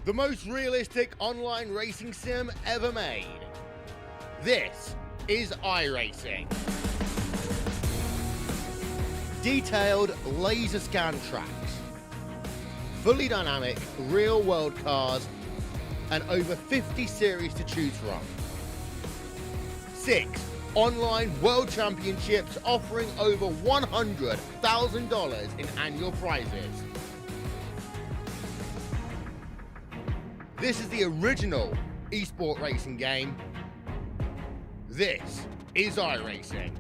the most realistic online racing sim ever made. This is iRacing. Detailed laser scan tracks, fully dynamic real-world cars, and over 50 series to choose from. 6 online world championships offering over $100,000 in annual prizes. This is the original esport racing game. This is iRacing.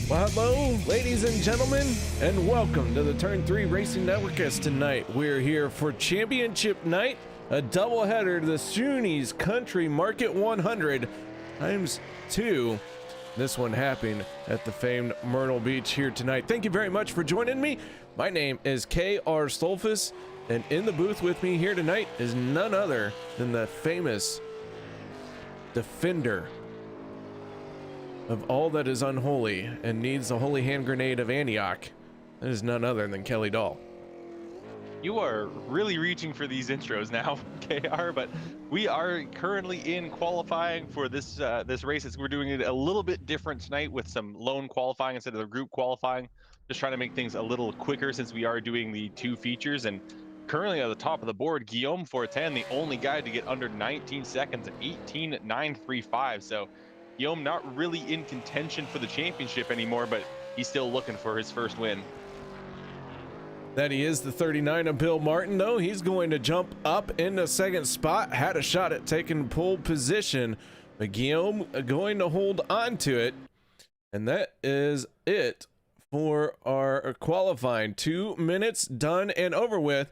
Well, hello, ladies and gentlemen, and welcome to the Turn 3 Racing Network. As tonight we're here for championship night, a doubleheader to the Schoony's Country Market 100 ×2. This one happening at the famed Myrtle Beach here tonight. Thank you very much for joining me. My name is K.R. Stolfus, and in the booth with me here tonight is none other than the famous defender of all that is unholy and needs the holy hand grenade of Antioch. That is none other than Kelly Dahl. You are really reaching for these intros now, KR, but we are currently in qualifying for this this race. We're doing it a little bit different tonight with some lone qualifying instead of the group qualifying. Just trying to make things a little quicker since we are doing the 2 features. And currently at the top of the board, Guillaume 410, the only guy to get under 19 seconds at 18.935. So Guillaume not really in contention for the championship anymore, but he's still looking for his first win. That he is the 39 of Bill Martin, though. He's going to jump up in the second spot. Had a shot at taking pole position, but Guillaume going to hold on to it. And that is it for our qualifying. 2 minutes done and over with.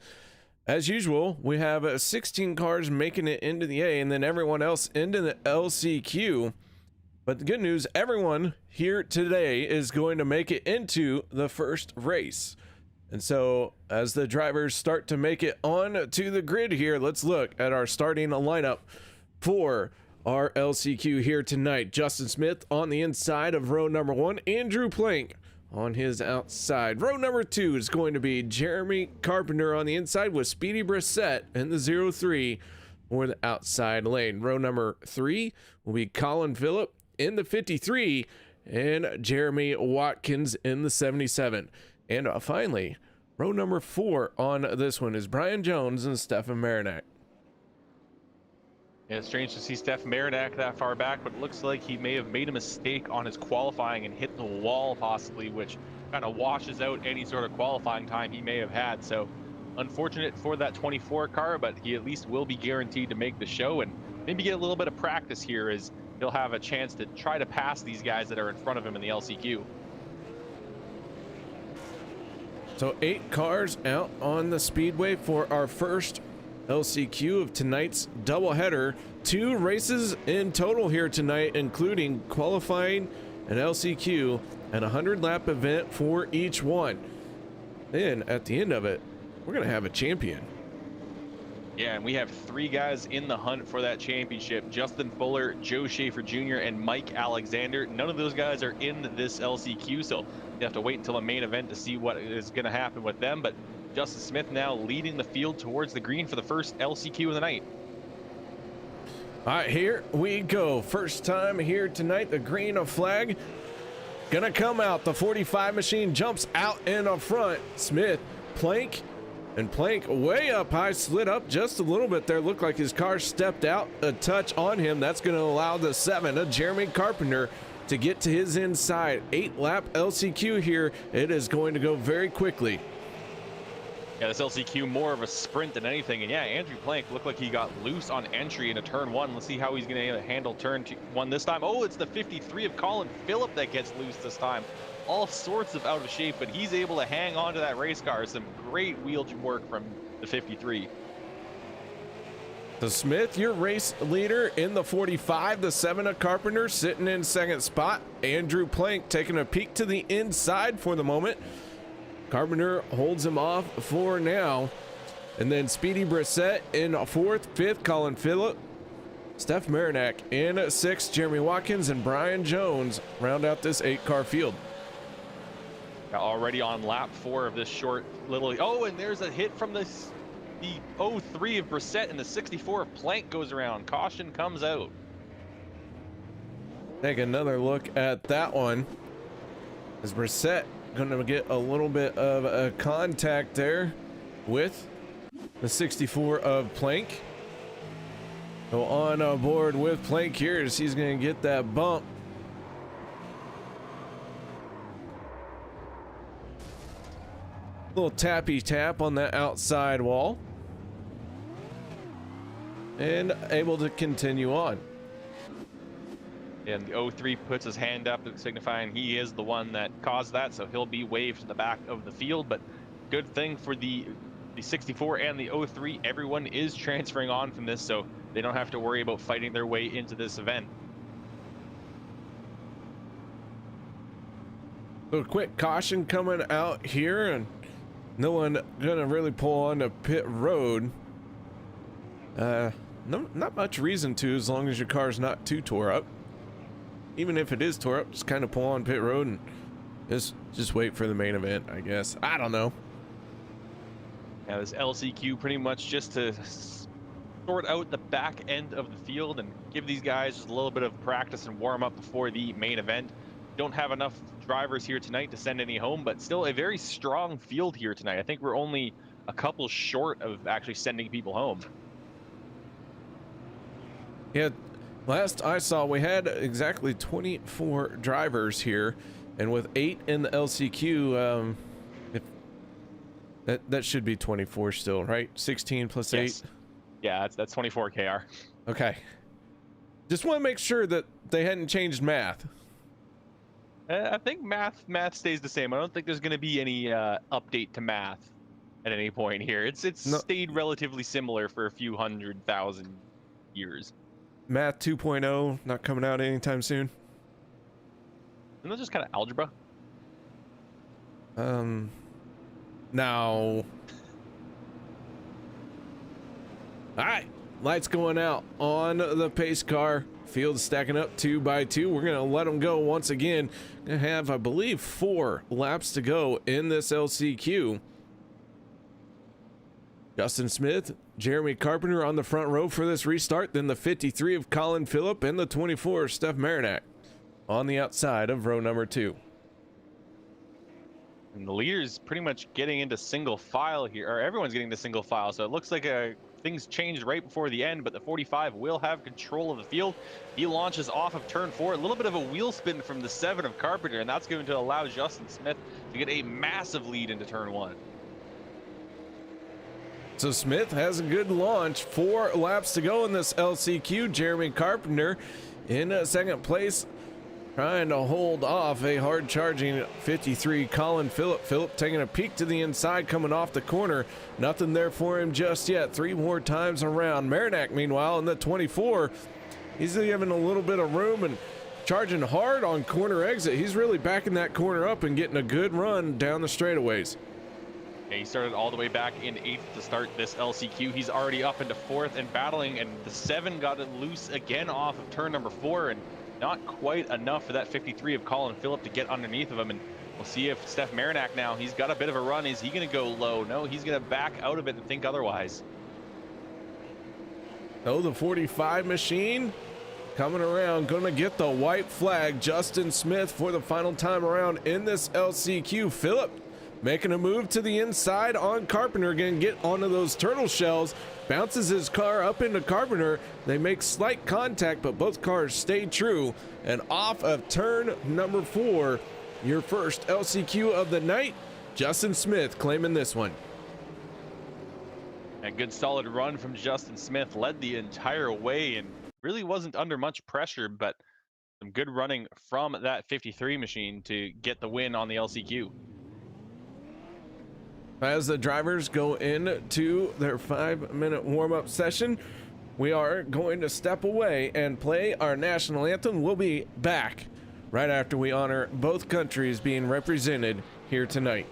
As usual, we have 16 cars making it into the A and then everyone else into the LCQ. But the good news, everyone here today is going to make it into the first race. And so as the drivers start to make it on to the grid here, let's look at our starting lineup for our LCQ here tonight. Justin Smith on the inside of row number 1, Andrew Plank on his outside. Row number 2 is going to be Jeremy Carpenter on the inside with Speedy Brissett in the 03 for the outside lane. Row number 3 will be Colin Phillip in the 53 and Jeremy Watkins in the 77. And finally, row number 4 on this one is Brian Jones and Stefan Marinac. Yeah, it's strange to see Steph Marinac that far back, but it looks like he may have made a mistake on his qualifying and hit the wall possibly, which kind of washes out any sort of qualifying time he may have had. So unfortunate for that 24 car, but he at least will be guaranteed to make the show and maybe get a little bit of practice here as he'll have a chance to try to pass these guys that are in front of him in the LCQ. So 8 cars out on the speedway for our first LCQ of tonight's doubleheader. 2 races in total here tonight, including qualifying and LCQ, and a 100-lap event for each one. Then at the end of it, we're gonna have a champion. Yeah, and we have 3 guys in the hunt for that championship: Justin Fuller, Joe Schaefer Jr., and Mike Alexander. None of those guys are in this LCQ, so you have to wait until the main event to see what is going to happen with them. But Justin Smith now leading the field towards the green for the first LCQ of the night. All right, here we go. First time here tonight, the green flag gonna come out. The 45 machine jumps out in the front. Smith, Plank, and Plank way up high, slid up just a little bit there. Looked like his car stepped out a touch on him. That's going to allow the 7 of Jeremy Carpenter to get to his inside. 8-lap LCQ here. It is going to go very quickly. Yeah, this LCQ more of a sprint than anything. And yeah, Andrew Plank looked like he got loose on entry into turn 1. Let's see how he's going to handle turn 1 this time. Oh, it's the 53 of Colin Phillip that gets loose this time. All sorts of out of shape, but he's able to hang on to that race car. Some great wheel work from the 53. So Smith, your race leader in the 45, the 7 of Carpenter sitting in second spot. Andrew Plank taking a peek to the inside for the moment. Carpenter holds him off for now. And then Speedy Brissett in fourth, fifth, Colin Phillip. Steph Marinac in sixth, Jeremy Watkins and Brian Jones round out this 8-car field. Already on lap 4 of this short little. Oh, and there's a hit from the 03 of Brissett, and the 64 of Plank goes around. Caution comes out. Take another look at that one. Is Brissett going to get a little bit of a contact there with the 64 of Plank? So on board with Plank here as he's going to get that bump. Little tappy tap on that outside wall. And able to continue on. And the 03 puts his hand up signifying he is the one that caused that, so he'll be waved to the back of the field. But good thing for the 64 and the 03, everyone is transferring on from this, so they don't have to worry about fighting their way into this event. So a quick caution coming out here, and no one gonna really pull onto pit road. No, not much reason to, as long as your car's not too tore up. Even if it is tore up, just kind of pull on pit road and just wait for the main event, I guess. I don't know. Yeah, this LCQ pretty much just to sort out the back end of the field and give these guys just a little bit of practice and warm up before the main event. Don't have enough drivers here tonight to send any home, but still a very strong field here tonight. I think we're only a couple short of actually sending people home. Yeah, last I saw we had exactly 24 drivers here, and with 8 in the LCQ, that should be 24 still, right? 16 plus 8. Yeah, that's 24 KR. Okay. Just want to make sure that they hadn't changed math. I think math stays the same. I don't think there's going to be any update to math at any point here. It's stayed relatively similar for a few 100,000 years. Math 2.0 not coming out anytime soon. Isn't that just kind of algebra? No. All right, lights going out on the pace car. Field stacking up 2 by 2. We're gonna let them go once again. Gonna have, I believe, 4 laps to go in this LCQ. Justin Smith, Jeremy Carpenter on the front row for this restart. Then the 53 of Colin Phillip and the 24 of Steph Marinac on the outside of row number 2. And the leader's pretty much getting into single file here, or everyone's getting to single file. So it looks like things changed right before the end, but the 45 will have control of the field. He launches off of turn 4, a little bit of a wheel spin from the 7 of Carpenter, and that's going to allow Justin Smith to get a massive lead into turn 1. So Smith has a good launch. 4 laps to go in this LCQ. Jeremy Carpenter in second place, trying to hold off a hard charging 53 Colin Phillip. Phillip taking a peek to the inside, coming off the corner. Nothing there for him just yet. 3 more times around. Marinac, meanwhile, in the 24, he's given a little bit of room and charging hard on corner exit. He's really backing that corner up and getting a good run down the straightaways. Yeah, he started all the way back in 8th to start this LCQ. He's already up into 4th and battling, and the 7 got it loose again off of turn number 4, and not quite enough for that 53 of Colin Phillip to get underneath of him. And we'll see if Steph Marinac now, he's got a bit of a run. Is he going to go low? No, he's going to back out of it and think otherwise. Oh, the 45 machine coming around, going to get the white flag. Justin Smith for the final time around in this LCQ. Phillip making a move to the inside on Carpenter, going to get onto those turtle shells, bounces his car up into Carpenter. They make slight contact, but both cars stay true. And off of turn number 4, your first LCQ of the night, Justin Smith claiming this one. A good solid run from Justin Smith, led the entire way and really wasn't under much pressure, but some good running from that 53 machine to get the win on the LCQ. As the drivers go into their 5-minute warm-up session, we are going to step away and play our national anthem. We'll be back right after we honor both countries being represented here tonight.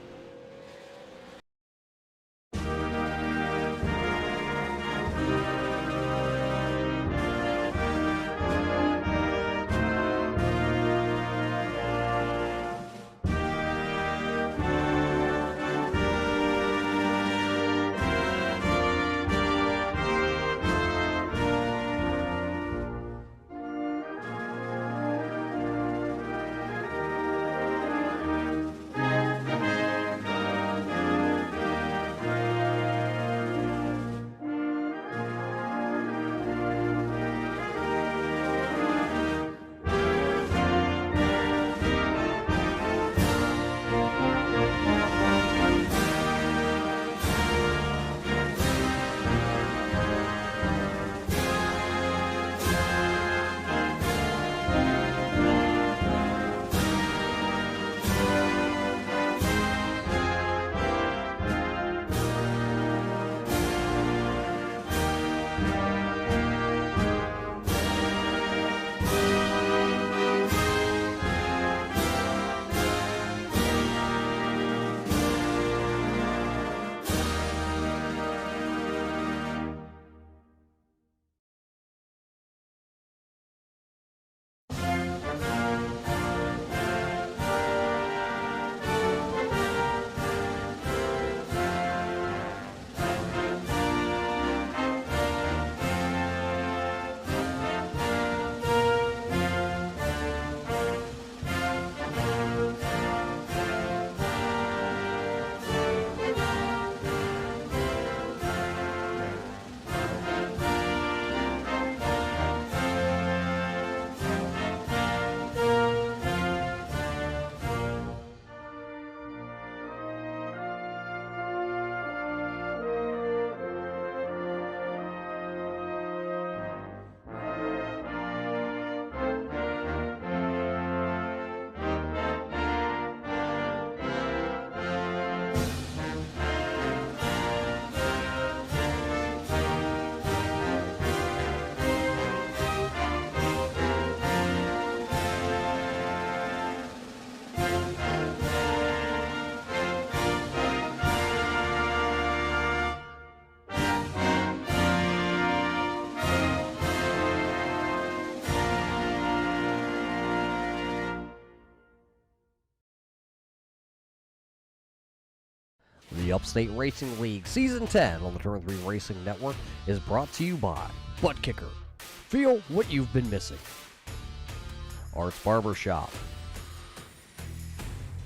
The Upstate Racing League Season 10 on the Turn 3 Racing Network is brought to you by Butt Kicker. Feel what you've been missing. Arts Barbershop.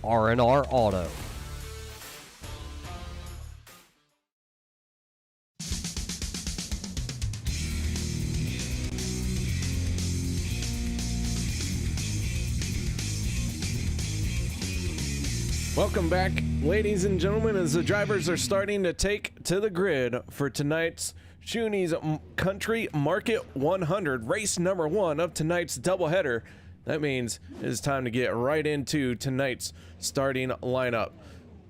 R&R Auto. Welcome back, ladies and gentlemen, as the drivers are starting to take to the grid for tonight's Schoony's Country Market 100, race number 1 of tonight's doubleheader. That means it's time to get right into tonight's starting lineup.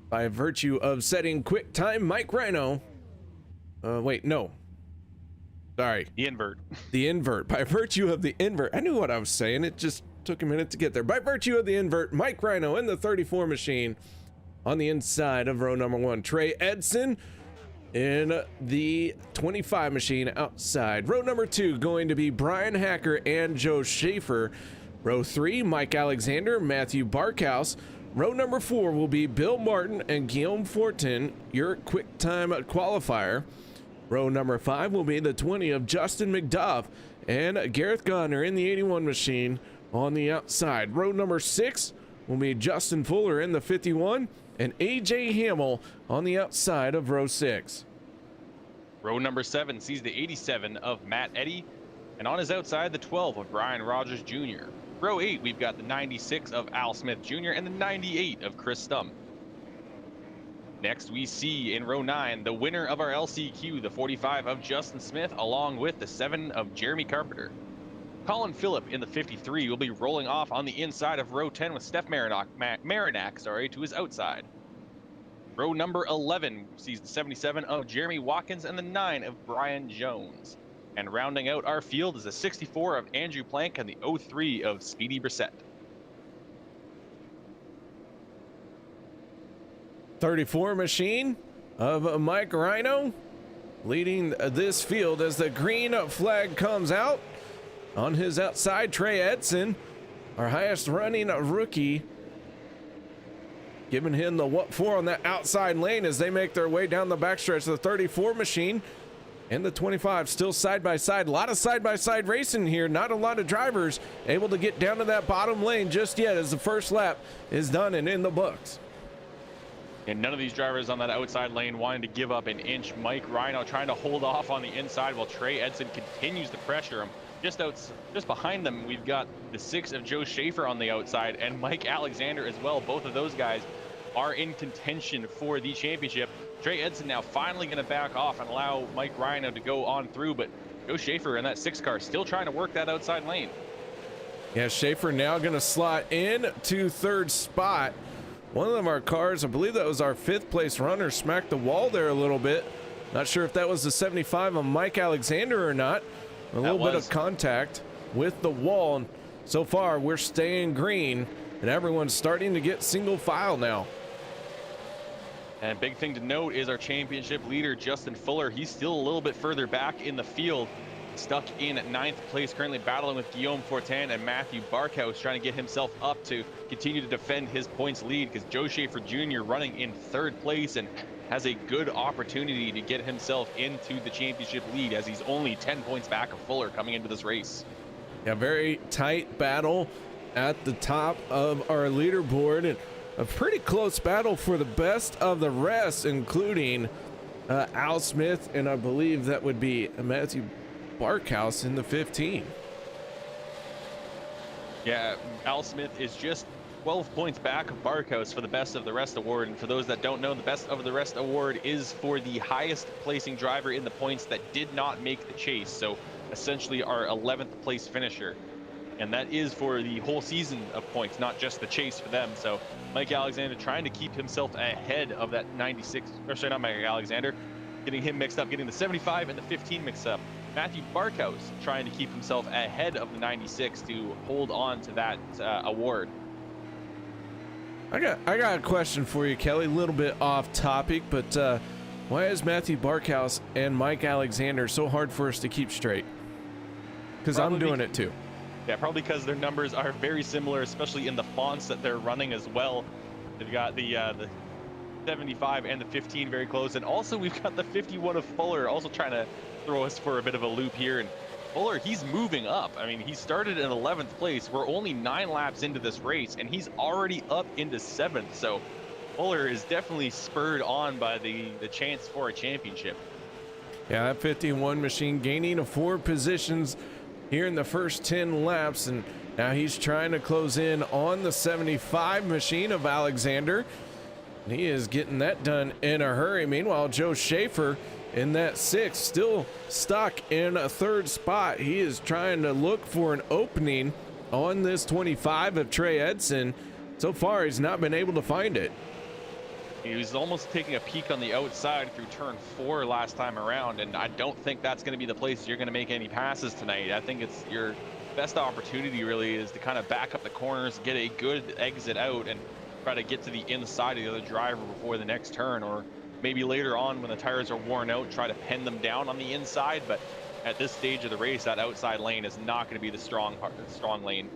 By virtue of setting quick time, Mike Rhino. Wait, no. Sorry. The invert. The invert. By virtue of the invert. I knew what I was saying. It just took a minute to get there. By virtue of the invert, Mike Rhino in the 34 machine on the inside of row number 1. Trey Edson in the 25 machine outside. Row number 2 going to be Brian Hacker and Joe Schaefer. Row 3, Mike Alexander, Matthew Barkhouse. Row number 4 will be Bill Martin and Guillaume Fortin, your quick time qualifier. Row number 5 will be the 20 of Justin McDuff and Gareth Gardner in the 81 machine on the outside. Row number 6 will be Justin Fuller in the 51 and AJ Hamill on the outside of row 6. Row number 7 sees the 87 of Matt Eddy, and on his outside, the 12 of Brian Rogers Jr. Row 8, we've got the 96 of Al Smith Jr. and the 98 of Chris Stump. Next, we see in row 9, the winner of our LCQ, the 45 of Justin Smith, along with the 7 of Jeremy Carpenter. Colin Phillip in the 53 will be rolling off on the inside of row 10 with Steph Marinac, to his outside. Row number 11 sees the 77 of Jeremy Watkins and the 9 of Brian Jones. And rounding out our field is the 64 of Andrew Plank and the 03 of Speedy Brissett. 34 machine of Mike Rhino leading this field as the green flag comes out. On his outside, Trey Edson, our highest running rookie, giving him the what for on that outside lane as they make their way down the backstretch. The 34 machine and the 25 still side by side. A lot of side by side racing here. Not a lot of drivers able to get down to that bottom lane just yet as the first lap is done and in the books. And none of these drivers on that outside lane wanting to give up an inch. Mike Rhino trying to hold off on the inside while Trey Edson continues to pressure him. Just behind them, we've got the 6 of Joe Schaefer on the outside and Mike Alexander as well. Both of those guys are in contention for the championship. Trey Edson now finally going to back off and allow Mike Rhino to go on through, but Joe Schaefer in that 6 car still trying to work that outside lane. Yeah, Schaefer now going to slot in to 3rd spot. One of our cars, I believe that was our 5th place runner, smacked the wall there a little bit. Not sure if that was the 75 of Mike Alexander or not. A little bit of contact with the wall, and so far we're staying green and everyone's starting to get single file now. And a big thing to note is our championship leader, Justin Fuller. He's still a little bit further back in the field, stuck in 9th place, currently battling with Guillaume Fortin and Matthew Barkhouse, trying to get himself up to continue to defend his points lead, because Joe Schaefer Jr. running in 3rd place and has a good opportunity to get himself into the championship lead, as he's only 10 points back of Fuller coming into this race. Yeah, very tight battle at the top of our leaderboard, and a pretty close battle for the best of the rest, including Al Smith, and I believe that would be Matthew Barkhouse in the 15. Yeah, Al Smith is just 12 points back of Barkhouse for the Best of the Rest award. And for those that don't know, the Best of the Rest award is for the highest placing driver in the points that did not make the chase. So essentially our 11th place finisher. And that is for the whole season of points, not just the chase for them. So Mike Alexander trying to keep himself ahead of that 96, or sorry, not Mike Alexander, getting him mixed up, getting the 75 and the 15 mixed up. Matthew Barkhouse trying to keep himself ahead of the 96 to hold on to that award. I got a question for you, Kelly. A little bit off topic, but why is Matthew Barkhouse and Mike Alexander so hard for us to keep straight? Because I'm doing it too. Yeah, probably because their numbers are very similar, especially in the fonts that they're running as well. They've got the 75 and the 15 very close. And also we've got the 51 of Fuller also trying to throw us for a bit of a loop here. And Fuller, he's moving up. I mean, he started in 11th place. We're only 9 laps into this race, and he's already up into 7th. So Fuller is definitely spurred on by the chance for a championship. Yeah, that 51 machine gaining 4 positions here in the first 10 laps, and now he's trying to close in on the 75 machine of Alexander. And he is getting that done in a hurry. Meanwhile, Joe Schaefer in that 6th, still stuck in a 3rd spot. He is trying to look for an opening on this 25 of Trey Edson. So far, he's not been able to find it. He was almost taking a peek on the outside through turn 4 last time around, and I don't think that's going to be the place you're going to make any passes tonight. I think it's your best opportunity really is to kind of back up the corners, get a good exit out, and try to get to the inside of the other driver before the next turn, or maybe later on when the tires are worn out, try to pin them down on the inside. But at this stage of the race, that outside lane is not going to be the strong lane.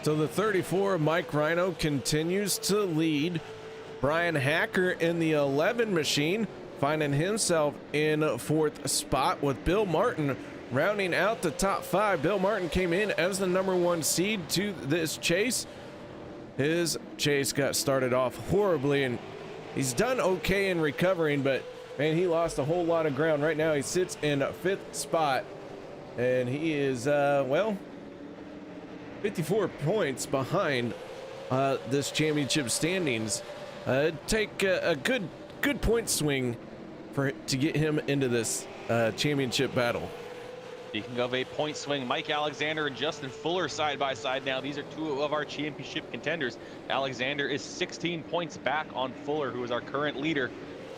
So the 34 of Mike Rhino continues to lead. Brian Hacker in the 11 machine finding himself in 4th spot, with Bill Martin rounding out the top 5. Bill Martin came in as the number 1 seed to this chase. His chase got started off horribly, and he's done okay in recovering, but man, he lost a whole lot of ground. Right now he sits in 5th spot, and he is well, 54 points behind this championship standings. Take a good point swing to get him into this championship battle. Speaking of a point swing, Mike Alexander and Justin Fuller side by side now. These are 2 of our championship contenders. Alexander is 16 points back on Fuller, who is our current leader.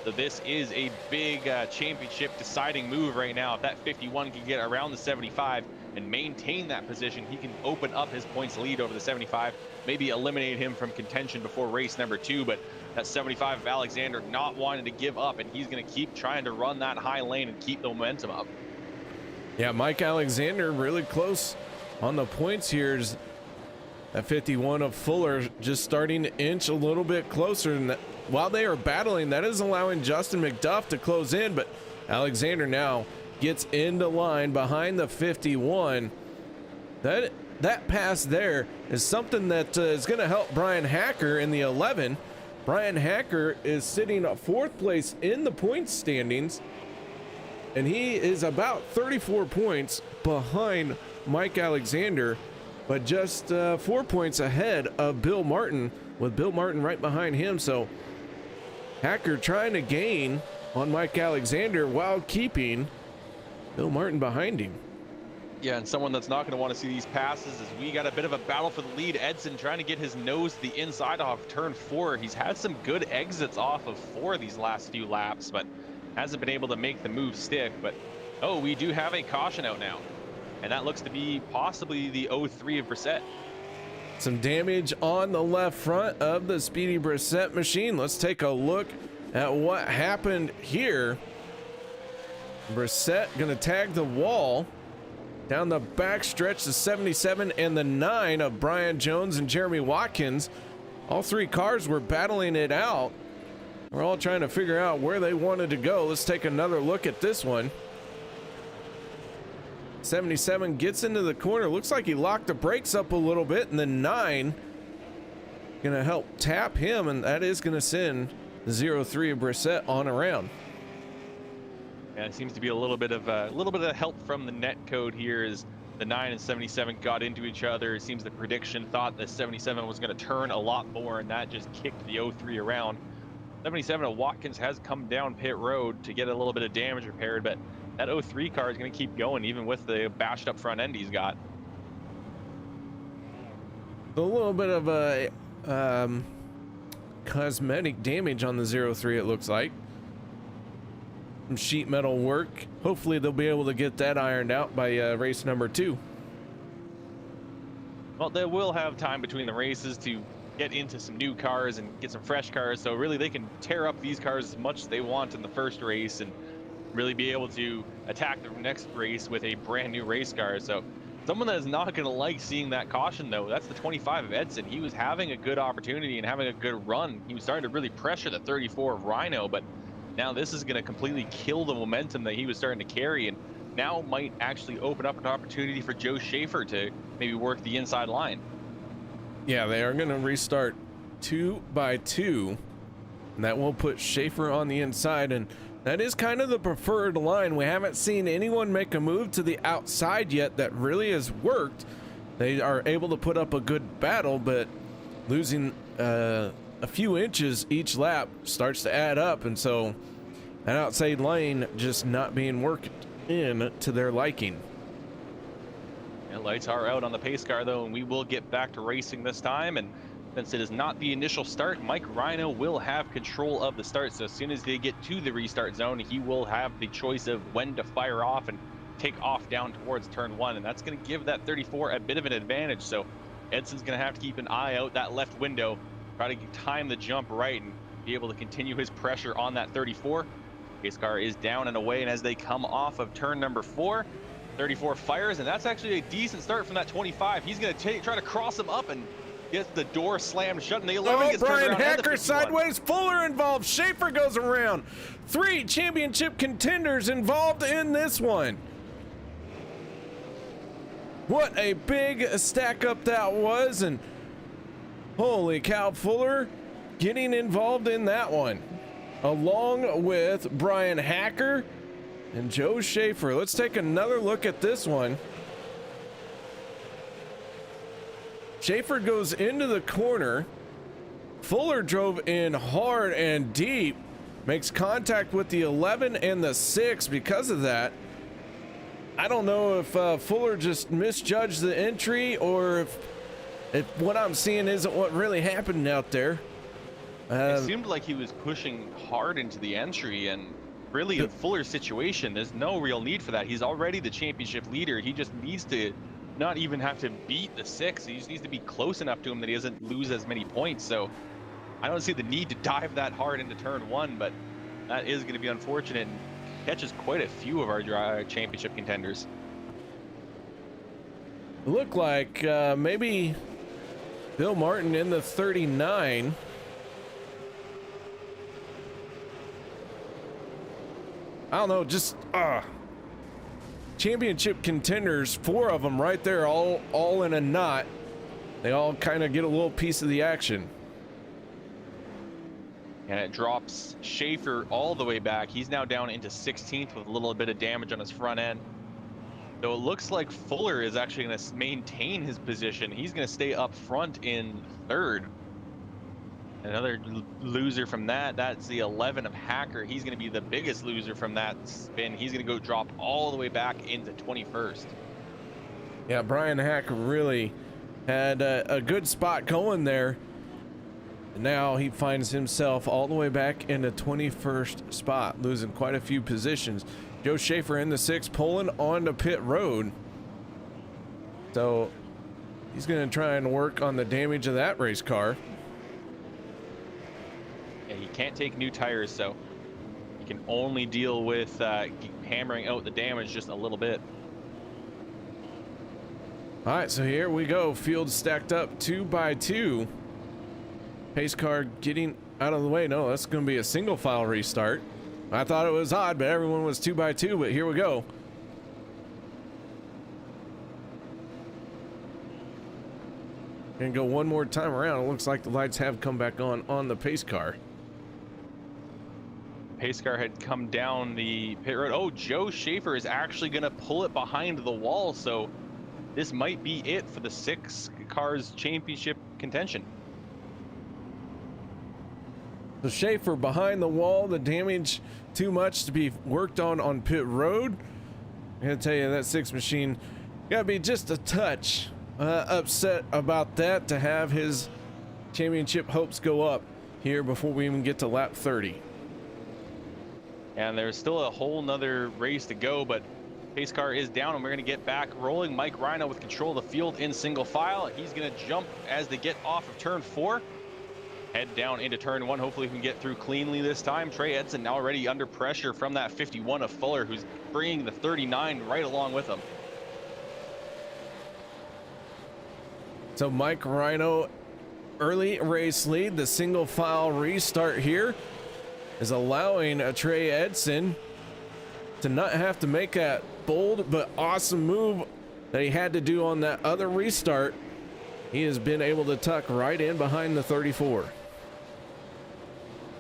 So this is a big championship deciding move right now. If that 51 can get around the 75 and maintain that position, he can open up his points lead over the 75, maybe eliminate him from contention before race number 2. But that 75 of Alexander not wanting to give up, and he's going to keep trying to run that high lane and keep the momentum up. Yeah, Mike Alexander really close on the points here. That 51 of Fuller just starting to inch a little bit closer. And while they are battling, that is allowing Justin McDuff to close in, but Alexander now gets into line behind the 51. That pass there is something that is going to help Brian Hacker in the 11. Brian Hacker is sitting at 4th place in the points standings, and he is about 34 points behind Mike Alexander, but just 4 points ahead of Bill Martin, with Bill Martin right behind him. So Hacker trying to gain on Mike Alexander while keeping Bill Martin behind him. Yeah, and someone that's not going to want to see these passes is we got a bit of a battle for the lead. Edson trying to get his nose to the inside off turn 4. He's had some good exits off of 4 these last few laps, but hasn't been able to make the move stick. But oh, we do have a caution out now, and that looks to be possibly the 03 of Brissett. Some damage on the left front of the Speedy Brissett machine. Let's take a look at what happened here. Brissett gonna tag the wall down the back stretch. The 77 and the 9 of Brian Jones and Jeremy Watkins. All 3 cars were battling it out. We're all trying to figure out where they wanted to go. Let's take another look at this one. 77 gets into the corner. Looks like he locked the brakes up a little bit, and the 9 gonna help tap him, and that is gonna send the 03 of Brissett on around. Yeah, it seems to be a little bit of help from the net code here as the 9 and 77 got into each other. It seems the prediction thought that 77 was going to turn a lot more, and that just kicked the 03 around. 77 of Watkins has come down pit road to get a little bit of damage repaired, but that 03 car is going to keep going even with the bashed up front end he's got. A little bit of a cosmetic damage on the 03, it looks like. Some sheet metal work. Hopefully they'll be able to get that ironed out by race number 2. Well, they will have time between the races to get into some new cars and get some fresh cars, so really they can tear up these cars as much as they want in the first race and really be able to attack the next race with a brand new race car. So Someone that is not going to like seeing that caution, though, that's the 25 of Edson. He was having a good opportunity and having a good run. He was starting to really pressure the 34 of Rhino, but now this is going to completely kill the momentum that he was starting to carry, and now might actually open up an opportunity for Joe Schaefer to maybe work the inside line. Yeah, they are going to restart 2 by 2, and that will put Schaefer on the inside, and that is kind of the preferred line. We haven't seen anyone make a move to the outside yet that really has worked. They are able to put up a good battle, but losing a few inches each lap starts to add up, and so that outside lane just not being worked in to their liking. And lights are out on the pace car, though, and we will get back to racing this time. And since it is not the initial start, Mike Rhino will have control of the start. So as soon as they get to the restart zone, he will have the choice of when to fire off and take off down towards turn 1. And that's going to give that 34 a bit of an advantage. So Edson's going to have to keep an eye out that left window, try to time the jump right and be able to continue his pressure on that 34. Pace car is down and away, and as they come off of turn number 4, 34 fires, and that's actually a decent start from that 25. He's going to try to cross him up and get the door slammed shut, and the 11 gets turned Brian around. Hacker sideways, Fuller involved, Schaefer goes around. 3 championship contenders involved in this one. What a big stack up that was, and holy cow, Fuller getting involved in that one, along with Brian Hacker and Joe Schaefer. Let's take another look at this one. Schaefer goes into the corner. Fuller drove in hard and deep, makes contact with the 11 and the 6 because of that. I don't know if Fuller just misjudged the entry or if what I'm seeing isn't what really happened out there. It seemed like he was pushing hard into the entry, and really in Fuller's situation, there's no real need for that. He's already the championship leader. He just needs to not even have to beat the 6. He just needs to be close enough to him that he doesn't lose as many points. So I don't see the need to dive that hard into turn 1, but that is going to be unfortunate and catches quite a few of our championship contenders. Look like maybe Bill Martin in the 39. I don't know, just championship contenders, 4 of them right there, all in a knot. They all kind of get a little piece of the action. And it drops Schaefer all the way back. He's now down into 16th with a little bit of damage on his front end. So it looks like Fuller is actually going to maintain his position. He's going to stay up front in 3rd. Another loser from that, that's the 11 of Hacker. He's going to be the biggest loser from that spin. He's going to go drop all the way back into 21st. Yeah, Brian Hacker really had a good spot going there. Now he finds himself all the way back in the 21st spot, losing quite a few positions. Joe Schaefer in the 6, pulling onto pit road. So he's going to try and work on the damage of that race car. Yeah, he can't take new tires, so he can only deal with hammering out the damage just a little bit. All right, so here we go. Field stacked up 2 by 2. Pace car getting out of the way. No, that's going to be a single file restart. I thought it was odd, but everyone was 2 by 2, but here we go. And go one more time around. It looks like the lights have come back on the pace car. Pace car had come down the pit road. Oh, Joe Schaefer is actually going to pull it behind the wall, so this might be it for the 6 cars championship contention. So Schaefer behind the wall, the damage too much to be worked on pit road. I gotta tell you, that 6 machine gotta be just a touch upset about that to have his championship hopes go up here before we even get to lap 30. And there's still a whole nother race to go, but pace car is down, and we're going to get back rolling. Mike Rhino with control of the field in single file. He's going to jump as they get off of turn 4. Head down into turn 1. Hopefully we can get through cleanly this time. Trey Edson now already under pressure from that 51 of Fuller, who's bringing the 39 right along with him. So Mike Rhino, early race lead. The single file restart here is allowing Trey Edson to not have to make that bold but awesome move that he had to do on that other restart. He has been able to tuck right in behind the 34.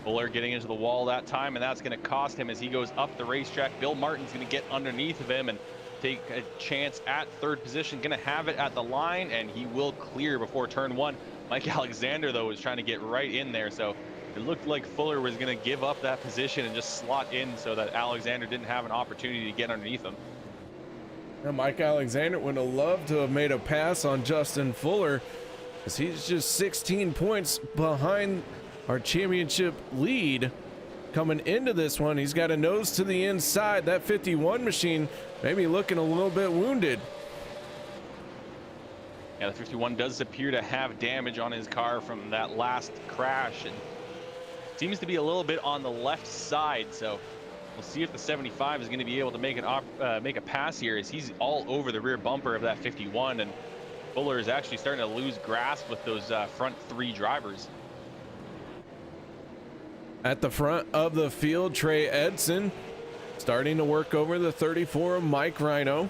Fuller getting into the wall that time, and that's going to cost him as he goes up the racetrack. Bill Martin's going to get underneath of him and take a chance at third position. Going to have it at the line, and he will clear before turn one. Mike Alexander, though, was trying to get right in there, so it looked like Fuller was going to give up that position and just slot in so that Alexander didn't have an opportunity to get underneath him. And Mike Alexander would have loved to have made a pass on Justin Fuller, as he's just 16 points behind our championship lead coming into this one. He's got a nose to the inside. That 51 machine maybe looking a little bit wounded. Yeah, the 51 does appear to have damage on his car from that last crash, and seems to be a little bit on the left side. So we'll see if the 75 is going to be able to make a pass here, as he's all over the rear bumper of that 51, and Fuller is actually starting to lose grasp with those front three drivers. At the front of the field, Trey Edson starting to work over the 34 of Mike Rhino.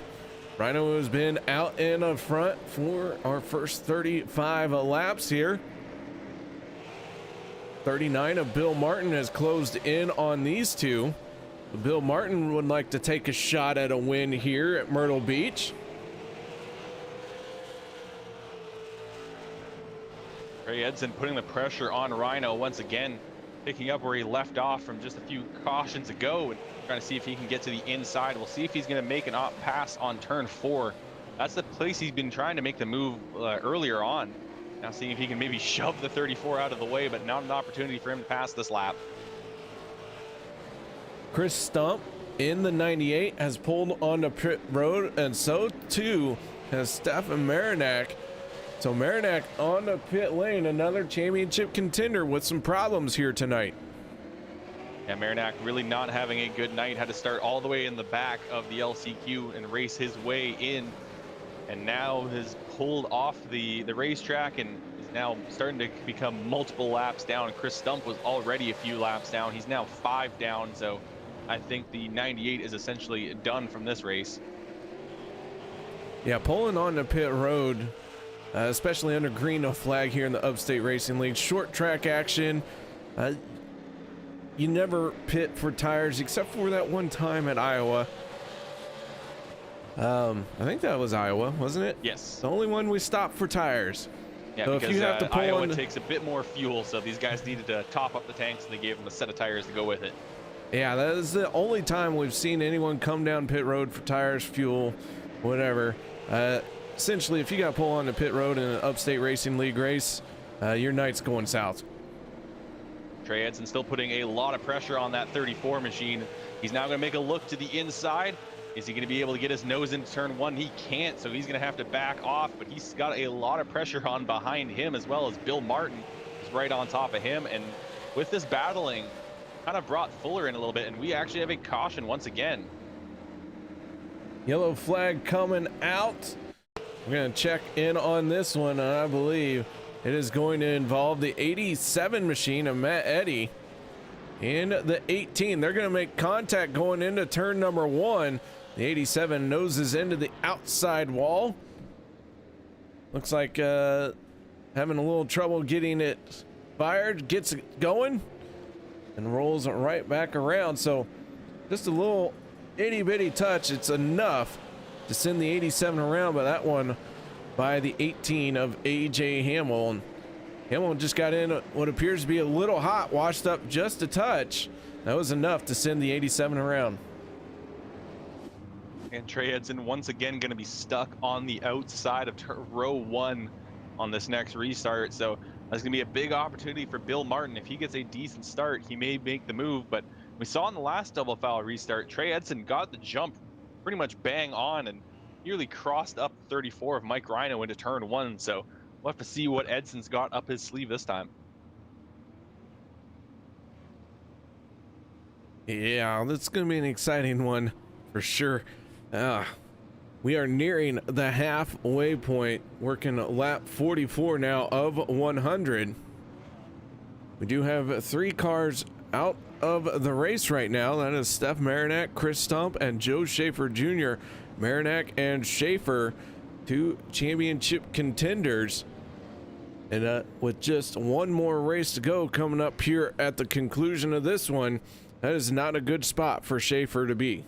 Rhino has been out in the front for our first 35 laps here. 39 of Bill Martin has closed in on these two. Bill Martin would like to take a shot at a win here at Myrtle Beach. Trey Edson putting the pressure on Rhino once again, picking up where he left off from just a few cautions ago and trying to see if he can get to the inside. We'll see if he's going to make an op pass on turn 4. That's the place he's been trying to make the move earlier on. Now seeing if he can maybe shove the 34 out of the way, but not an opportunity for him to pass this lap. Chris Stump in the 98 has pulled on the pit road, and so too has Stefan Marinak. So Marinak on the pit lane, another championship contender with some problems here tonight. Yeah, Marinak really not having a good night. Had to start all the way in the back of the LCQ and race his way in, and now has pulled off the racetrack and is now starting to become multiple laps down. Chris Stump was already a few laps down. He's now 5 down, so I think the 98 is essentially done from this race. Yeah, pulling on the pit road, especially under green flag here in the Upstate Racing League. Short track action. You never pit for tires except for that one time at Iowa. I think that was Iowa, wasn't it? Yes. The only one we stopped for tires. Yeah, so because if you have to pull Iowa takes a bit more fuel, so these guys needed to top up the tanks, and they gave them a set of tires to go with it. Yeah, that is the only time we've seen anyone come down pit road for tires, fuel, whatever. Essentially, if you got to pull on the pit road in an Upstate Racing League race, your night's going south. Trey Edson still putting a lot of pressure on that 34 machine. He's now going to make a look to the inside. Is he going to be able to get his nose into turn 1? He can't, so he's going to have to back off, but he's got a lot of pressure on behind him, as well as Bill Martin is right on top of him. And with this battling, kind of brought Fuller in a little bit, and we actually have a caution once again. Yellow flag coming out. We're going to check in on this one, and I believe it is going to involve the 87 machine of Matt Eddy in the 18. They're going to make contact going into turn number 1. The 87 noses into the outside wall. Looks like having a little trouble getting it fired. Gets it going and rolls right back around. So just a little itty bitty touch. It's enough to send the 87 around, but that one by the 18 of AJ Hamill. And Hamill just got in what appears to be a little hot, washed up just a touch. That was enough to send the 87 around. And Trey Edson once again going to be stuck on the outside of row 1 on this next restart. So that's going to be a big opportunity for Bill Martin. If he gets a decent start, he may make the move. But we saw in the last double foul restart, Trey Edson got the jump pretty much bang on and nearly crossed up 34 of Mike Rhino into turn 1. So we'll have to see what Edson's got up his sleeve this time. Yeah, that's going to be an exciting one for sure. We are nearing the halfway point, working lap 44 now of 100. We do have 3 cars out of the race right now. That is Steph Marinac, Chris Stump, and Joe Schaefer Jr. Marinac and Schaefer, 2 championship contenders. And with just one more race to go coming up here at the conclusion of this one, that is not a good spot for Schaefer to be.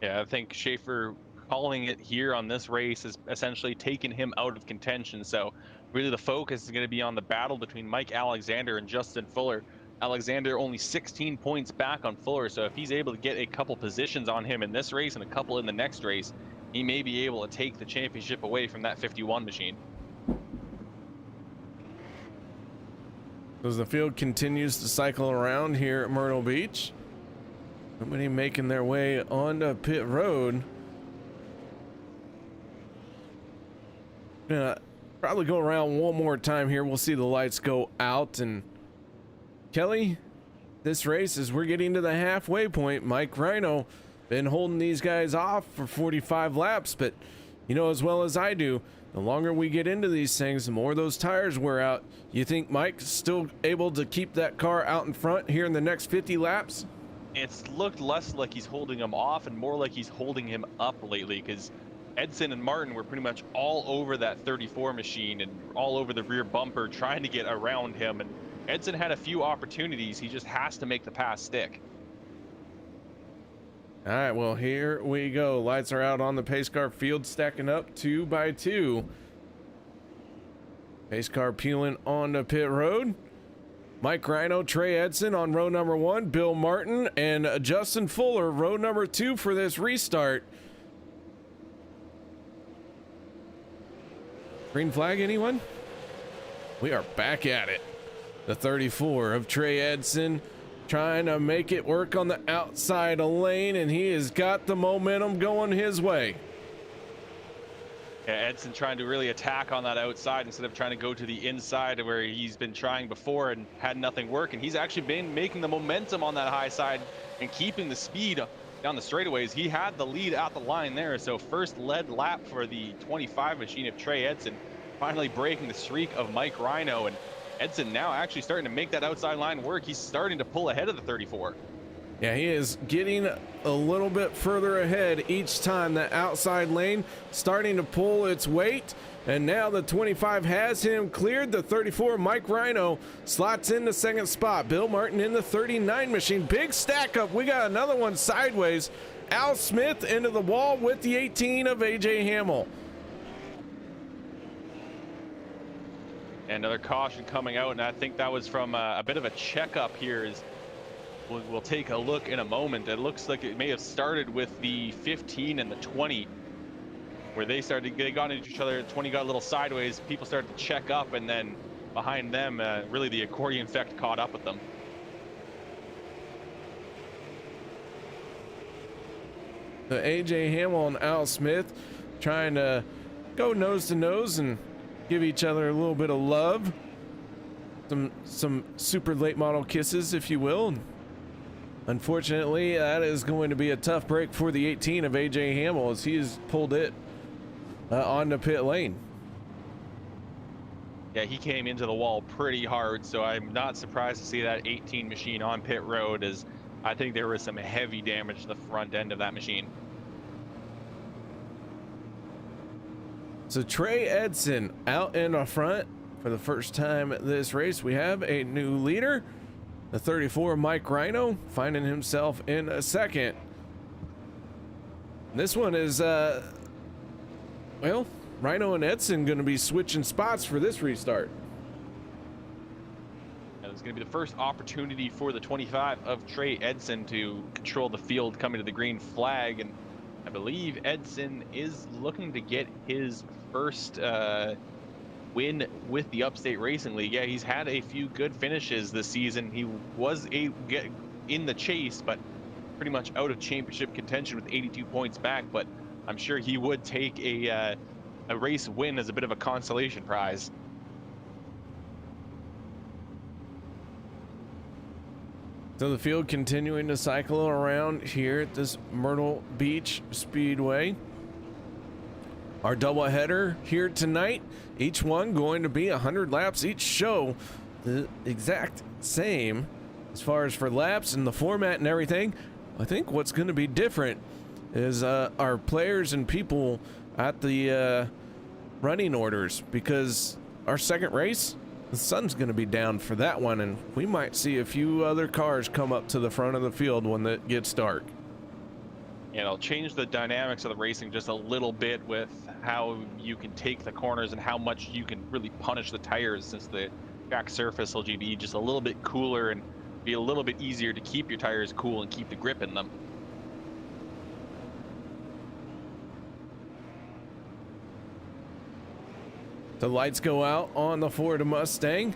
Yeah, I think Schaefer calling it here on this race is essentially taking him out of contention. So really the focus is going to be on the battle between Mike Alexander and Justin Fuller. Alexander only 16 points back on Fuller, so if he's able to get a couple positions on him in this race and a couple in the next race, he may be able to take the championship away from that 51 machine. As the field continues to cycle around here at Myrtle Beach, somebody making their way onto pit road. Probably go around one more time here. We'll see the lights go out. And Kelly, this race, as we're getting to the halfway point, Mike Rhino been holding these guys off for 45 laps, but you know as well as I do, the longer we get into these things, the more those tires wear out. You think Mike's still able to keep that car out in front here in the next 50 laps? It's looked less like he's holding him off and more like he's holding him up lately, because Edson and Martin were pretty much all over that 34 machine and all over the rear bumper trying to get around him. And Edson had a few opportunities. He just has to make the pass stick. All right, well, here we go. Lights are out on the pace car field, stacking up 2 by 2. Pace car peeling onto pit road. Mike Rhino, Trey Edson on row number 1, Bill Martin, and Justin Fuller, row number 2 for this restart. Green flag, anyone? We are back at it. The 34 of Trey Edson trying to make it work on the outside lane, and he has got the momentum going his way. Yeah, Edson trying to really attack on that outside instead of trying to go to the inside where he's been trying before and had nothing work. And he's actually been making the momentum on that high side and keeping the speed down the straightaways. He had the lead at the line there. So first lead lap for the 25 machine of Trey Edson, finally breaking the streak of Mike Rhino. And Edson now actually starting to make that outside line work. He's starting to pull ahead of the 34. Yeah, he is getting a little bit further ahead each time. The outside lane starting to pull its weight, and now the 25 has him cleared. The 34, Mike Rhino, slots in the second spot. Bill Martin in the 39 machine. Big stack up. We got another one sideways. Al Smith into the wall with the 18 of AJ Hamill. Another caution coming out, and I think that was from a bit of a checkup here. We'll take a look in a moment. It looks like it may have started with the 15 and the 20, where they got into each other. 20 got a little sideways. People started to check up, and then behind them, really the accordion effect caught up with them. The AJ Hamill and Al Smith trying to go nose to nose and give each other a little bit of love. Some super late model kisses, if you will. Unfortunately, that is going to be a tough break for the 18 of AJ Hamill as he has pulled it onto pit lane. Yeah, he came into the wall pretty hard, so I'm not surprised to see that 18 machine on pit road, as I think there was some heavy damage to the front end of that machine. So Trey Edson out in the front for the first time this race. We have a new leader. The 34, Mike Rhino, finding himself in a second. This one is, well, Rhino and Edson going to be switching spots for this restart. And it's going to be the first opportunity for the 25 of Trey Edson to control the field coming to the green flag. And I believe Edson is looking to get his first win with the Upstate Racing League. Yeah, he's had a few good finishes this season. He was in the chase, but pretty much out of championship contention with 82 points back. But I'm sure he would take a race win as a bit of a consolation prize. So the field continuing to cycle around here at this Myrtle Beach Speedway. Our doubleheader here tonight, each one going to be 100 laps each show, the exact same as far as for laps and the format and everything. I think what's going to be different is our players and people at the running orders, because our second race, the sun's going to be down for that one, and we might see a few other cars come up to the front of the field when it gets dark. Yeah, it'll change the dynamics of the racing just a little bit with how you can take the corners and how much you can really punish the tires, since the track surface will be just a little bit cooler and be a little bit easier to keep your tires cool and keep the grip in them. The lights go out on the Ford Mustang.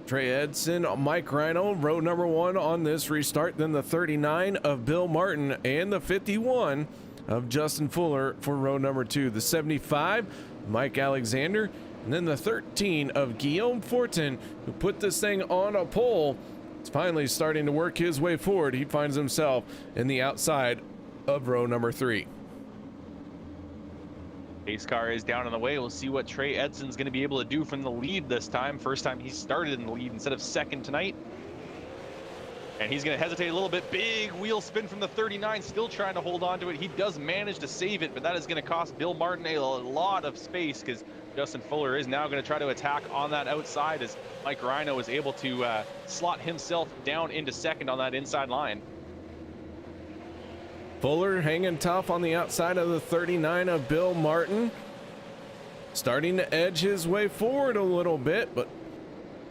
Trey Edson, Mike Rhino, row number 1 on this restart. Then the 39 of Bill Martin and the 51 of Justin Fuller for row number 2. The 75, Mike Alexander, and then the 13 of Guillaume Fortin, who put this thing on a pole. It's finally starting to work his way forward. He finds himself in the outside of row number 3. Pace car is down on the way. We'll see what Trey Edson's going to be able to do from the lead this time. First time he started in the lead instead of second tonight. And he's going to hesitate a little bit. Big wheel spin from the 39, still trying to hold on to it. He does manage to save it, but that is going to cost Bill Martin a lot of space, because Justin Fuller is now going to try to attack on that outside, as Mike Rhino is able to slot himself down into second on that inside line. Fuller hanging tough on the outside of the 39 of Bill Martin. Starting to edge his way forward a little bit, but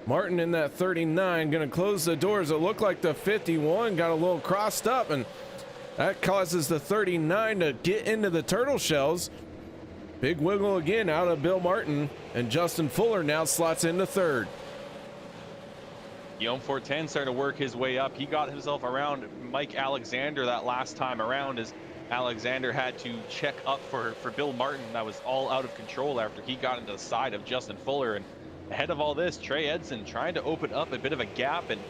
Martin in that 39 going to close the doors. It looked like the 51 got a little crossed up, and that causes the 39 to get into the turtle shells. Big wiggle again out of Bill Martin, and Justin Fuller now slots into third. Guillaume Fortin starting to work his way up. He got himself around Mike Alexander that last time around, as Alexander had to check up for Bill Martin. That was all out of control after he got into the side of Justin Fuller. And ahead of all this, Trey Edson trying to open up a bit of a gap and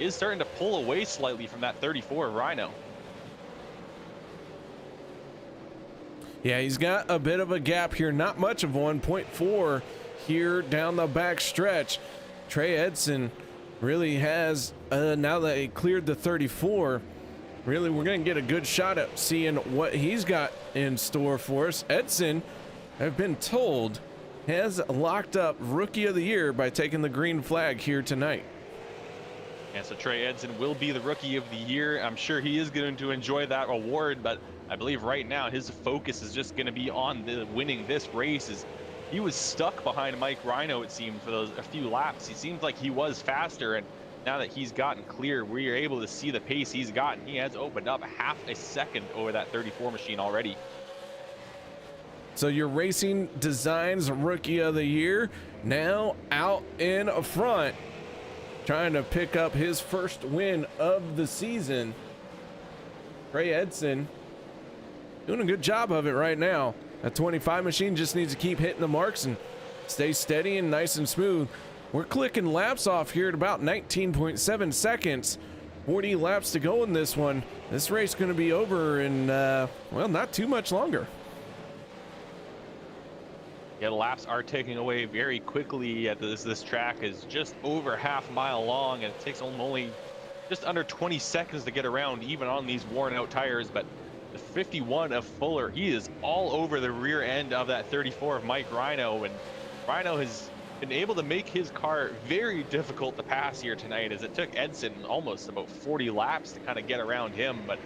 is starting to pull away slightly from that 34 Rhino. Yeah, he's got a bit of a gap here, not much of 1.4 here down the back stretch. Trey Edson really has, now that he cleared the 34, really we're going to get a good shot at seeing what he's got in store for us. Edson, I've been told, has locked up Rookie of the Year by taking the green flag here tonight. And so Trey Edson will be the Rookie of the Year. I'm sure he is going to enjoy that award, but I believe right now his focus is just going to be on winning this race. As he was stuck behind Mike Rhino, it seemed, for a few laps. He seemed like he was faster, and now that he's gotten clear, we are able to see the pace he's gotten. He has opened up half a second over that 34 machine already. So your Racing Designs Rookie of the Year now out in front, trying to pick up his first win of the season. Trey Edson doing a good job of it right now. That 25 machine just needs to keep hitting the marks and stay steady and nice and smooth. We're clicking laps off here at about 19.7 seconds. 40 laps to go in this one. This race is going to be over in, well, not too much longer. Yeah, the laps are taking away very quickly. This track is just over half-mile long, and it takes only just under 20 seconds to get around, even on these worn-out tires. But the 51 of Fuller, he is all over the rear end of that 34 of Mike Rhino, and Rhino has been able to make his car very difficult to pass here tonight, as it took Edson almost about 40 laps to kind of get around him. But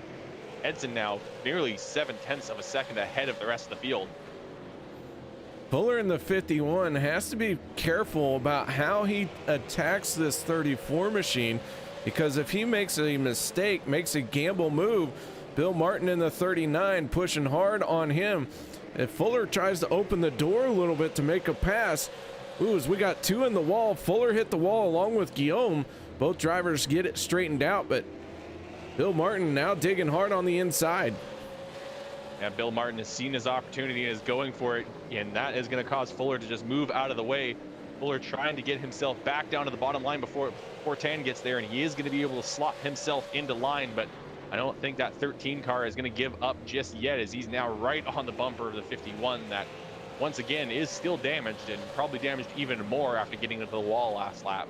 Edson now nearly 0.7 of a second ahead of the rest of the field. Fuller in the 51 has to be careful about how he attacks this 34 machine, because if he makes a mistake, makes a gamble move, Bill Martin in the 39 pushing hard on him. If Fuller tries to open the door a little bit to make a pass, as we got two in the wall. Fuller hit the wall along with Guillaume. Both drivers get it straightened out, but Bill Martin now digging hard on the inside. Yeah, Bill Martin has seen his opportunity and is going for it, and that is going to cause Fuller to just move out of the way. Fuller trying to get himself back down to the bottom line before Fortin gets there, and he is going to be able to slot himself into line, but I don't think that 13 car is going to give up just yet, as he's now right on the bumper of the 51 that once again is still damaged, and probably damaged even more after getting into the wall last lap.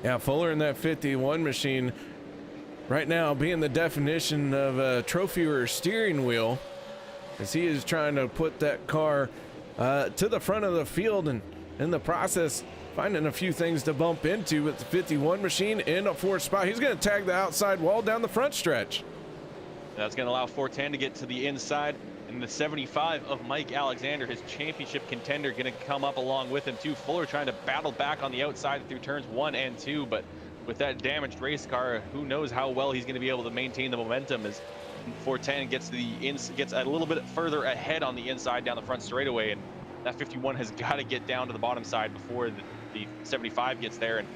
Yeah, Fuller in that 51 machine right now being the definition of a trophy or steering wheel, as he is trying to put that car to the front of the field, and in the process finding a few things to bump into with the 51 machine in a fourth spot. He's going to tag the outside wall down the front stretch. That's going to allow Fortin to get to the inside, and the 75 of Mike Alexander, his championship contender, going to come up along with him too. Fuller trying to battle back on the outside through turns 1 and 2, but with that damaged race car, who knows how well he's going to be able to maintain the momentum as Fortin gets a little bit further ahead on the inside down the front straightaway, and that 51 has got to get down to the bottom side before the 75 gets there, and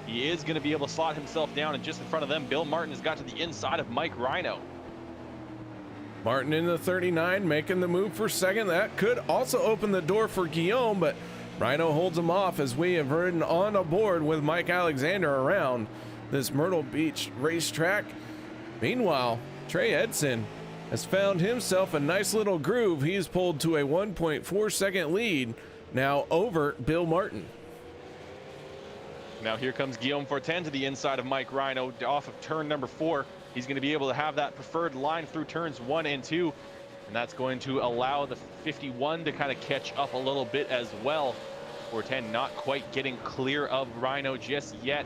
he is going to be able to slot himself down, and just in front of them, Bill Martin has got to the inside of Mike Rhino. Martin in the 39 making the move for second. That could also open the door for Guillaume, but Rhino holds him off as we have ridden on aboard with Mike Alexander around this Myrtle Beach racetrack. Meanwhile, Trey Edson has found himself a nice little groove. He's pulled to a 1.4 second lead now over Bill Martin. Now here comes Guillaume Fortin to the inside of Mike Rhino off of turn number 4. He's going to be able to have that preferred line through turns 1 and 2, and that's going to allow the 51 to kind of catch up a little bit as well. Fortin not quite getting clear of Rhino just yet.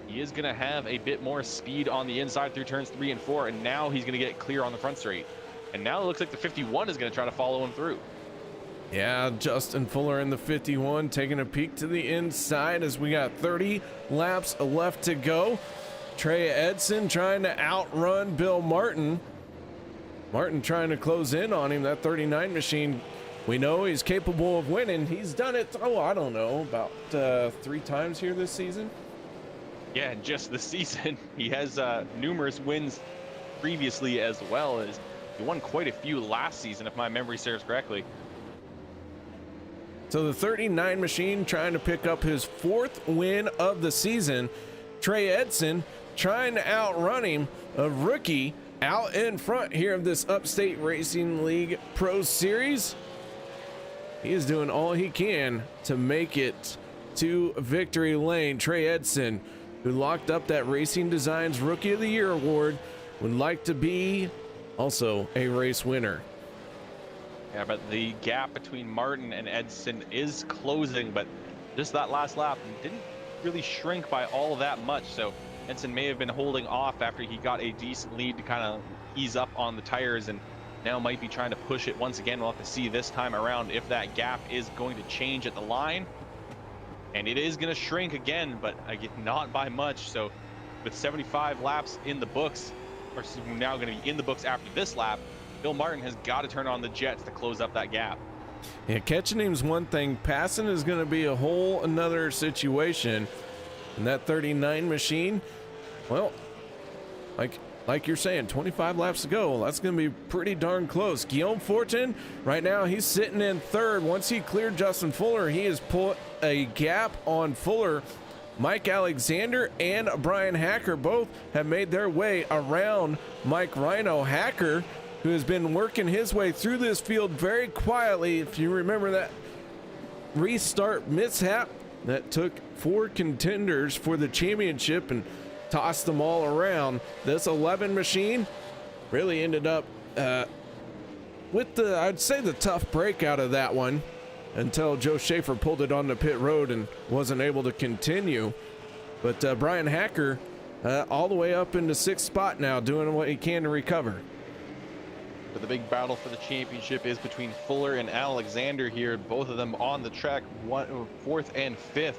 He is going to have a bit more speed on the inside through turns 3 and 4, and now he's going to get clear on the front straight. And now it looks like the 51 is going to try to follow him through. Yeah, Justin Fuller in the 51 taking a peek to the inside as we got 30 laps left to go. Trey Edson trying to outrun Bill Martin. Martin trying to close in on him. That 39 machine, we know he's capable of winning. He's done it, I don't know, about 3 times here this season. Yeah, just this season. He has numerous wins previously as well, as he won quite a few last season, if my memory serves correctly. So the 39 machine trying to pick up his 4th win of the season. Trey Edson trying to outrun him, a rookie out in front here of this Upstate Racing League Pro Series. He is doing all he can to make it to victory lane. Trey Edson, who locked up that Racing Designs Rookie of the Year award, would like to be also a race winner. Yeah, but the gap between Martin and Edson is closing, but just that last lap didn't really shrink by all that much, so Edson may have been holding off after he got a decent lead to kind of ease up on the tires, and now might be trying to push it once again. We'll have to see this time around if that gap is going to change at the line, and it is going to shrink again, but again, not by much. So with 75 laps in the books, or now going to be in the books after this lap, Bill Martin has got to turn on the jets to close up that gap. Yeah, catching him's one thing, passing is going to be a whole another situation. And that 39 machine, well, like you're saying, 25 laps to go. That's going to be pretty darn close. Guillaume Fortin, right now, he's sitting in 3rd. Once he cleared Justin Fuller, he has put a gap on Fuller. Mike Alexander and Brian Hacker both have made their way around Mike Rhino. Hacker, who has been working his way through this field very quietly. If you remember that restart mishap that took 4 contenders for the championship and tossed them all around, this 11 machine really ended up with I'd say the tough break out of that one until Joe Schaefer pulled it on the pit road and wasn't able to continue. But Brian Hacker all the way up into 6th spot now, doing what he can to recover. But the big battle for the championship is between Fuller and Alexander here, both of them on the track, 4th and 5th.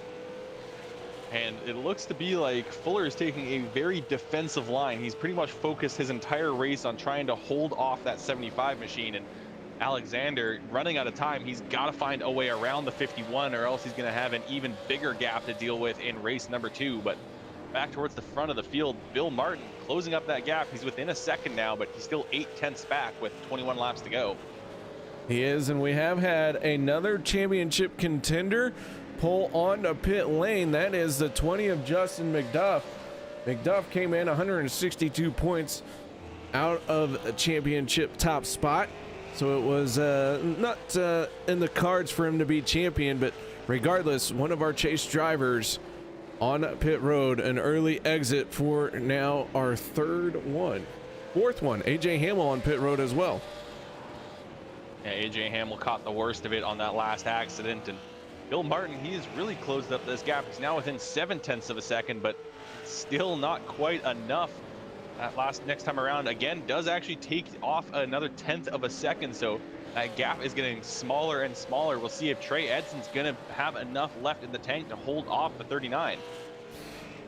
And it looks to be like Fuller is taking a very defensive line. He's pretty much focused his entire race on trying to hold off that 75 machine. And Alexander, running out of time, he's got to find a way around the 51, or else he's going to have an even bigger gap to deal with in race number 2. But back towards the front of the field, Bill Martin closing up that gap. He's within a second now, but he's still 0.8 back with 21 laps to go. He is, and we have had another championship contender pull onto pit lane. That is the 20 of Justin McDuff. McDuff came in 162 points out of a championship top spot. So it was not in the cards for him to be champion, but regardless, one of our chase drivers on pit road, an early exit for now our fourth one. AJ Hamill on pit road as well. Yeah, AJ Hamill caught the worst of it on that last accident, and Bill Martin, he has really closed up this gap. He's now within 0.7 of a second, but still not quite enough. That next time around again does actually take off another 1/10 of a second, so that gap is getting smaller and smaller. We'll see if Trey Edson's gonna have enough left in the tank to hold off the 39.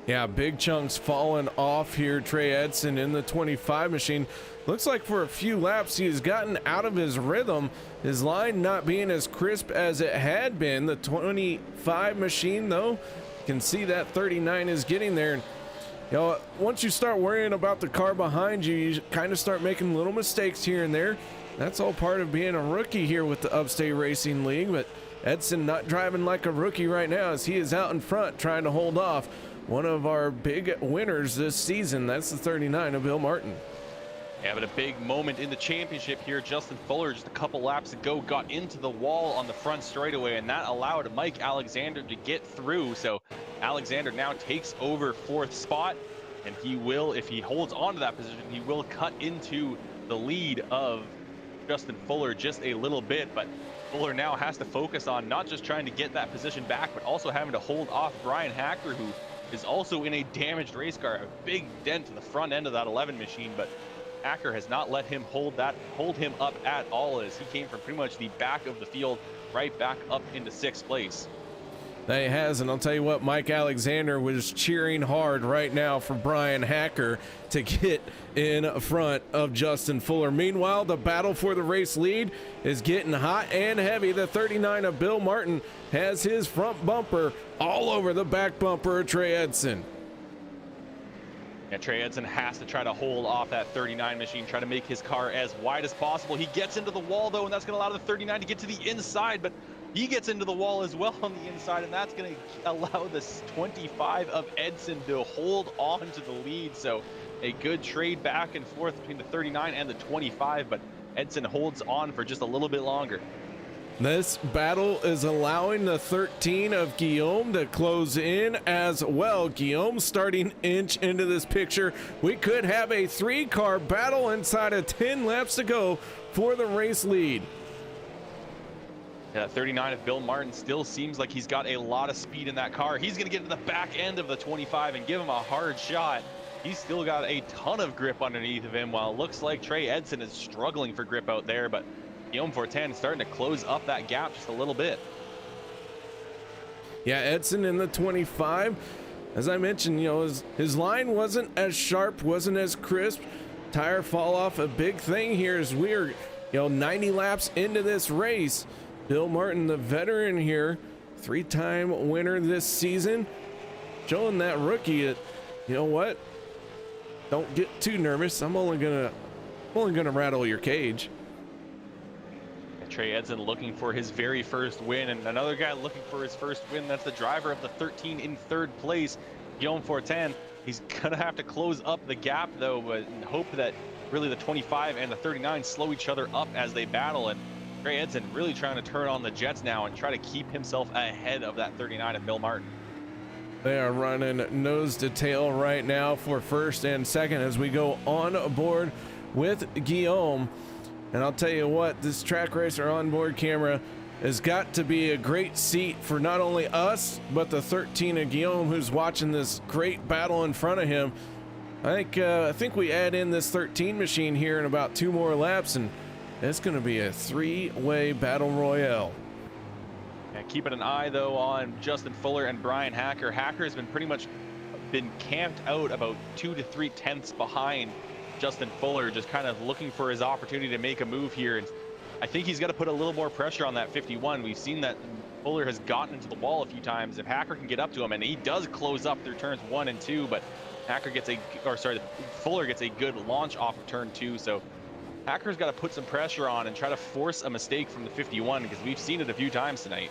Yeah, big chunks falling off here. Trey Edson in the 25 machine. Looks like for a few laps he has gotten out of his rhythm. His line not being as crisp as it had been. The 25 machine though, you can see that 39 is getting there. You know, once you start worrying about the car behind you, you kind of start making little mistakes here and there. That's all part of being a rookie here with the Upstate Racing League, but Edson not driving like a rookie right now as he is out in front trying to hold off one of our big winners this season. That's the 39 of Bill Martin. Yeah, but a big moment in the championship here. Justin Fuller just a couple laps ago got into the wall on the front straightaway, and that allowed Mike Alexander to get through. So Alexander now takes over 4th spot, and he will, if he holds on to that position, he will cut into the lead of Justin Fuller just a little bit. But Fuller now has to focus on not just trying to get that position back, but also having to hold off Brian Hacker, who is also in a damaged race car, a big dent in the front end of that 11 machine. But Hacker has not let him hold him up at all, as he came from pretty much the back of the field right back up into 6th place. That he has, and I'll tell you what, Mike Alexander was cheering hard right now for Brian Hacker to get in front of Justin Fuller. Meanwhile, the battle for the race lead is getting hot and heavy. The 39 of Bill Martin has his front bumper all over the back bumper of Trey Edson. Yeah, Trey Edson has to try to hold off that 39 machine, try to make his car as wide as possible. He gets into the wall though, and that's going to allow the 39 to get to the inside, but he gets into the wall as well on the inside, and that's going to allow this 25 of Edson to hold on to the lead. So a good trade back and forth between the 39 and the 25, but Edson holds on for just a little bit longer. This battle is allowing the 13 of Guillaume to close in as well. Guillaume starting inch into this picture. We could have a 3-car battle inside of 10 laps to go for the race lead. Yeah, 39 of Bill Martin still seems like he's got a lot of speed in that car. He's going to get to the back end of the 25 and give him a hard shot. He's still got a ton of grip underneath of him, while it looks like Trey Edson is struggling for grip out there, but Guillaume Fortin starting to close up that gap just a little bit. Yeah, Edson in the 25. As I mentioned, you know, his line wasn't as sharp, wasn't as crisp. Tire fall off, a big thing here as we're, 90 laps into this race. Bill Martin, the veteran here, 3-time winner this season, showing that rookie that, you know what? Don't get too nervous. I'm only gonna rattle your cage. Trey Edson looking for his very first win, and another guy looking for his first win. That's the driver of the 13 in 3rd place, Guillaume Fortin. He's gonna have to close up the gap though, but hope that really the 25 and the 39 slow each other up as they battle. And Trey Edson really trying to turn on the jets now and try to keep himself ahead of that 39 of Bill Martin. They are running nose to tail right now for 1st and 2nd as we go on board with Guillaume. And I'll tell you what, this Track Racer onboard camera has got to be a great seat for not only us, but the 13 of Guillaume, who's watching this great battle in front of him. I think we add in this 13 machine here in about 2 more laps, and it's going to be a 3-way battle royale. And keeping an eye though on Justin Fuller and Brian Hacker. Hacker has been pretty much camped out about 2 to 3 tenths behind Justin Fuller, just kind of looking for his opportunity to make a move here. And I think he's got to put a little more pressure on that 51. We've seen that Fuller has gotten into the wall a few times. If Hacker can get up to him, and he does close up through turns 1 and 2, but Fuller gets a good launch off of turn 2. So Hacker's got to put some pressure on and try to force a mistake from the 51, because we've seen it a few times tonight.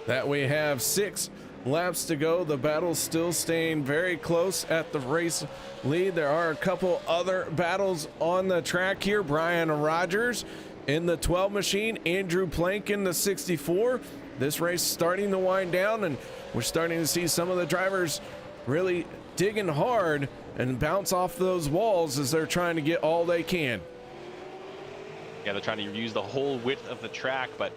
that we have 6 laps to go. The battle's still staying very close at the race lead. There are a couple other battles on the track here. Brian Rogers in the 12 machine, Andrew Plank in the 64. This race starting to wind down, and we're starting to see some of the drivers really digging hard and bounce off those walls as they're trying to get all they can. Yeah, they're trying to use the whole width of the track, but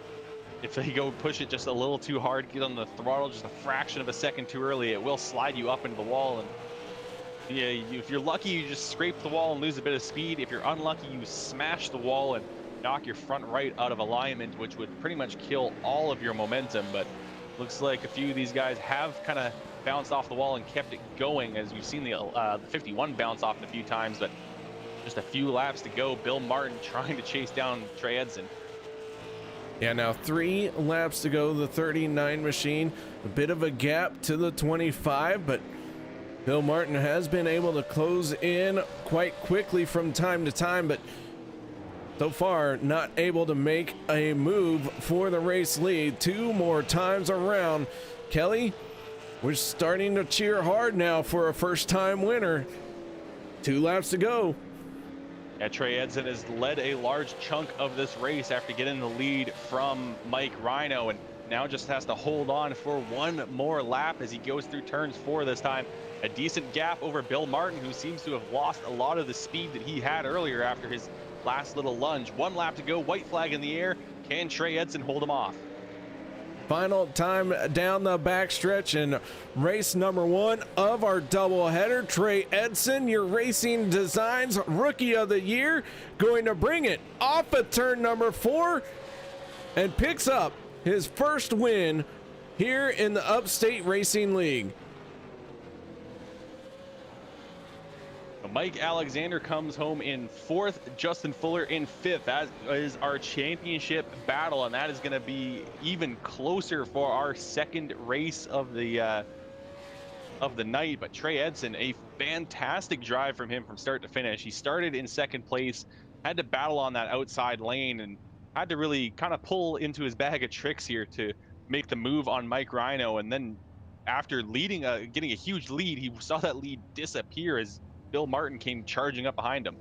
if they go push it just a little too hard, get on the throttle just a fraction of a second too early, it will slide you up into the wall. And yeah, if you're lucky, you just scrape the wall and lose a bit of speed. If you're unlucky, you smash the wall and knock your front right out of alignment, which would pretty much kill all of your momentum. But looks like a few of these guys have kind of bounced off the wall and kept it going, as we've seen the 51 bounce off a few times. But just a few laps to go. Bill Martin trying to chase down Trey Edson. Yeah, now 3 laps to go. The 39 machine, a bit of a gap to the 25, but Bill Martin has been able to close in quite quickly from time to time, but so far not able to make a move for the race lead. 2 more times around. Kelly, we're starting to cheer hard now for a first-time winner. 2 laps to go. Yeah, Trey Edson has led a large chunk of this race after getting the lead from Mike Rhino, and now just has to hold on for 1 more lap as he goes through turns 4 this time. A decent gap over Bill Martin, who seems to have lost a lot of the speed that he had earlier after his last little lunge. 1 lap to go, white flag in the air. Can Trey Edson hold him off? Final time down the backstretch in race number 1 of our doubleheader. Trey Edson, your Racing Designs Rookie of the Year, going to bring it off of turn number 4 and picks up his first win here in the Upstate Racing League. Mike Alexander comes home in 4th, Justin Fuller in 5th. That is our championship battle, and that is going to be even closer for our second race of the night. But Trey Edson, a fantastic drive from him from start to finish. He started in 2nd place, had to battle on that outside lane, and had to really kind of pull into his bag of tricks here to make the move on Mike Rhino. And then after getting a huge lead, he saw that lead disappear as Bill Martin came charging up behind him.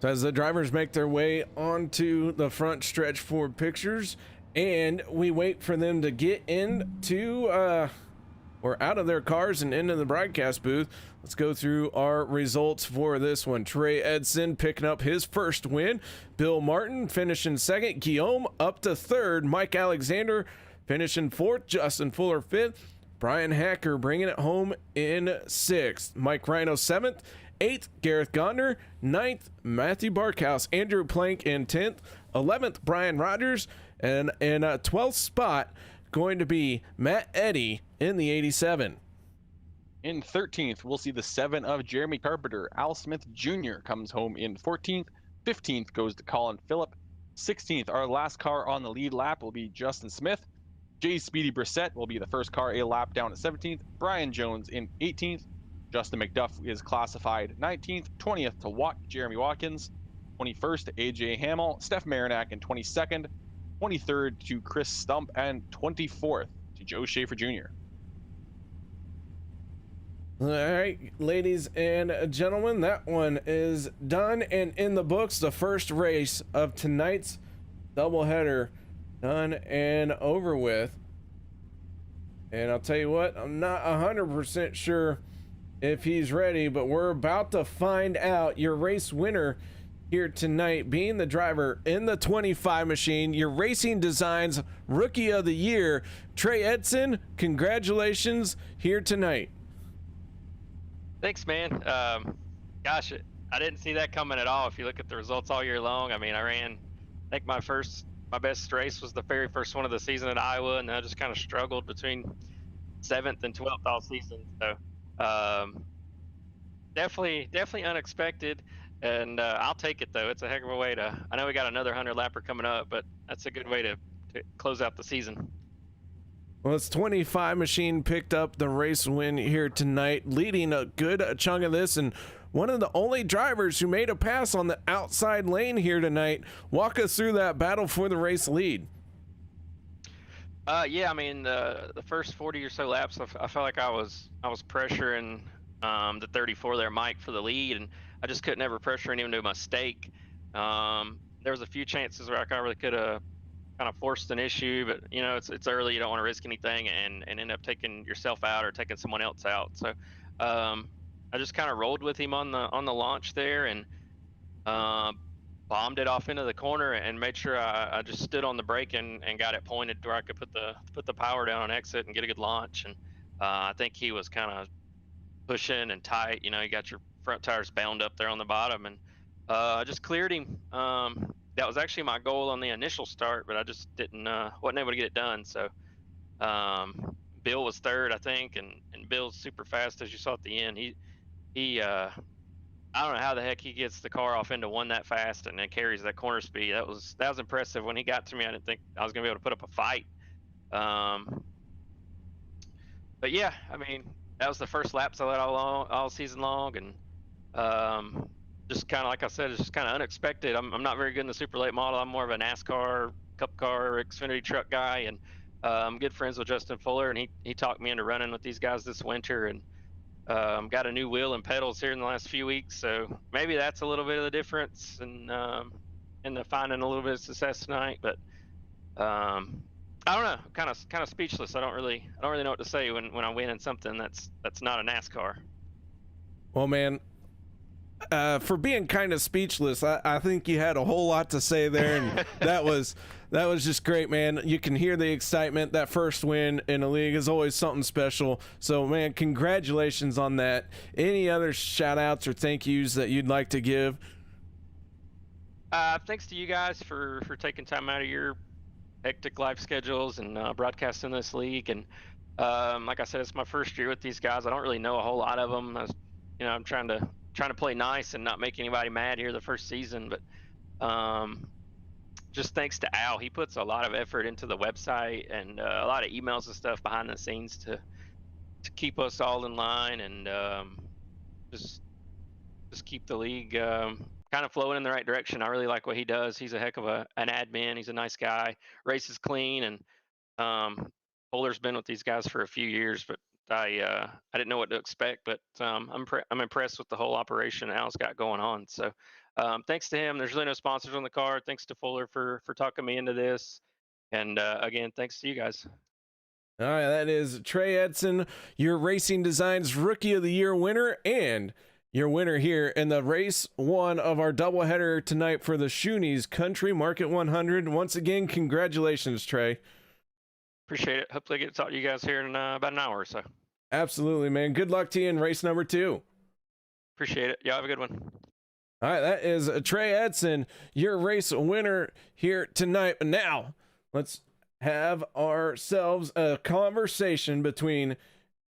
So as the drivers make their way onto the front stretch for pictures, and we wait for them to get into or out of their cars and into the broadcast booth, let's go through our results for this one. Trey Edson picking up his first win. Bill Martin finishing 2nd. Guillaume up to 3rd. Mike Alexander finishing 4th. Justin Fuller 5th. Brian Hacker bringing it home in 6th. Mike Rhino 7th. 8th, Gareth Gondner. 9th, Matthew Barkhouse. Andrew Plank in 10th. 11th, Brian Rogers. And in a 12th spot, going to be Matt Eddy in the 87. In 13th, we'll see the 7 of Jeremy Carpenter. Al Smith Jr. comes home in 14th. 15th goes to Colin Phillip. 16th, our last car on the lead lap will be Justin Smith. Jay Speedy Brissett will be the first car a lap down at 17th. Brian Jones in 18th. Justin McDuff is classified 19th. 20th to Jeremy Watkins. 21st to AJ Hamill. Steph Marinac in 22nd. 23rd to Chris Stump. And 24th to Joe Schaefer Jr. All right, ladies and gentlemen, that one is done and in the books. The first race of tonight's doubleheader done and over with. And I'll tell you what, I'm not 100% sure if he's ready, but we're about to find out. Your race winner here tonight, being the driver in the 25 machine, your Racing Designs Rookie of the Year, Trey Edson. Congratulations here tonight. Thanks, man. Gosh, I didn't see that coming at all. If you look at the results all year long, I mean, I think my best race was the very first one of the season at Iowa, and I just kind of struggled between 7th and 12th all season. So definitely unexpected, and I'll take it though. It's a heck of a way to. I know we got another 100-lapper coming up, but that's a good way to close out the season. Well, it's 25 machine picked up the race win here tonight, leading a good chunk of this, and one of the only drivers who made a pass on the outside lane here tonight. Walk us through that battle for the race lead. Yeah, I mean the first 40 or so laps, I felt like I was pressuring the 34 there, Mike, for the lead, and I just couldn't ever pressure him to a mistake. There was a few chances where I really could have kind of forced an issue, but you know it's early, you don't want to risk anything and end up taking yourself out or taking someone else out. So I just kind of rolled with him on the launch there and uh, bombed it off into the corner and made sure I just stood on the brake and got it pointed to where I could put the power down on exit and get a good launch. And I think he was kind of pushing and tight. You know, you got your front tires bound up there on the bottom, and I just cleared him. That was actually my goal on the initial start, but I just didn't wasn't able to get it done. So Bill was third, I think, and Bill's super fast as you saw at the end. He I don't know how the heck he gets the car off into one that fast and then carries that corner speed. That was impressive. When he got to me, I didn't think I was gonna be able to put up a fight. Um, but yeah, I mean, that was the first laps I led all season long, and just kind of like I said, it's just kind of unexpected. I'm not very good in the super late model. I'm more of a NASCAR, Cup car, Xfinity truck guy, and I'm good friends with Justin Fuller, and he talked me into running with these guys this winter, and got a new wheel and pedals here in the last few weeks, so maybe that's a little bit of the difference in the finding a little bit of success tonight. But I don't know, kind of speechless. I don't really know what to say when I win in something that's not a NASCAR. Well, man, for being kind of speechless, I think you had a whole lot to say there, and that was just great, man. You can hear the excitement. That first win in the league is always something special. So, man, congratulations on that. Any other shout outs or thank yous that you'd like to give? Thanks to you guys for taking time out of your hectic life schedules and broadcasting this league. And like I said, it's my first year with these guys. I don't really know a whole lot of them. I'm trying to play nice and not make anybody mad here the first season. But just thanks to Al, he puts a lot of effort into the website and a lot of emails and stuff behind the scenes to keep us all in line and just keep the league kind of flowing in the right direction. I really like what he does. He's a heck of an admin. He's a nice guy. Races clean, and Polar's been with these guys for a few years, but I didn't know what to expect. But I'm impressed with the whole operation Al's got going on. So thanks to him. There's really no sponsors on the card. Thanks to Fuller for talking me into this, and again, thanks to you guys. All right, that is Trey Edson, your Racing Designs Rookie of the Year winner, and your winner here in the race one of our doubleheader tonight for the Schoony's Country Market 100. Once again, congratulations, Trey. Appreciate it. Hopefully I get to talk to you guys here in about an hour or so. Absolutely, man. Good luck to you in race number 2. Appreciate it. Y'all have a good one. All right, that is Trey Edson, your race winner here tonight. But now, let's have ourselves a conversation between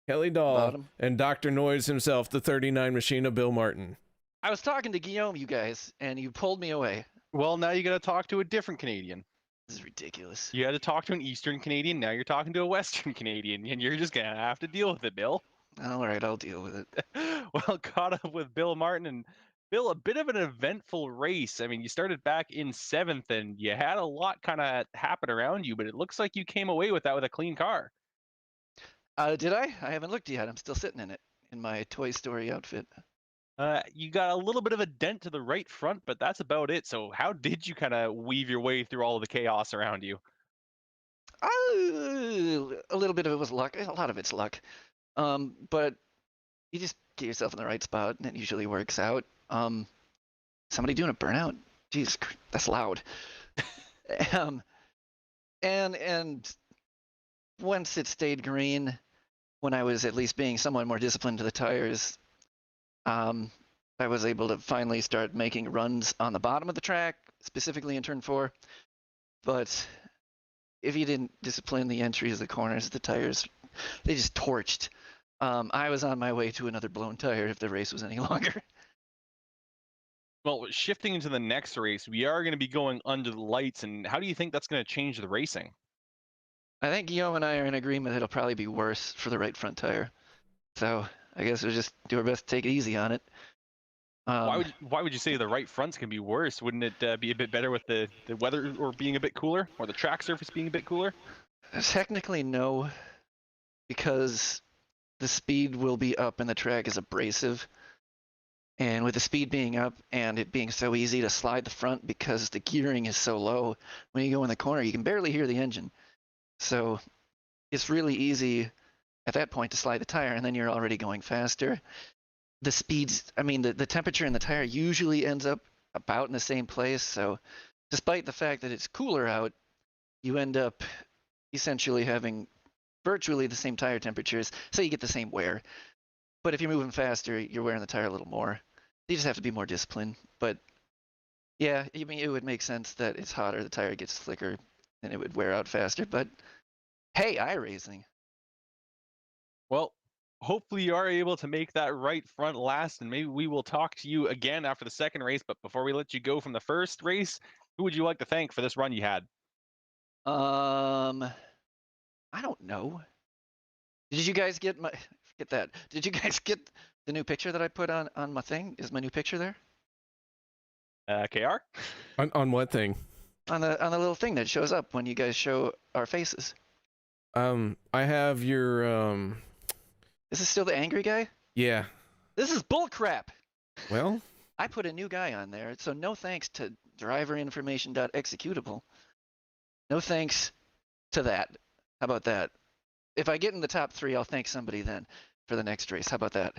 Kelly Dahl and Dr. Noise himself, the 39 machine of Bill Martin. I was talking to Guillaume, you guys, and you pulled me away. Well, now you got to talk to a different Canadian. This is ridiculous. You had to talk to an Eastern Canadian. Now you're talking to a Western Canadian, and you're just going to have to deal with it, Bill. All right, I'll deal with it. Well, caught up with Bill Martin. And Bill, a bit of an eventful race. I mean, you started back in 7th, and you had a lot kind of happen around you, but it looks like you came away with that with a clean car. Did I? I haven't looked yet. I'm still sitting in it, in my Toy Story outfit. You got a little bit of a dent to the right front, but that's about it. So how did you kind of weave your way through all of the chaos around you? A little bit of it was luck. A lot of it's luck. But you just get yourself in the right spot, and it usually works out. Somebody doing a burnout? Jeez, that's loud. And once it stayed green, when I was at least being somewhat more disciplined to the tires, I was able to finally start making runs on the bottom of the track, specifically in turn 4. But if you didn't discipline the entries, the corners, the tires, they just torched. I was on my way to another blown tire if the race was any longer. Well, shifting into the next race, we are going to be going under the lights. And how do you think that's going to change the racing? I think Guillaume and I are in agreement it'll probably be worse for the right front tire. So I guess we'll just do our best to take it easy on it. Why would you say the right fronts can be worse? Wouldn't it be a bit better with the weather or being a bit cooler, or the track surface being a bit cooler? Technically, no, because the speed will be up and the track is abrasive. And with the speed being up and it being so easy to slide the front because the gearing is so low, when you go in the corner, you can barely hear the engine. So it's really easy at that point to slide the tire, and then you're already going faster. The speeds, I mean, the temperature in the tire usually ends up about in the same place. So despite the fact that it's cooler out, you end up essentially having virtually the same tire temperatures, so you get the same wear. But if you're moving faster, you're wearing the tire a little more. You just have to be more disciplined. But yeah, I mean, it would make sense that it's hotter, the tire gets slicker, and it would wear out faster. But hey, iRacing. Well, hopefully you are able to make that right front last, and maybe we will talk to you again after the second race. But before we let you go from the first race, who would you like to thank for this run you had? I don't know. Did you guys get my? Forget that. Did you guys get the new picture that I put on my thing? Is my new picture there? KR? On what thing? On the little thing that shows up when you guys show our faces. I have your This is still the angry guy? yeah. This is bullcrap. Well, I put a new guy on there, so no thanks to driverinformation.executable. No thanks to that. How about that? If I get in the top 3, I'll thank somebody then for the next race. How about that?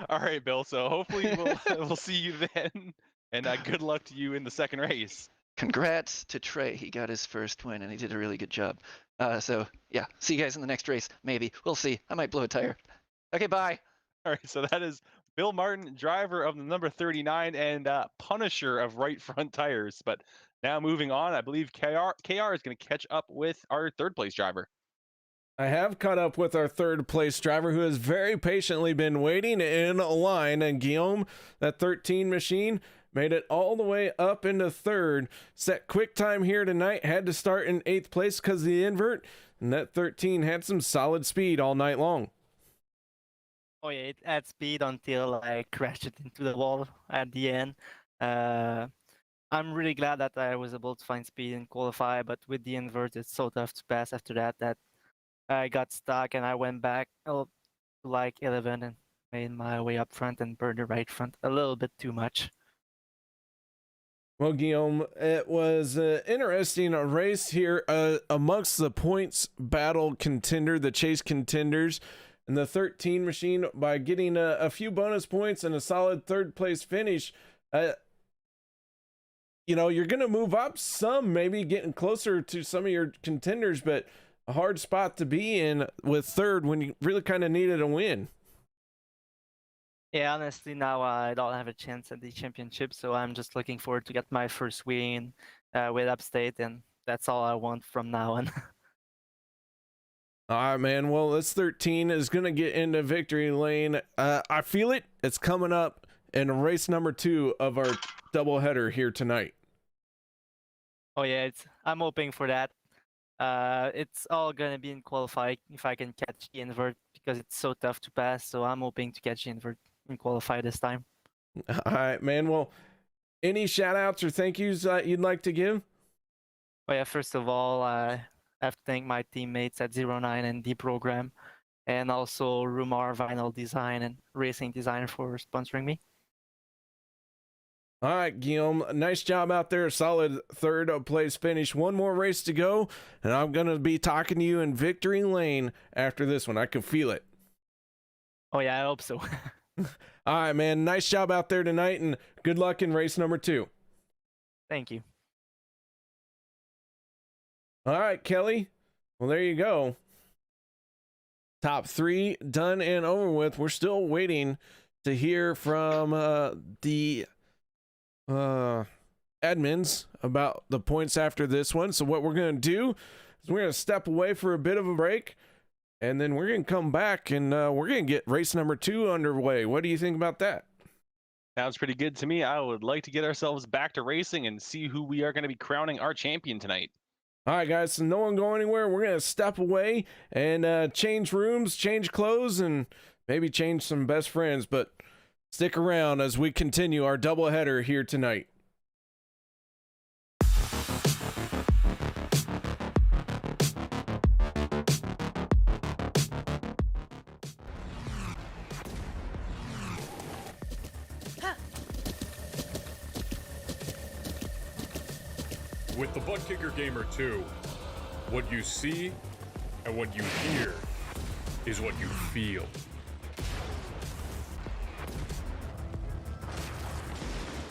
All right, Bill. So hopefully we'll see you then, and good luck to you in the second race. Congrats to Trey. He got his first win, and he did a really good job. So, yeah, see you guys in the next race. Maybe. We'll see. I might blow a tire. Okay, bye. All right, so that is Bill Martin, driver of the number 39 and punisher of right front tires. But now moving on, I believe KR is going to catch up with our third place driver. I have caught up with our third place driver who has very patiently been waiting in a line, and Guillaume, that 13 machine, made it all the way up into third. Set quick time here tonight, had to start in 8th place because of the invert, and that 13 had some solid speed all night long. Oh yeah, it had speed until I crashed it into the wall at the end. I'm really glad that I was able to find speed and qualify, but with the invert, it's so tough to pass after that I got stuck and I went back to like 11 and made my way up front and burned the right front a little bit too much. Well, Guillaume, it was an interesting race here amongst the points battle contender, the chase contenders, and the 13 machine by getting a few bonus points and a solid third place finish. You know, you're going to move up some, maybe getting closer to some of your contenders, but a hard spot to be in with third when you really kind of needed a win. Yeah, honestly, now I don't have a chance at the championship, so I'm just looking forward to get my first win with Upstate, and that's all I want from now on. All right, man. Well, this 13 is going to get into victory lane. I feel it. It's coming up in race number 2 of our doubleheader here tonight. Oh yeah, I'm hoping for that. It's all gonna be in qualify if I can catch the invert because it's so tough to pass. So I'm hoping to catch the invert and qualify this time. All right, man. Well, any shout outs or thank yous you'd like to give? Oh yeah, first of all, I have to thank my teammates at 09 and D Program, and also Rumar Vinyl Design and Racing Design for sponsoring me. All right, Guillaume, nice job out there. Solid third place finish. One more race to go, and I'm going to be talking to you in victory lane after this one. I can feel it. Oh, yeah, I hope so. All right, man. Nice job out there tonight, and good luck in race number 2. Thank you. All right, Kelly. Well, there you go. Top 3 done and over with. We're still waiting to hear from the admins about the points after this one. So what we're going to do is we're going to step away for a bit of a break, and then we're going to come back and we're going to get race number 2 underway. What do you think about that? Sounds pretty good to me. I would like to get ourselves back to racing and see who we are going to be crowning our champion tonight. All right, guys, so no one go anywhere. We're going to step away and change rooms, change clothes, and maybe change some best friends, but stick around as we continue our doubleheader here tonight. With the Butt Kicker Gamer 2, what you see and what you hear is what you feel.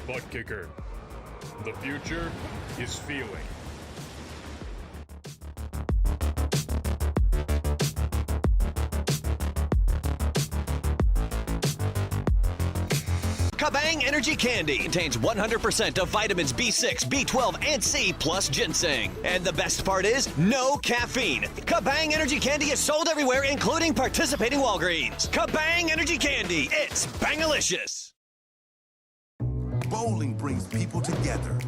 Butt Kicker. The future is feeling. Kabang Energy Candy contains 100% of vitamins B6, B12, and C plus ginseng. And the best part is no caffeine. Kabang Energy Candy is sold everywhere, including participating Walgreens. Kabang Energy Candy, it's bangalicious. Bowling brings people together.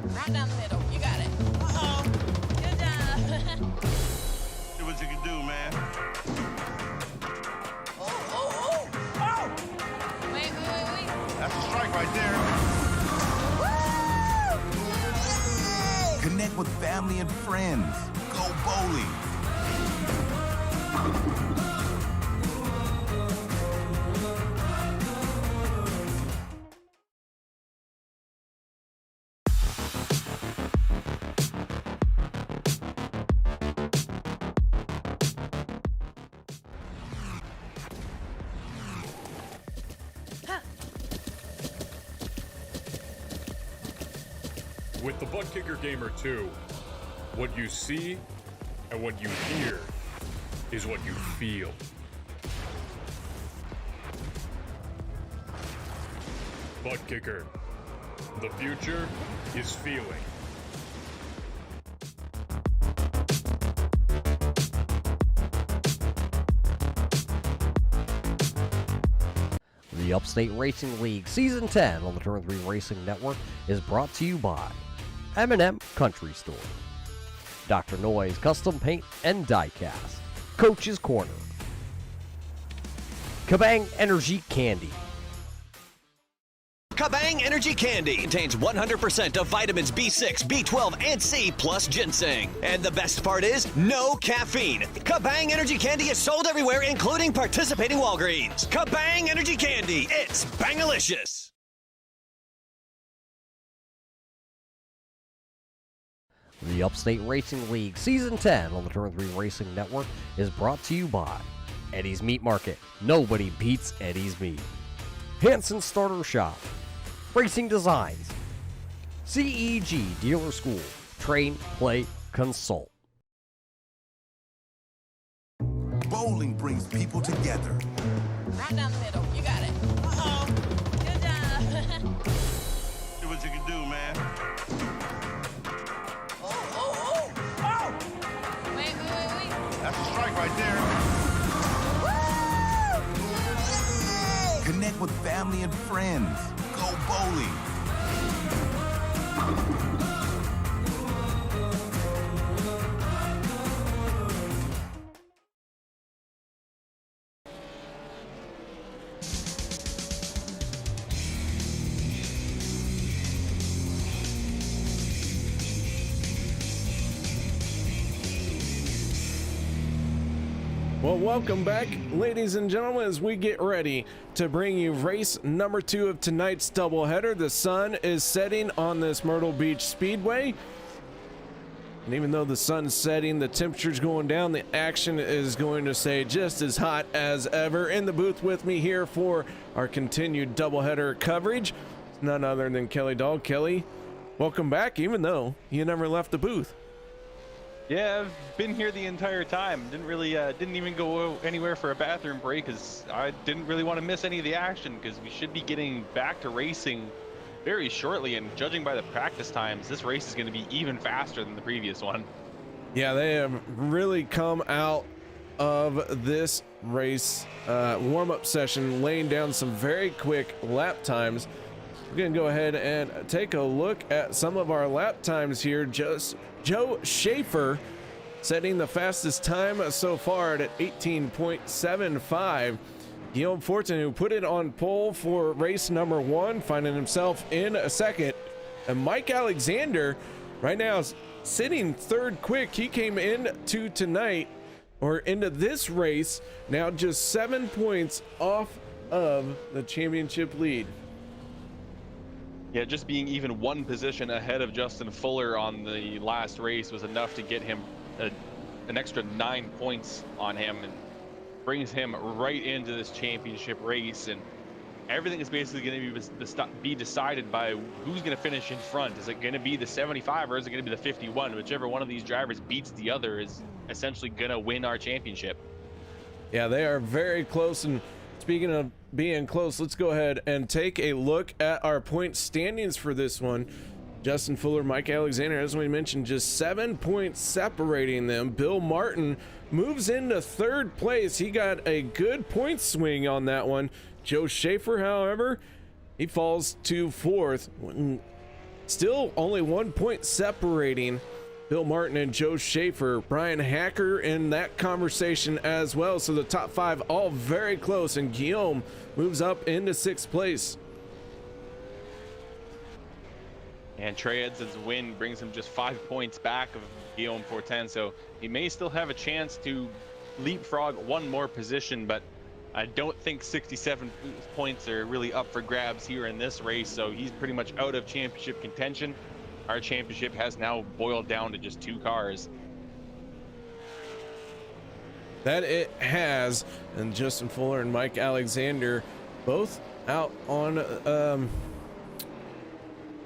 Right down the middle. You got it. Uh-oh. Good job. Do what you can do, man. Wait. That's a strike right there. Woo! Connect with family and friends. Go bowling. With the Butt Kicker Gamer 2, what you see and what you hear is what you feel. Butt Kicker. The future is feeling. The Upstate Racing League Season 10 on the Turn 3 Racing Network is brought to you by M&M Country Store, Dr. Noy's Custom Paint and Diecast, Coach's Corner, Kabang Energy Candy. Kabang Energy Candy contains 100% of vitamins B6, B12, and C plus ginseng. And the best part is no caffeine. Kabang Energy Candy is sold everywhere, including participating Walgreens. Kabang Energy Candy, it's bangalicious. The Upstate Racing League Season 10 on the Turn 3 Racing Network is brought to you by Eddie's Meat Market. Nobody beats Eddie's Meat. Hanson Starter Shop. Racing Designs. CEG Dealer School. Train, play, consult. Bowling brings people together. Right down the middle. You got it. Uh-oh. Good job. Do what you can do, man. Wait. That's a strike right there. Woo! Connect with family and friends. Go bowling. Well, welcome back, ladies and gentlemen, as we get ready to bring you race number 2 of tonight's doubleheader. The sun is setting on this Myrtle Beach Speedway. And even though the sun's setting, the temperature's going down, the action is going to stay just as hot as ever. In the booth with me here for our continued doubleheader coverage, it's none other than Kelly Dahl. Kelly, welcome back, even though you never left the booth. Yeah, I've been here the entire time. Didn't even go anywhere for a bathroom break because I didn't really want to miss any of the action because we should be getting back to racing very shortly. And judging by the practice times, this race is going to be even faster than the previous one. Yeah, they have really come out of this race warm-up session laying down some very quick lap times. We're going to go ahead and take a look at some of our lap times here. Just Joe Schaefer setting the fastest time so far at 18.75. Guillaume Fortin, who put it on pole for race number 1, finding himself in a second. And Mike Alexander right now is sitting third quick. He came into this race now just 7 points off of the championship lead. Yeah, just being even one position ahead of Justin Fuller on the last race was enough to get him an extra 9 points on him and brings him right into this championship race. And everything is basically going to be decided by who's going to finish in front. Is it going to be the 75 or is it going to be the 51? Whichever one of these drivers beats the other is essentially going to win our championship. Yeah, they are very close. And speaking of being close, let's go ahead and take a look at our point standings for this one. Justin Fuller, Mike Alexander, as we mentioned, just 7 points separating them. Bill Martin moves into third place. He got a good point swing on that one. Joe Schaefer, however, he falls to fourth. Still only 1 point separating Bill Martin and Joe Schaefer. Brian Hacker in that conversation as well. So the top five all very close, and Guillaume moves up into sixth place. And Trey Edson's win brings him just 5 points back of Guillaume Fortin, so he may still have a chance to leapfrog one more position, but I don't think 67 points are really up for grabs here in this race, so he's pretty much out of championship contention. Our championship has now boiled down to just 2 cars. That it has, and Justin Fuller and Mike Alexander both out on,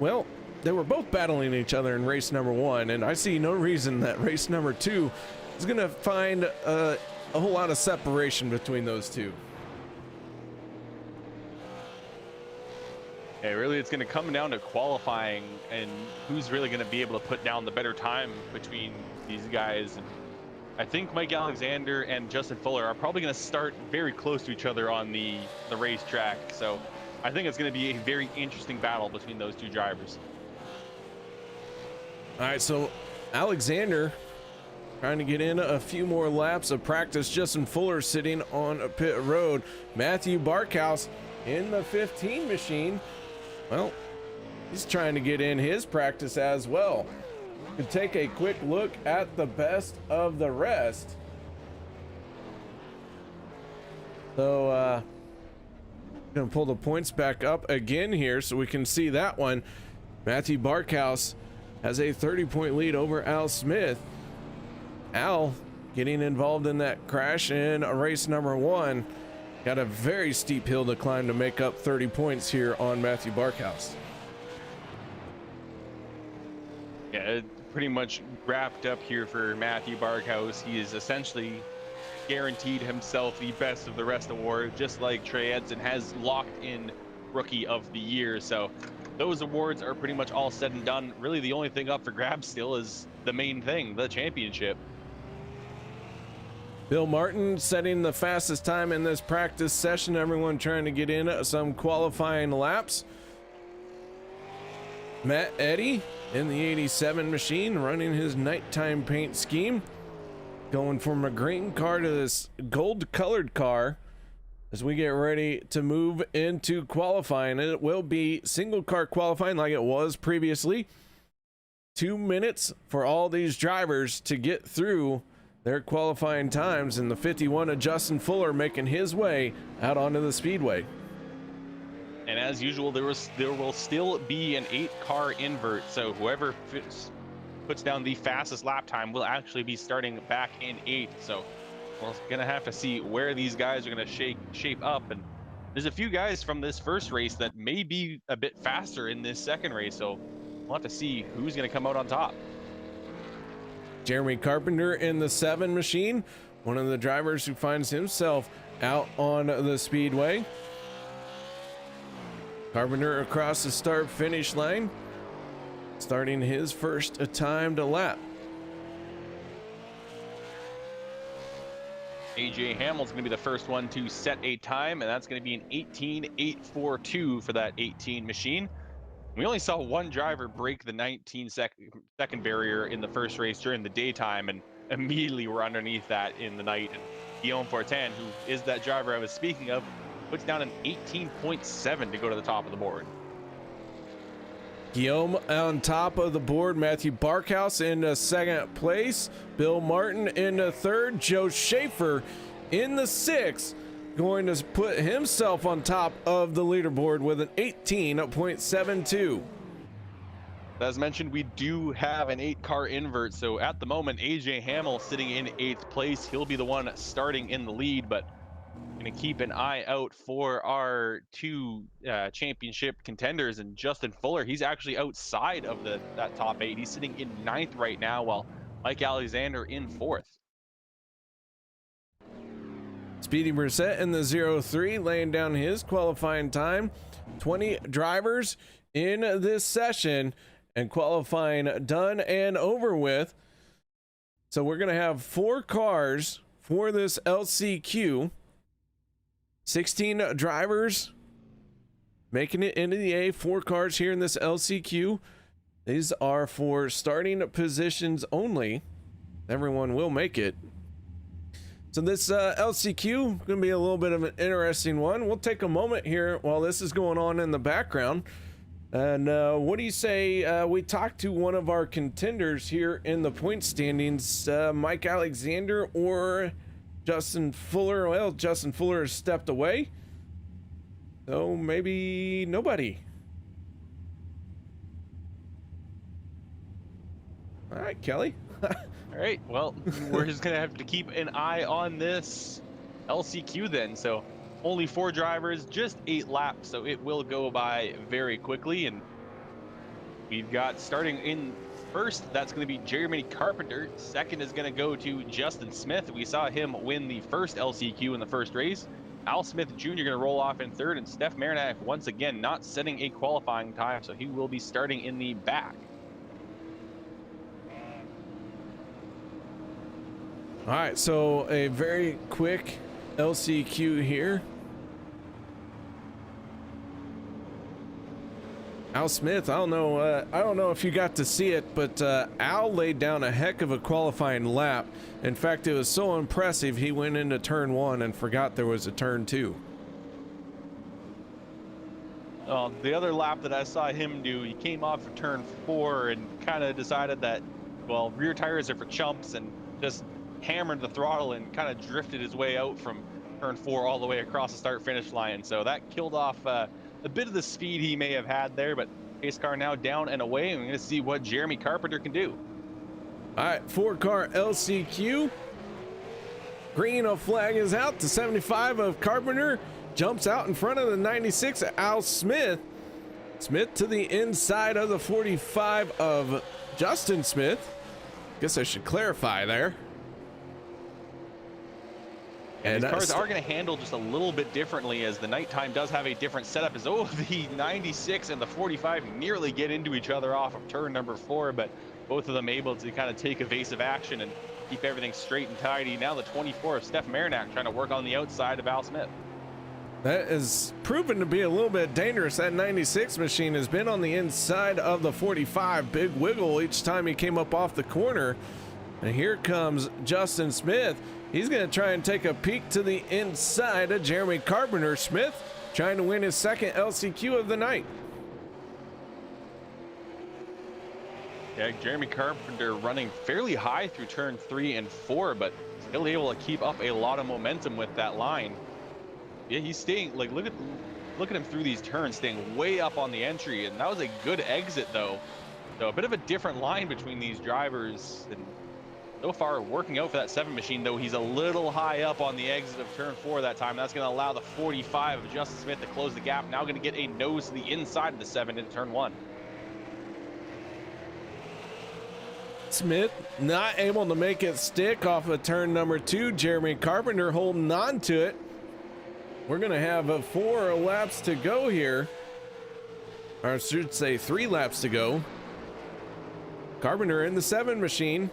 well, they were both battling each other in race number 1, and I see no reason that race number 2 is going to find a whole lot of separation between those two. Yeah, really, it's going to come down to qualifying and who's really going to be able to put down the better time between these guys. And I think Mike Alexander and Justin Fuller are probably going to start very close to each other on the racetrack. So I think it's going to be a very interesting battle between those two drivers. All right, so Alexander trying to get in a few more laps of practice. Justin Fuller sitting on a pit road. Matthew Barkhouse in the 15 machine. Well, he's trying to get in his practice as well. Could take a quick look at the best of the rest. So, gonna pull the points back up again here so we can see that one. Matthew Barkhouse has a 30-point lead over Al Smith. Al getting involved in that crash in race number 1. Got a very steep hill to climb to make up 30 points here on Matthew Barkhouse. Yeah, it pretty much wrapped up here for Matthew Barkhouse. He is essentially guaranteed himself the best of the rest award, just like Trey Edson has locked in Rookie of the Year. So those awards are pretty much all said and done. Really, the only thing up for grabs still is the main thing, the championship. Bill Martin setting the fastest time in this practice session. Everyone trying to get in some qualifying laps. Matt Eddy in the 87 machine running his nighttime paint scheme. Going from a green car to this gold colored car as we get ready to move into qualifying. It will be single car qualifying like it was previously. 2 minutes for all these drivers to get through their qualifying times, and the 51 of Justin Fuller making his way out onto the speedway. And as usual, there will still be an 8-car invert, so whoever puts down the fastest lap time will actually be starting back in 8th. So we're gonna have to see where these guys are gonna shape up, and there's a few guys from this first race that may be a bit faster in this second race, so we'll have to see who's gonna come out on top. Jeremy Carpenter in the 7 machine, one of the drivers who finds himself out on the speedway. Carpenter across the start finish line, starting his first timed lap. AJ Hamill's going to be the first one to set a time, and that's going to be an 18.842 for that 18 machine. We only saw one driver break the 19-second barrier in the first race during the daytime, and immediately we're underneath that in the night. And Guillaume Fortin, who is that driver I was speaking of, puts down an 18.7 to go to the top of the board. Guillaume on top of the board. Matthew Barkhouse in second place. Bill Martin in third. Joe Schaefer in the 6th. going to put himself on top of the leaderboard with an 18.72. As mentioned, we do have an 8-car invert, so at the moment, AJ Hamill sitting in 8th place. He'll be the one starting in the lead, but going to keep an eye out for our 2 championship contenders. And Justin Fuller, he's actually outside of that top 8. He's sitting in 9th right now, while Mike Alexander in 4th. Speedy Brissett in the 03 laying down his qualifying time. 20 drivers in this session, and qualifying done and over with. So we're going to have 4 cars for this LCQ. 16 drivers making it into the A. 4 cars here in this LCQ. These are for starting positions only. Everyone will make it. So this LCQ going to be a little bit of an interesting one. We'll take a moment here while this is going on in the background. And what do you say we talk to one of our contenders here in the point standings, Mike Alexander or Justin Fuller? Well, Justin Fuller has stepped away, so maybe nobody. All right, Kelly. All right, well, we're just going to have to keep an eye on this LCQ then. So only 4 drivers, just 8 laps, so it will go by very quickly. And we've got starting in first, that's going to be Jeremy Carpenter. Second is going to go to Justin Smith. We saw him win the first LCQ in the first race. Al Smith Jr. going to roll off in third, and Steph Marinac once again not setting a qualifying time, so he will be starting in the back. All right, so a very quick LCQ here. Al Smith, I don't know if you got to see it, but Al laid down a heck of a qualifying lap. In fact, it was so impressive he went into turn 1 and forgot there was a turn 2. The other lap that I saw him do, he came off of turn 4 and kind of decided that, well, rear tires are for chumps, and just hammered the throttle and kind of drifted his way out from turn 4 all the way across the start-finish line. So that killed off a bit of the speed he may have had there, but pace car now down and away, and we're going to see what Jeremy Carpenter can do. All right, 4-car LCQ. Green flag is out. The 75 of Carpenter jumps out in front of the 96 of Al Smith. Smith to the inside of the 45 of Justin Smith. Guess I should clarify there. And these cars are going to handle just a little bit differently, as the nighttime does have a different setup. As the 96 and the 45 nearly get into each other off of turn number 4, but both of them able to kind of take evasive action and keep everything straight and tidy. Now the 24 of Steph Marinac trying to work on the outside of Al Smith. That is proven to be a little bit dangerous. That 96 machine has been on the inside of the 45. Big wiggle each time he came up off the corner. And here comes Justin Smith. He's going to try and take a peek to the inside of Jeremy Carpenter. Smith trying to win his second LCQ of the night. Yeah, Jeremy Carpenter running fairly high through turn 3 and 4, but still able to keep up a lot of momentum with that line. Yeah, he's staying, like, look at him through these turns, staying way up on the entry, and that was a good exit though. So a bit of a different line between these drivers, and so far working out for that 7 machine, though he's a little high up on the exit of turn 4 that time. That's going to allow the 45 of Justin Smith to close the gap. Now going to get a nose to the inside of the 7 into turn 1. Smith not able to make it stick off of turn number 2. Jeremy Carpenter holding on to it. We're going to have 4 laps to go here. Or I should say 3 laps to go. Carpenter in the 7 machine.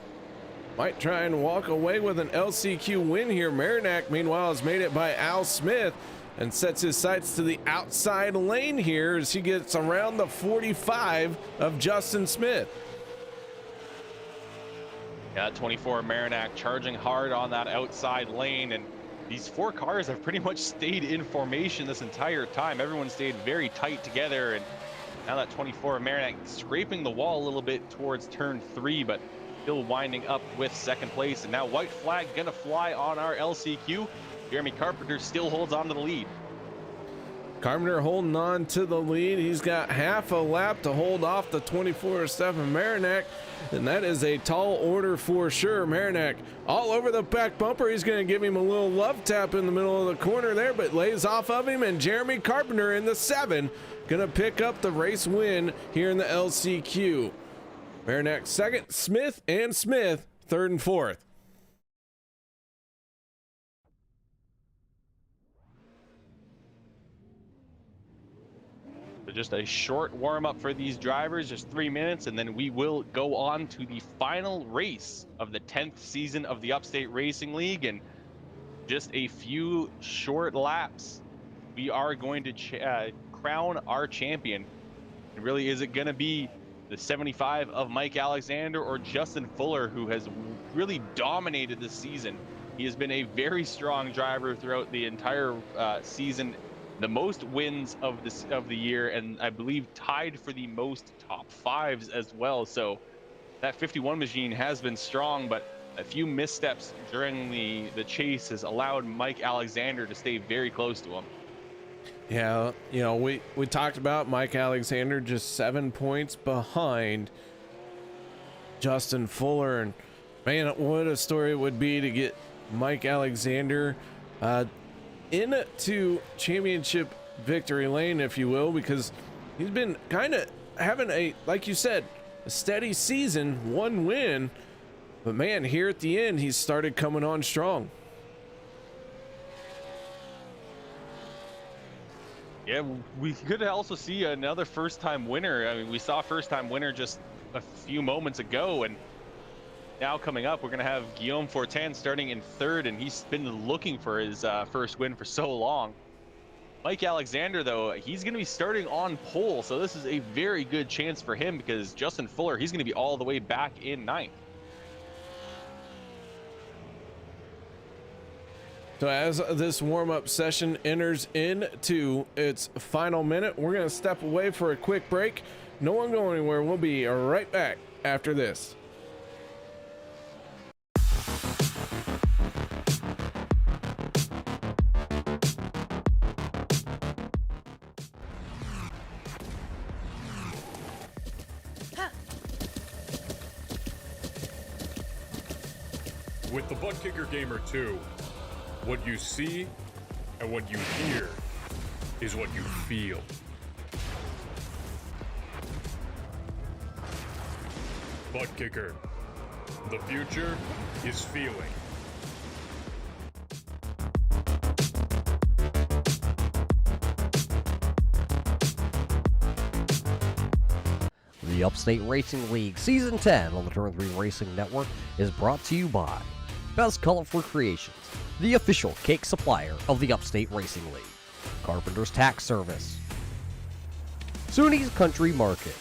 Might try and walk away with an LCQ win here. Marinac, meanwhile, has made it by Al Smith and sets his sights to the outside lane here as he gets around the 45 of Justin Smith. Yeah, 24 Marinac charging hard on that outside lane, and these 4 cars have pretty much stayed in formation this entire time. Everyone stayed very tight together, and now that 24 Marinac scraping the wall a little bit towards turn 3, but still winding up with second place. And now white flag gonna fly on our LCQ. Jeremy Carpenter still holds on to the lead. Carpenter holding on to the lead. He's got half a lap to hold off the 24 Stefan Marinak, and that is a tall order for sure. Marinak all over the back bumper. He's going to give him a little love tap in the middle of the corner there, but lays off of him, and Jeremy Carpenter in the 7 going to pick up the race win here in the LCQ. Marinak second, Smith and Smith third and fourth. So just a short warm-up for these drivers, just 3 minutes, and then we will go on to the final race of the 10th season of the Upstate Racing League. And just a few short laps, we are going to crown our champion. And really, is it going to be the 75 of Mike Alexander or Justin Fuller, who has really dominated this season? He has been a very strong driver throughout the entire season. The most wins of the year, and I believe tied for the most top fives as well. So that 51 machine has been strong, but a few missteps during the chase has allowed Mike Alexander to stay very close to him. Yeah, you know, we talked about Mike Alexander just 7 points behind Justin Fuller, and man, what a story it would be to get Mike Alexander into championship victory lane, if you will, because he's been kind of having a, like you said, a steady season, 1 win, but man, here at the end he's started coming on strong. Yeah, we could also see another first-time winner. I mean, we saw first-time winner just a few moments ago, and now coming up, we're going to have Guillaume Fortin starting in third, and he's been looking for his first win for so long. Mike Alexander, though, he's going to be starting on pole, so this is a very good chance for him because Justin Fuller, he's going to be all the way back in 9th. So as this warm-up session enters into its final minute, we're going to step away for a quick break. No one go anywhere. We'll be right back after this. With the Butt Kicker Gamer 2, what you see and what you hear is what you feel. Butt Kicker. The future is feeling. The Upstate Racing League Season 10 on the Turn 3 Racing Network is brought to you by Best Colorful Creations, the official cake supplier of the Upstate Racing League, Carpenter's Tax Service, Schoony's Country Market.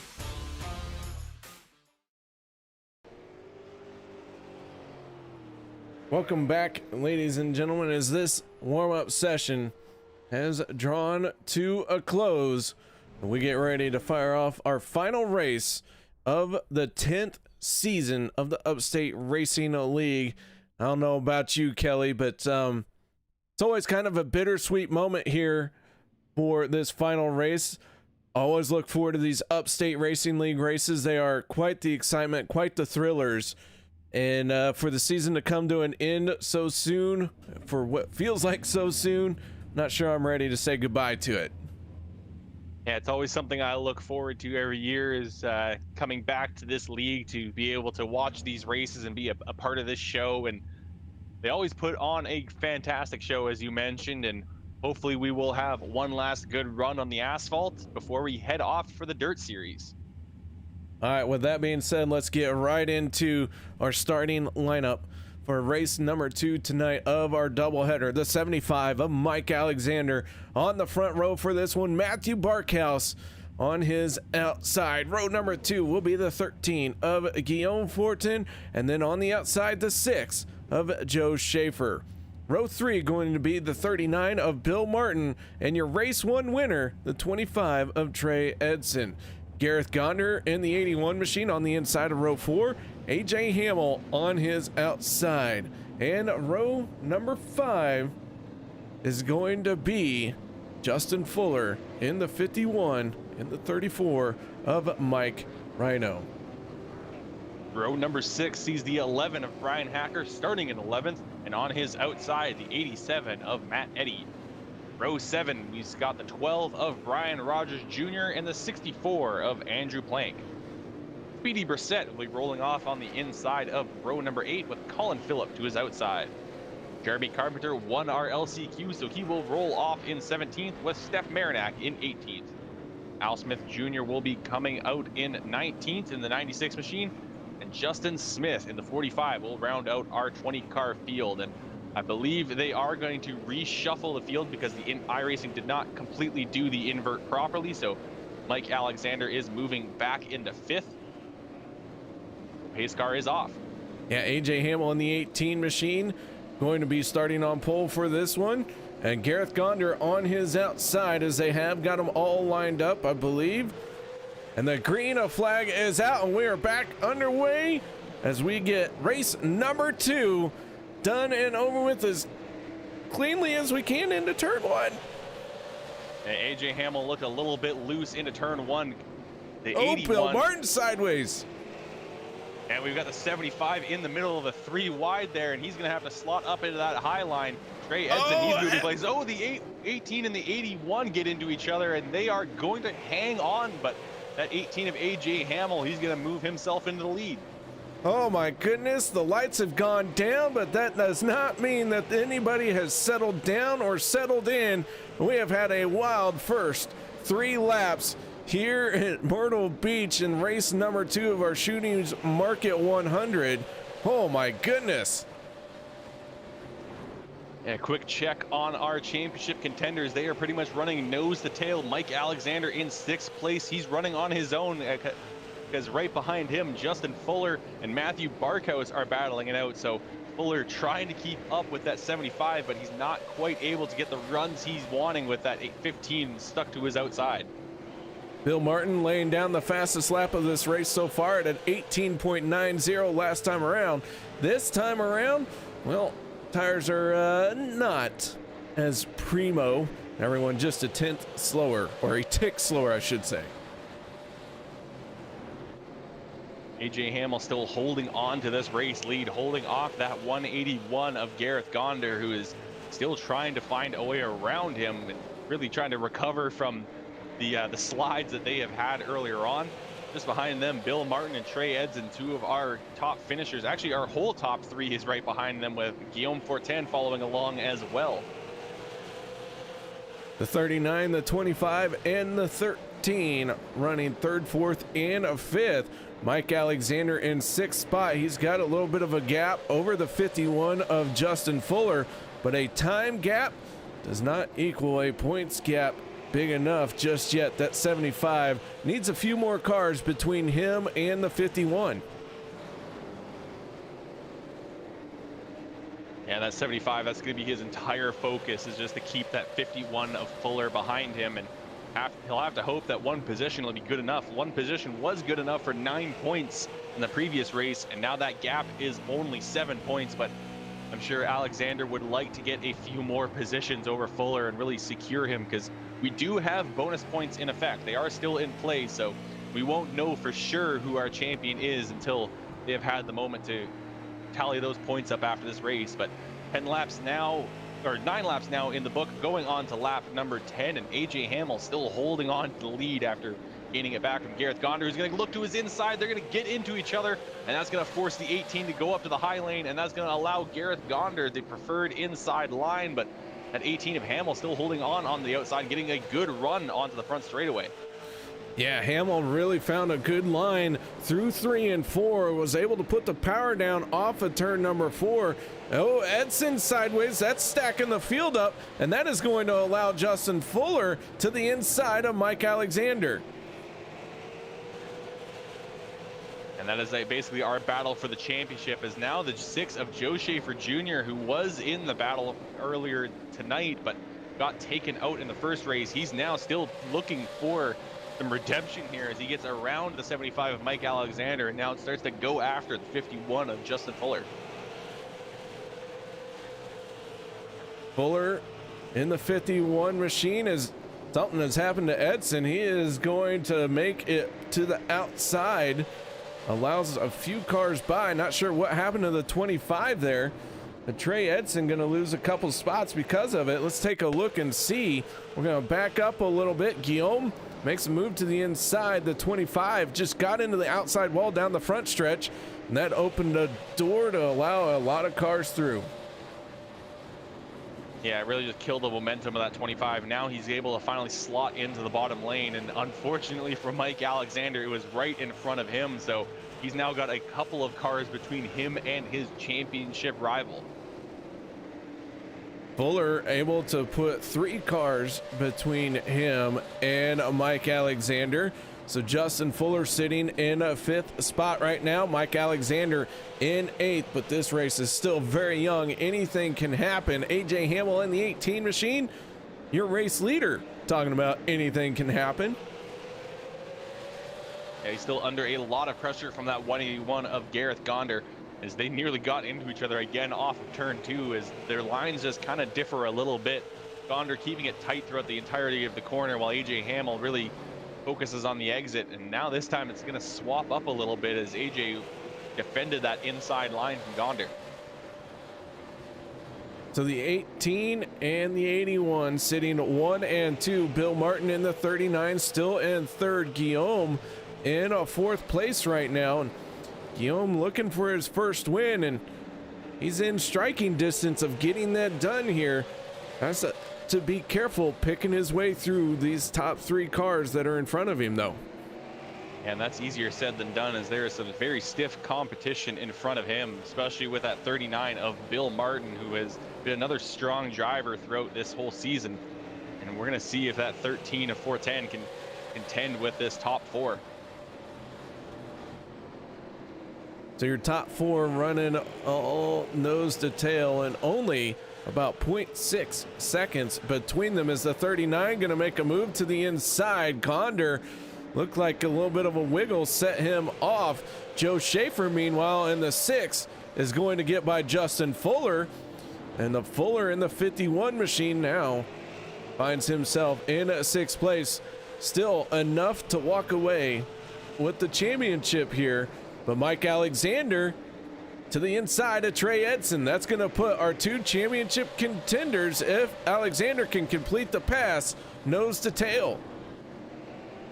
Welcome back, ladies and gentlemen, as this warm-up session has drawn to a close. We get ready to fire off our final race of the 10th season of the Upstate Racing League. I don't know about you, Kelly, but it's always kind of a bittersweet moment here for this final race. I always look forward to these Upstate Racing League races. They are quite the excitement, quite the thrillers. And for the season to come to an end so soon, for what feels like so soon, I'm not sure I'm ready to say goodbye to it. Yeah, it's always something I look forward to every year is coming back to this league to be able to watch these races and be a part of this show. And they always put on a fantastic show, as you mentioned, and hopefully we will have one last good run on the asphalt before we head off for the dirt series. All right, with that being said, let's get right into our starting lineup for race number 2 tonight of our doubleheader. The 75 of Mike Alexander on the front row for this one. Matthew Barkhouse on his outside. Row number 2 will be the 13 of Guillaume Fortin, and then on the outside, the 6 of Joe Schaefer. Row 3 going to be the 39 of Bill Martin, and your race 1 winner, the 25 of Trey Edson. Gareth Gonder in the 81 machine on the inside of row 4. AJ Hamill on his outside. And row number 5 is going to be Justin Fuller in the 51, in the 34 of Mike Rhino. Row number 6 sees the 11 of Brian Hacker starting in 11th, and on his outside, the 87 of Matt Eddy. Row 7, we've got the 12 of Brian Rogers Jr. and the 64 of Andrew Plank. Speedy Brissett will be rolling off on the inside of row number 8 with Colin Phillip to his outside. Jeremy Carpenter won our LCQ, so he will roll off in 17th with Steph Marinac in 18th. Al Smith Jr. will be coming out in 19th in the 96 machine, and Justin Smith in the 45 will round out our 20-car field. And I believe they are going to reshuffle the field because the iRacing did not completely do the invert properly, so Mike Alexander is moving back into 5th. Pace car is off. Yeah, AJ Hamill in the 18 machine going to be starting on pole for this one. And Gareth Gonder on his outside, as they have got them all lined up, I believe. And the green flag is out, and we are back underway as we get race number 2 done and over with as cleanly as we can into turn 1. And AJ Hamill looked a little bit loose into turn 1. The oh, 81. Bill Martin sideways. And we've got the 75 in the middle of the 3 wide there, and he's going to have to slot up into that high line. Trey Edson, he's moving places. Oh, the 18 and the 81 get into each other, and they are going to hang on, but that 18 of AJ Hamill, he's going to move himself into the lead. Oh my goodness, the lights have gone down, but that does not mean that anybody has settled down or settled in. We have had a wild first 3 laps here at Myrtle Beach in race number 2 of our Schoony's Market 100. Oh my goodness. A quick check on our championship contenders. They are pretty much running nose to tail. Mike Alexander in 6th place. He's running on his own because right behind him, Justin Fuller and Matthew Barkhouse are battling it out. So Fuller trying to keep up with that 75, but he's not quite able to get the runs he's wanting with that 815 stuck to his outside. Bill Martin laying down the fastest lap of this race so far at an 18.90 last time around. This time around, well, tires are not as primo. Everyone just a tenth slower, or a tick slower, I should say. AJ Hamill still holding on to this race lead, holding off that 181 of Gareth Gonder, who is still trying to find a way around him, really trying to recover from the slides that they have had earlier on. Just behind them, Bill Martin and Trey Edson, 2 of our top finishers. Actually, our whole top 3 is right behind them, with Guillaume Fortin following along as well. The 39, the 25, and the 13 running 3rd, 4th, and 5th. Mike Alexander in 6th spot. He's got a little bit of a gap over the 51 of Justin Fuller, but a time gap does not equal a points gap big enough just yet. That 75 needs a few more cars between him and the 51. Yeah, that 75, that's going to be his entire focus, is just to keep that 51 of Fuller behind him, and he'll have to hope that one position will be good enough. One position was good enough for 9 points in the previous race, and now that gap is only 7 points, but I'm sure Alexander would like to get a few more positions over Fuller and really secure him, because we do have bonus points in effect. They are still in play, so we won't know for sure who our champion is until they have had the moment to tally those points up after this race. But 9 laps now in the book, going on to lap number 10, and AJ Hamill still holding on to the lead after gaining it back from Gareth Gonder, who's going to look to his inside. They're going to get into each other, and that's going to force the 18 to go up to the high lane, and that's going to allow Gareth Gonder the preferred inside line. But that 18 of Hamill still holding on the outside, getting a good run onto the front straightaway. Yeah, Hamill really found a good line through 3 and 4, was able to put the power down off of turn number 4. Oh, Edson sideways, that's stacking the field up, and that is going to allow Justin Fuller to the inside of Mike Alexander. And that is basically our battle for the championship, is now the 6 of Joe Schaefer Jr., who was in the battle earlier tonight, but got taken out in the first race. He's now still looking for some redemption here as he gets around the 75 of Mike Alexander, and now it starts to go after the 51 of Justin Fuller. Fuller in the 51 machine is something that's happened to Edson. He is going to make it to the outside, allows a few cars by. Not sure what happened to the 25 there. But Trey Edson going to lose a couple spots because of it. Let's take a look and see. We're going to back up a little bit. Guillaume makes a move to the inside. The 25 just got into the outside wall down the front stretch, and that opened a door to allow a lot of cars through. Yeah, it really just killed the momentum of that 25. Now he's able to finally slot into the bottom lane, and unfortunately for Mike Alexander, it was right in front of him, so he's now got a couple of cars between him and his championship rival. Fuller able to put 3 cars between him and Mike Alexander. So Justin Fuller sitting in a 5th spot right now. Mike Alexander in 8th, but this race is still very young. Anything can happen. AJ Hamill in the 18 machine, your race leader, talking about anything can happen. Yeah, he's still under a lot of pressure from that 181 of Gareth Gonder, as they nearly got into each other again off of turn 2, as their lines just kind of differ a little bit. Gonder keeping it tight throughout the entirety of the corner, while AJ Hamill really focuses on the exit, and now this time it's going to swap up a little bit as AJ defended that inside line from Gonder. So the 18 and the 81 sitting 1 and 2. Bill Martin in the 39 still in 3rd. Guillaume in a 4th place right now, and Guillaume looking for his first win, and he's in striking distance of getting that done here. Has to be careful picking his way through these top 3 cars that are in front of him, though. And that's easier said than done, as there is some very stiff competition in front of him, especially with that 39 of Bill Martin, who has been another strong driver throughout this whole season. And we're going to see if that 13 of 410 can contend with this top 4. So your top 4 running all nose to tail, and only about 0.6 seconds between them. Is the 39 going to make a move to the inside? Gonder looked like a little bit of a wiggle set him off. Joe Schaefer, meanwhile, in the 6 is going to get by Justin Fuller, and the Fuller in the 51 machine now finds himself in 6th place. Still enough to walk away with the championship here. But Mike Alexander to the inside of Trey Edson. That's going to put our 2 championship contenders, if Alexander can complete the pass, nose to tail.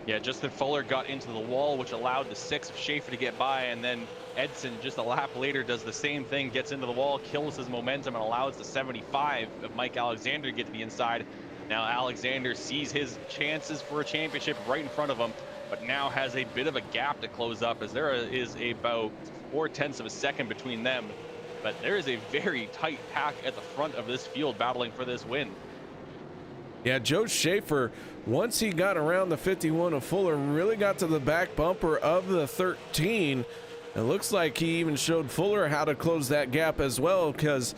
Yeah, Justin Fuller got into the wall, which allowed the 6 of Schaefer to get by, and then Edson, just a lap later, does the same thing, gets into the wall, kills his momentum, and allows the 75 of Mike Alexander to get to the inside. Now Alexander sees his chances for a championship right in front of him, but now has a bit of a gap to close up, as there is about 0.4 of a second between them. But there is a very tight pack at the front of this field battling for this win. Yeah, Joe Schaefer, once he got around the 51 of Fuller, really got to the back bumper of the 13. It looks like he even showed Fuller how to close that gap as well, because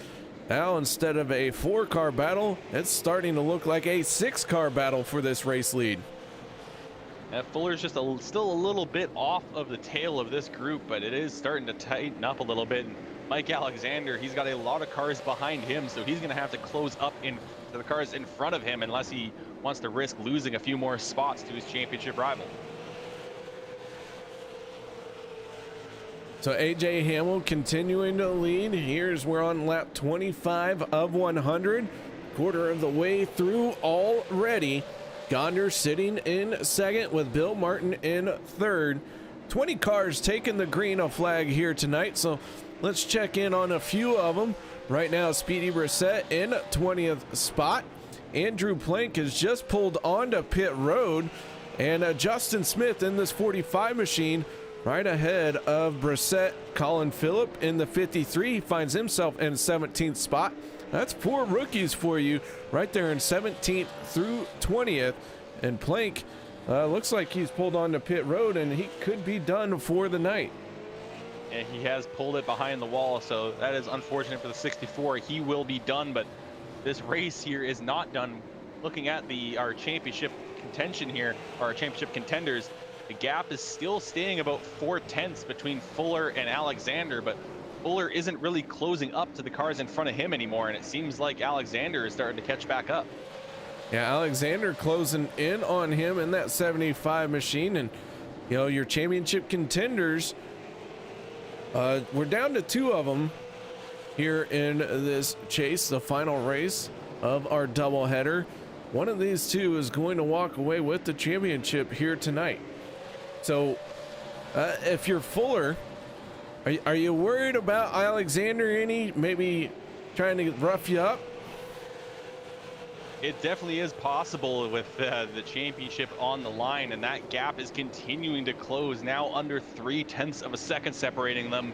now instead of a 4-car battle, it's starting to look like a 6-car battle for this race lead. Fuller's just still a little bit off of the tail of this group, but it is starting to tighten up a little bit. And Mike Alexander, he's got a lot of cars behind him, so he's going to have to close up to the cars in front of him unless he wants to risk losing a few more spots to his championship rival. So AJ Hamill continuing to lead. We're on lap 25 of 100, quarter of the way through already. Gonder sitting in 2nd with Bill Martin in 3rd. 20 cars taking the green flag here tonight, so let's check in on a few of them. Right now, Speedy Brissett in 20th spot. Andrew Plank has just pulled onto pit road, and Justin Smith in this 45 machine right ahead of Brissett. Colin Phillip in the 53 finds himself in 17th spot. That's 4 rookies for you right there in 17th through 20th. And Plank looks like he's pulled onto pit road, and he could be done for the night. And he has pulled it behind the wall, so that is unfortunate for the 64. He will be done, but this race here is not done looking at our championship contention here, our championship contenders, the gap is still staying about 4/10 between Fuller and Alexander, but Fuller isn't really closing up to the cars in front of him anymore, and it seems like Alexander is starting to catch back up. Yeah, Alexander closing in on him in that 75 machine, and you know, your championship contenders, we're down to 2 of them here in this chase, the final race of our doubleheader. One of these 2 is going to walk away with the championship here tonight. So if you're Fuller, are you worried about Alexander any, maybe trying to rough you up? It definitely is possible with the championship on the line, and that gap is continuing to close, now under 0.3 of a second separating them,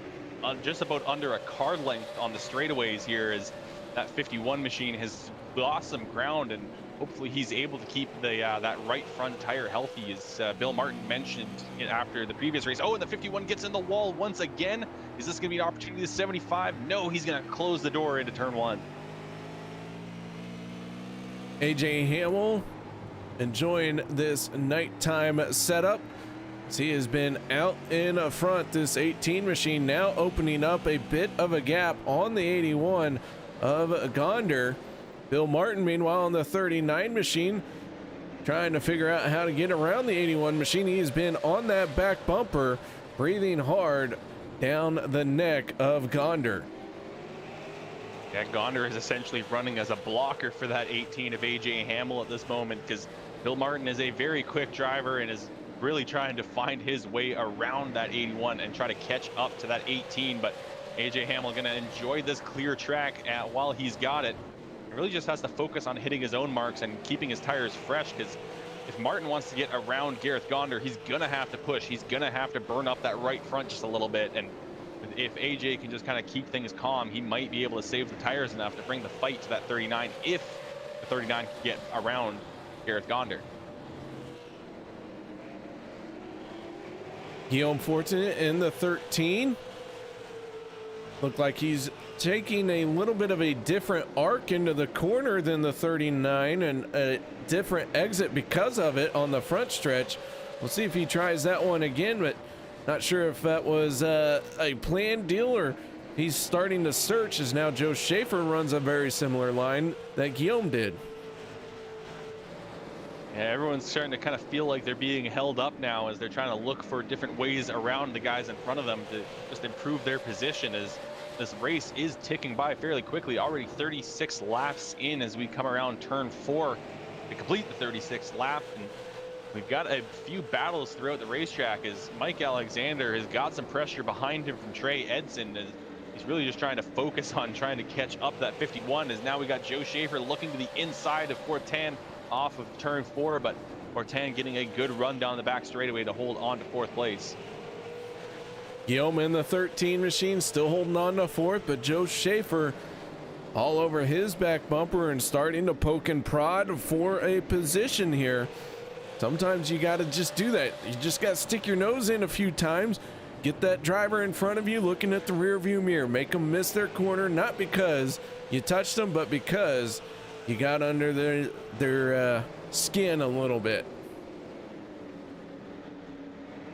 just about under a car length on the straightaways here, as that 51 machine has lost some ground, and hopefully he's able to keep that right front tire healthy, as Bill Martin mentioned after the previous race. Oh, and the 51 gets in the wall once again. Is this going to be an opportunity to 75? No, he's going to close the door into turn 1. AJ Hamill enjoying this nighttime setup. He has been out in front. This 18 machine now opening up a bit of a gap on the 81 of Gonder. Bill Martin, meanwhile, on the 39 machine, trying to figure out how to get around the 81 machine. He's been on that back bumper, breathing hard down the neck of Gonder. Yeah, Gonder is essentially running as a blocker for that 18 of AJ Hamill at this moment, because Bill Martin is a very quick driver and is really trying to find his way around that 81 and try to catch up to that 18. But AJ Hamill going to enjoy this clear track while he's got it. He really just has to focus on hitting his own marks and keeping his tires fresh, because if Martin wants to get around Gareth Gonder, he's going to have to push. He's going to have to burn up that right front just a little bit. And if AJ can just kind of keep things calm, he might be able to save the tires enough to bring the fight to that 39 if the 39 can get around Gareth Gonder. Guillaume Fortinet in the 13. Looked like he's taking a little bit of a different arc into the corner than the 39, and a different exit because of it on the front stretch. We'll see if he tries that one again, but not sure if that was a planned deal or he's starting to search, as now Joe Schaefer runs a very similar line that Guillaume did. Yeah, everyone's starting to kind of feel like they're being held up now as they're trying to look for different ways around the guys in front of them to just improve their position, as this race is ticking by fairly quickly. Already 36 laps in as we come around turn 4 to complete the 36th lap. And we've got a few battles throughout the racetrack as Mike Alexander has got some pressure behind him from Trey Edson. As he's really just trying to focus on trying to catch up that 51, as now we got Joe Schaefer looking to the inside of Fortin off of turn 4, but Fortin getting a good run down the back straightaway to hold on to 4th place. Guillaume in the 13 machine still holding on to 4th, but Joe Schaefer all over his back bumper and starting to poke and prod for a position here. Sometimes you got to just do that. You just got to stick your nose in a few times, get that driver in front of you looking at the rear view mirror, make them miss their corner, not because you touched them, but because you got under their skin a little bit.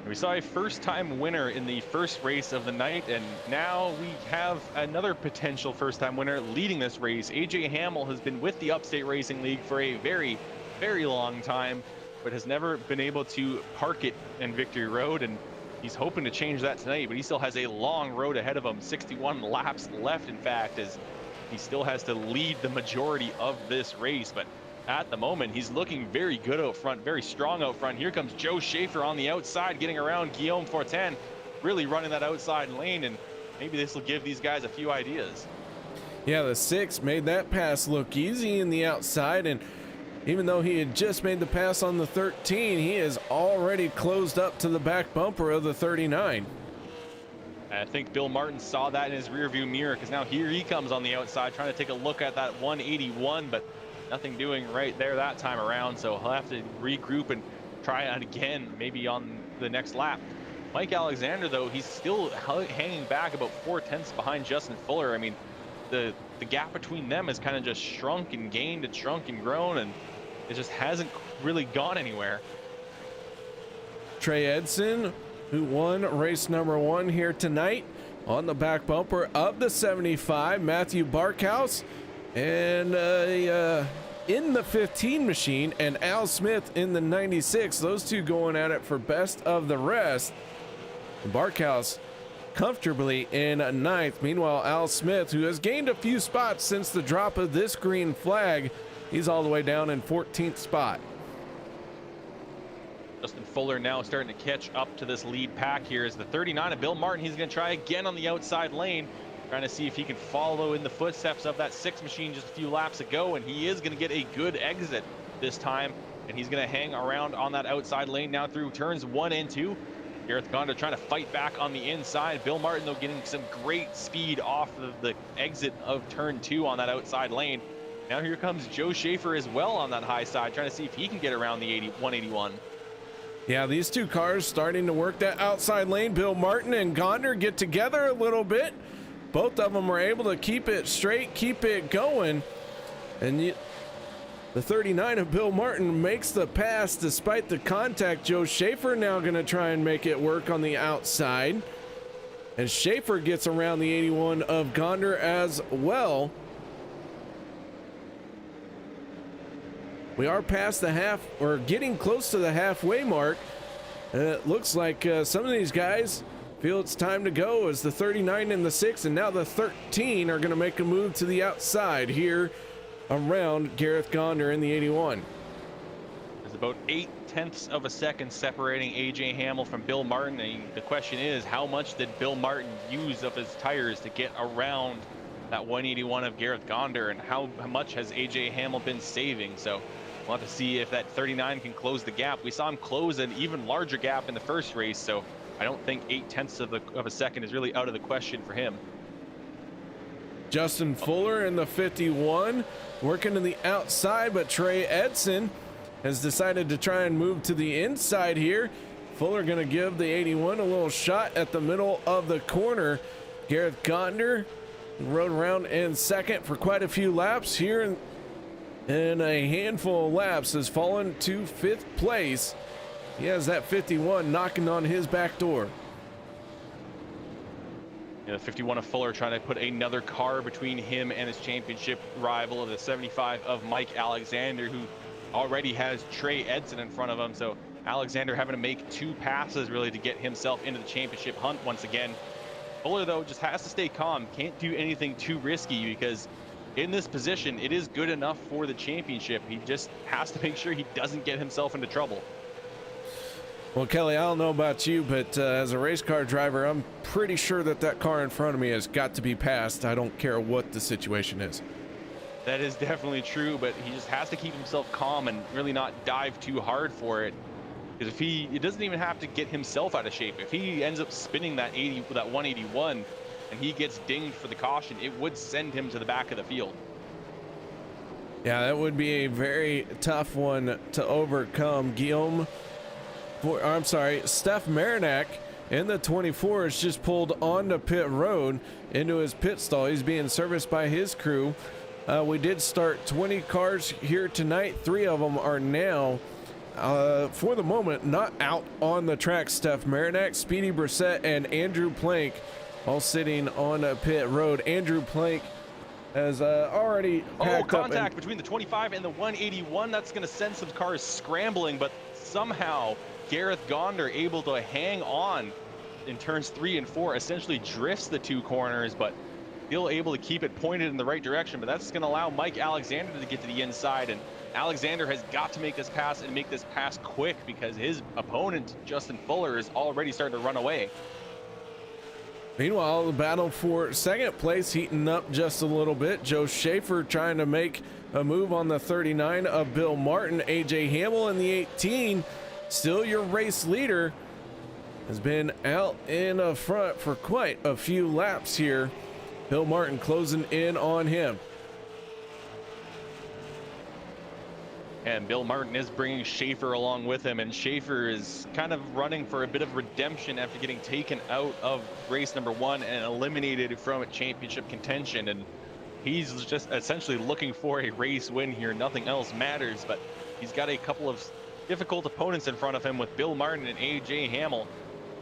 We saw a first-time winner in the first race of the night, and now we have another potential first-time winner leading this race. AJ Hamill has been with the Upstate Racing League for a very, very long time, but has never been able to park it in Victory Road, and he's hoping to change that tonight, but he still has a long road ahead of him, 61 laps left, in fact, as he still has to lead the majority of this race. But at the moment, he's looking very good out front, very strong out front. Here comes Joe Schaefer on the outside, getting around Guillaume Fortin, really running that outside lane, and maybe this will give these guys a few ideas. Yeah, the 6 made that pass look easy in the outside, and even though he had just made the pass on the 13, he is already closed up to the back bumper of the 39. I think Bill Martin saw that in his rearview mirror, because now here he comes on the outside trying to take a look at that 181, but nothing doing right there that time around, so he'll have to regroup and try it again, maybe on the next lap. Mike Alexander, though, he's still hanging back about 4/10 behind Justin Fuller. I mean, the gap between them has kind of just shrunk and gained and shrunk and grown, and it just hasn't really gone anywhere. Trey Edson, who won race number 1 here tonight on the back bumper of the 75. Matthew Barkhouse and in the 15 machine, and Al Smith in the 96. Those two going at it for best of the rest. Barkhouse comfortably in 9th. Meanwhile, Al Smith, who has gained a few spots since the drop of this green flag, he's all the way down in 14th spot. Justin Fuller now starting to catch up to this lead pack here is the 39 of Bill Martin. He's going to try again on the outside lane, trying to see if he can follow in the footsteps of that 6 machine just a few laps ago, and he is going to get a good exit this time, and he's going to hang around on that outside lane now through turns 1 and 2. Gareth Gonda trying to fight back on the inside. Bill Martin, though, getting some great speed off of the exit of turn 2 on that outside lane. Now here comes Joe Schaefer as well on that high side, trying to see if he can get around the 181. Yeah, these two cars starting to work that outside lane. Bill Martin and Gonder get together a little bit. Both of them were able to keep it straight, keep it going. And the 39 of Bill Martin makes the pass despite the contact. Joe Schaefer now going to try and make it work on the outside. And Schaefer gets around the 81 of Gonder as well. We are past the half, or getting close to the halfway mark. And it looks like some of these guys feel it's time to go, as the 39 and the 6 and now the 13 are going to make a move to the outside here around Gareth Gonder in the 81. There's about 0.8 of a second separating AJ Hamill from Bill Martin. And the question is, how much did Bill Martin use of his tires to get around that 181 of Gareth Gonder, and how much has AJ Hamill been saving? So we'll have to see if that 39 can close the gap. We saw him close an even larger gap in the first race, so I don't think 0.8 of a second is really out of the question for him. Justin Fuller in the 51 working to the outside, but Trey Edson has decided to try and move to the inside here. Fuller going to give the 81 a little shot at the middle of the corner. Gareth Gonder rode around in second for quite a few laps here, and a handful of laps has fallen to 5th place. He has that 51 knocking on his back door. Yeah, the 51 of Fuller trying to put another car between him and his championship rival of the 75 of Mike Alexander, who already has Trey Edson in front of him. So Alexander having to make 2 passes really to get himself into the championship hunt once again. Fuller, though, just has to stay calm. Can't do anything too risky, because in this position, it is good enough for the championship. He just has to make sure he doesn't get himself into trouble. Well, Kelly, I don't know about you, but as a race car driver, I'm pretty sure that car in front of me has got to be passed. I don't care what the situation is. That is definitely true, but he just has to keep himself calm and really not dive too hard for it. Because if he doesn't even have to get himself out of shape. If he ends up spinning that 181 and he gets dinged for the caution, it would send him to the back of the field. Yeah, that would be a very tough one to overcome. Steph Marinac in the 24 is just pulled onto pit road into his pit stall. He's being serviced by his crew. We did start 20 cars here tonight. 3 of them are now, for the moment, not out on the track. Steph Marinac, Speedy Brissett, and Andrew Plank all sitting on pit road. Andrew Plank has already packed up. Contact between the 25 and the 181. That's going to send some cars scrambling, but somehow Gareth Gonder able to hang on in turns 3 and 4, essentially drifts the 2 corners, but still able to keep it pointed in the right direction. But that's going to allow Mike Alexander to get to the inside, and Alexander has got to make this pass and make this pass quick, because his opponent, Justin Fuller, is already starting to run away. Meanwhile, the battle for second place heating up just a little bit. Joe Schaefer trying to make a move on the 39 of Bill Martin. AJ Hamill in the 18, still your race leader, has been out in front for quite a few laps here. Bill Martin closing in on him. And Bill Martin is bringing Schaefer along with him, and Schaefer is kind of running for a bit of redemption after getting taken out of race number 1 and eliminated from championship contention. And he's just essentially looking for a race win here. Nothing else matters, but He's got a couple of difficult opponents in front of him with Bill Martin and AJ Hamill,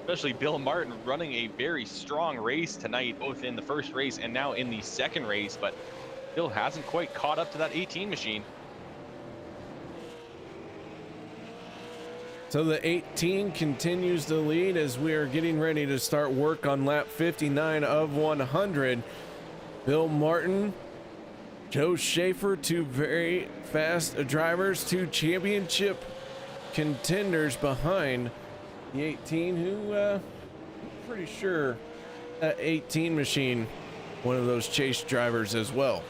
especially Bill Martin running a very strong race tonight, both in the first race and now in the second race, but still hasn't quite caught up to that 18 machine. So the 18 continues to lead as we are getting ready to start work on lap 59 of 100. Bill Martin, Joe Schaefer, two very fast drivers, two championship contenders behind the 18, who I'm pretty sure that 18 machine, one of those chase drivers as well.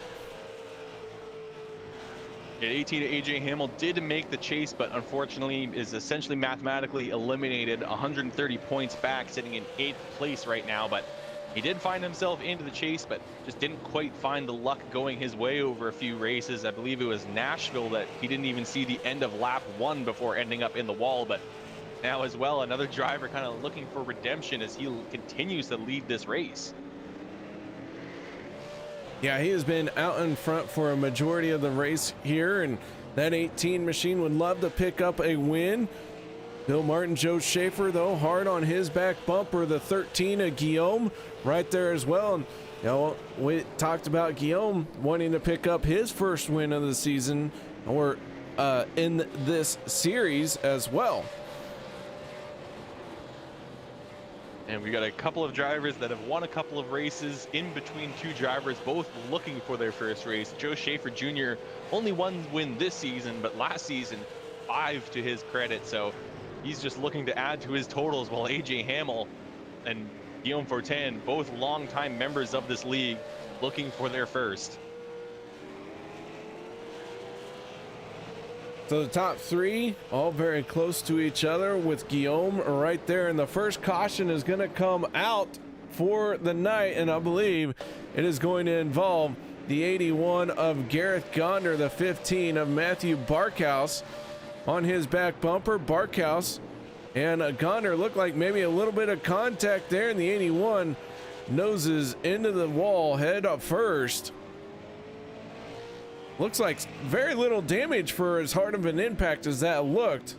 At 18, AJ Hamill did make the chase, but unfortunately is essentially mathematically eliminated, 130 points back, sitting in 8th place right now. But he did find himself into the chase, but just didn't quite find the luck going his way over a few races. I believe it was Nashville that he didn't even see the end of lap 1 before ending up in the wall. But now as well, another driver kind of looking for redemption as he continues to lead this race. Yeah, he has been out in front for a majority of the race here, and that 18 machine would love to pick up a win. Bill Martin, Joe Schaefer, though, hard on his back bumper. The 13 of Guillaume right there as well. And, you know, we talked about Guillaume wanting to pick up his first win of the season, or in this series as well. And we got a couple of drivers that have won a couple of races in between two drivers, both looking for their first race. Joe Schaefer Jr. only one win this season, but last season 5 to his credit. So he's just looking to add to his totals, while AJ Hamill and Guillaume Fortin, both longtime members of this league, looking for their first. So the top three all very close to each other, with Guillaume right there. And the first caution is going to come out for the night, and I believe it is going to involve the 81 of Gareth Gonder, the 15 of Matthew Barkhouse on his back bumper. Barkhouse and Gonder look like maybe a little bit of contact there, and the 81 noses into the wall, head up first. Looks like very little damage for as hard of an impact as that looked.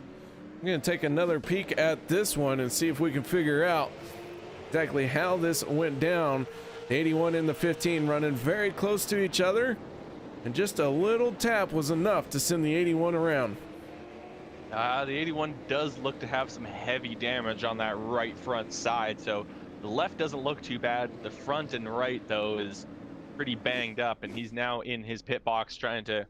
I'm going to take another peek at this one and see if we can figure out exactly how this went down. The 81 and the 15 running very close to each other, and just a little tap was enough to send the 81 around. The 81 does look to have some heavy damage on that right front side, so the left doesn't look too bad. The front and right, though, is pretty banged up, and he's now in his pit box trying to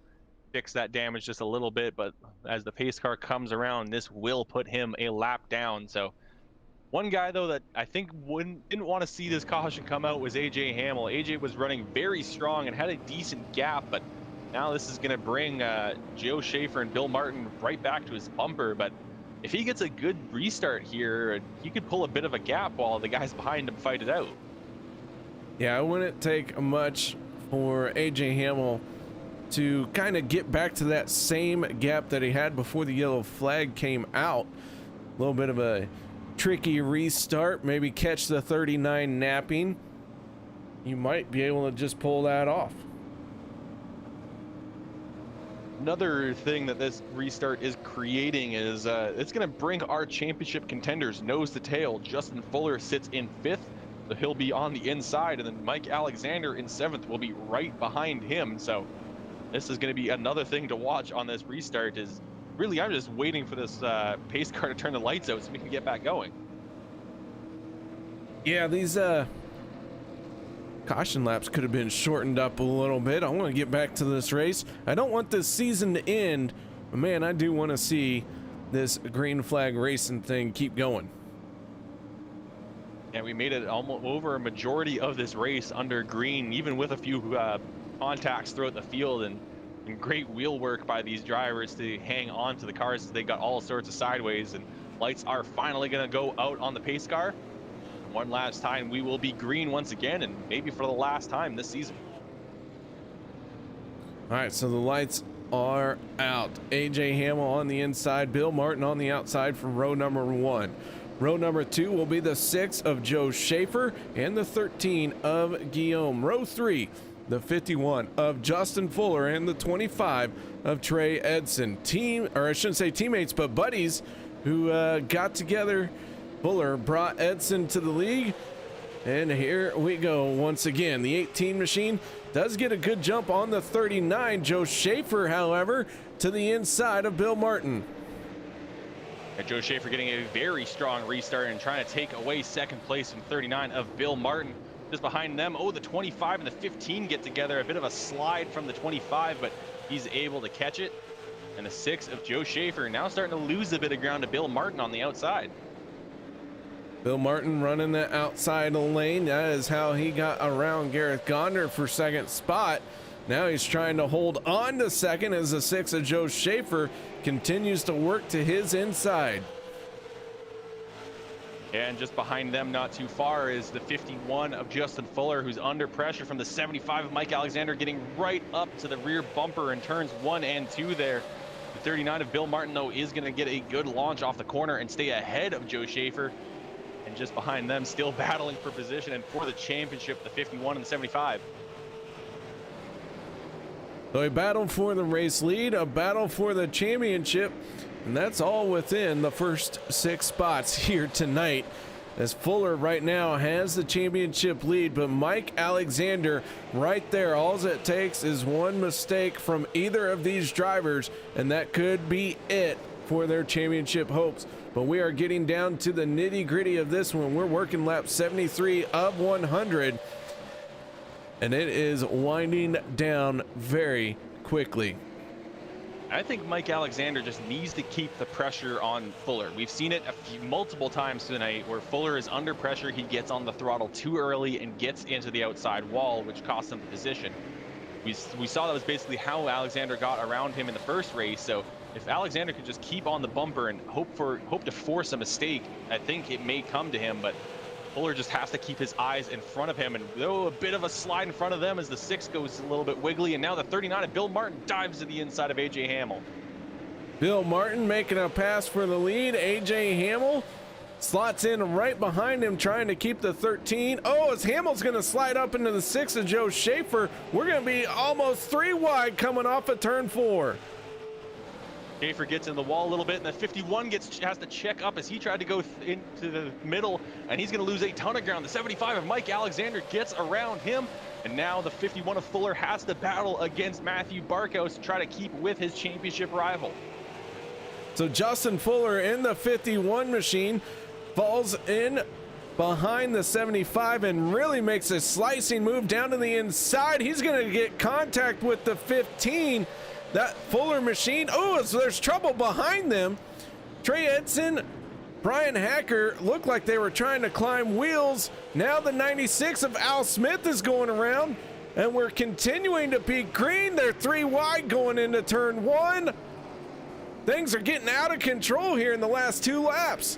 fix that damage just a little bit. But as the pace car comes around, this will put him a lap down. So one guy, though, that I think didn't want to see this caution come out was AJ Hamill. AJ was running very strong and had a decent gap, but now this is going to bring Joe Schaefer and Bill Martin right back to his bumper. But if he gets a good restart here, he could pull a bit of a gap while the guys behind him fight it out. Yeah, it wouldn't take much for AJ Hamill to kind of get back to that same gap that he had before the yellow flag came out. A little bit of a tricky restart, maybe catch the 39 napping. You might be able to just pull that off. Another thing that this restart is creating is it's going to bring our championship contenders nose to tail. Justin Fuller sits in 5th. So he'll be on the inside, and then Mike Alexander in 7th will be right behind him. So this is going to be another thing to watch on this restart. Is really, I'm just waiting for this pace car to turn the lights out so we can get back going. Yeah, these caution laps could have been shortened up a little bit. I want to get back to this race. I don't want this season to end, but man, I do want to see this green flag racing thing keep going. And we made it almost over a majority of this race under green, even with a few contacts throughout the field, and great wheel work by these drivers to hang on to the cars as they got all sorts of sideways. And lights are finally going to go out on the pace car. One last time, we will be green once again, and maybe for the last time this season. All right, so the lights are out. AJ Hamill on the inside, Bill Martin on the outside for row number 1. Row number 2 will be the 6 of Joe Schaefer and the 13 of Guillaume. Row 3 the 51 of Justin Fuller and the 25 of Trey Edson. Teammates, but buddies who got together. Fuller brought Edson to the league, and here we go once again. The 18 machine does get a good jump on the 39. Joe Schaefer, however, to the inside of Bill Martin. And Joe Schaefer getting a very strong restart and trying to take away second place from 39 of Bill Martin. Just behind them, the 25 and the 15 get together. A bit of a slide from the 25, but he's able to catch it. And the 6 of Joe Schaefer now starting to lose a bit of ground to Bill Martin on the outside. Bill Martin running the outside lane. That is how he got around Gareth Gonder for second spot. Now he's trying to hold on to second as the 6 of Joe Schaefer continues to work to his inside. And just behind them, not too far, is the 51 of Justin Fuller, who's under pressure from the 75 of Mike Alexander, getting right up to the rear bumper in turns 1 and 2 there. The 39 of Bill Martin, though, is going to get a good launch off the corner and stay ahead of Joe Schaefer. And just behind them, still battling for position and for the championship, the 51 and the 75. So a battle for the race lead, a battle for the championship, and that's all within the first 6 spots here tonight, as Fuller right now has the championship lead, but Mike Alexander right there. All it takes is one mistake from either of these drivers, and that could be it for their championship hopes. But we are getting down to the nitty-gritty of this one. We're working lap 73 of 100, and it is winding down very quickly. I think Mike Alexander just needs to keep the pressure on Fuller. We've seen it multiple times tonight where Fuller is under pressure. He gets on the throttle too early and gets into the outside wall, which costs him the position. We saw that was basically how Alexander got around him in the first race. So if Alexander could just keep on the bumper and hope to force a mistake, I think it may come to him. But Fuller just has to keep his eyes in front of him, and a bit of a slide in front of them as the 6 goes a little bit wiggly, and now the 39 of Bill Martin dives to the inside of AJ Hamill. Bill Martin making a pass for the lead. AJ Hamill slots in right behind him, trying to keep the 13. As Hamill's going to slide up into the 6 of Joe Schaefer. We're going to be almost 3 wide coming off of turn 4. Schaefer gets in the wall a little bit, and the 51 has to check up as he tried to go into the middle, and he's going to lose a ton of ground. The 75 of Mike Alexander gets around him, and now the 51 of Fuller has to battle against Matthew Barkhouse to try to keep with his championship rival. So Justin Fuller in the 51 machine falls in behind the 75 and really makes a slicing move down to the inside. He's going to get contact with the 15. That Fuller machine, so there's trouble behind them. Trey Edson, Brian Hacker looked like they were trying to climb wheels. Now the 96 of Al Smith is going around, and we're continuing to peak green. They're 3 wide going into turn 1. Things are getting out of control here in the last 2 laps.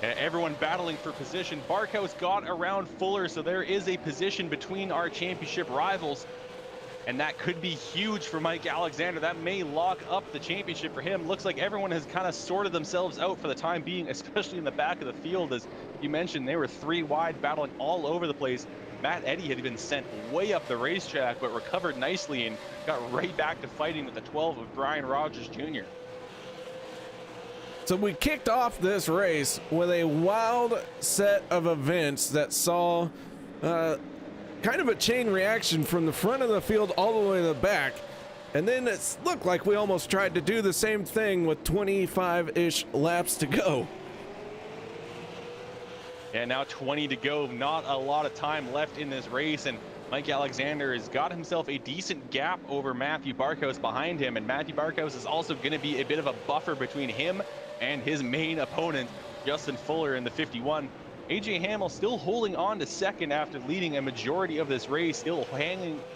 Everyone battling for position. Barkhouse got around Fuller, so there is a position between our championship rivals. And that could be huge for Mike Alexander. That may lock up the championship for him. Looks like everyone has kind of sorted themselves out for the time being, especially in the back of the field. As you mentioned, they were 3 wide, battling all over the place. Matt Eddy had been sent way up the racetrack, but recovered nicely and got right back to fighting with the 12 of Brian Rogers Jr. So we kicked off this race with a wild set of events that saw kind of a chain reaction from the front of the field all the way to the back. And then it looked like we almost tried to do the same thing with 25-ish laps to go. And now 20 to go. Not a lot of time left in this race. And Mike Alexander has got himself a decent gap over Matthew Barkhouse behind him. And Matthew Barkhouse is also going to be a bit of a buffer between him and his main opponent, Justin Fuller in the 51. AJ Hamill still holding on to second after leading a majority of this race, still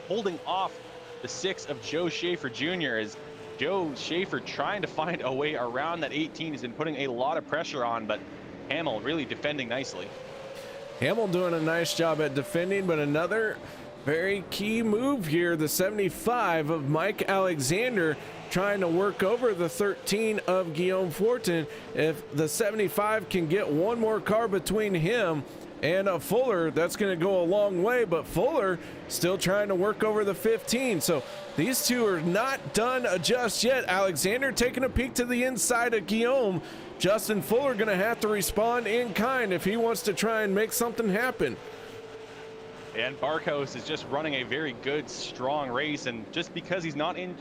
holding off the 6 of Joe Schaefer Jr. as Joe Schaefer trying to find a way around that 18. He's been putting a lot of pressure on, but Hamill really defending nicely. Hamill doing a nice job at defending, but another very key move here, the 75 of Mike Alexander trying to work over the 13 of Guillaume Fortin. If the 75 can get one more car between him and Fuller. That's going to go a long way, but Fuller still trying to work over the 15. So these two are not done just yet. Alexander taking a peek to the inside of Guillaume. Justin Fuller going to have to respond in kind if he wants to try and make something happen. And Barkhouse is just running a very good, strong race, and just because he's not in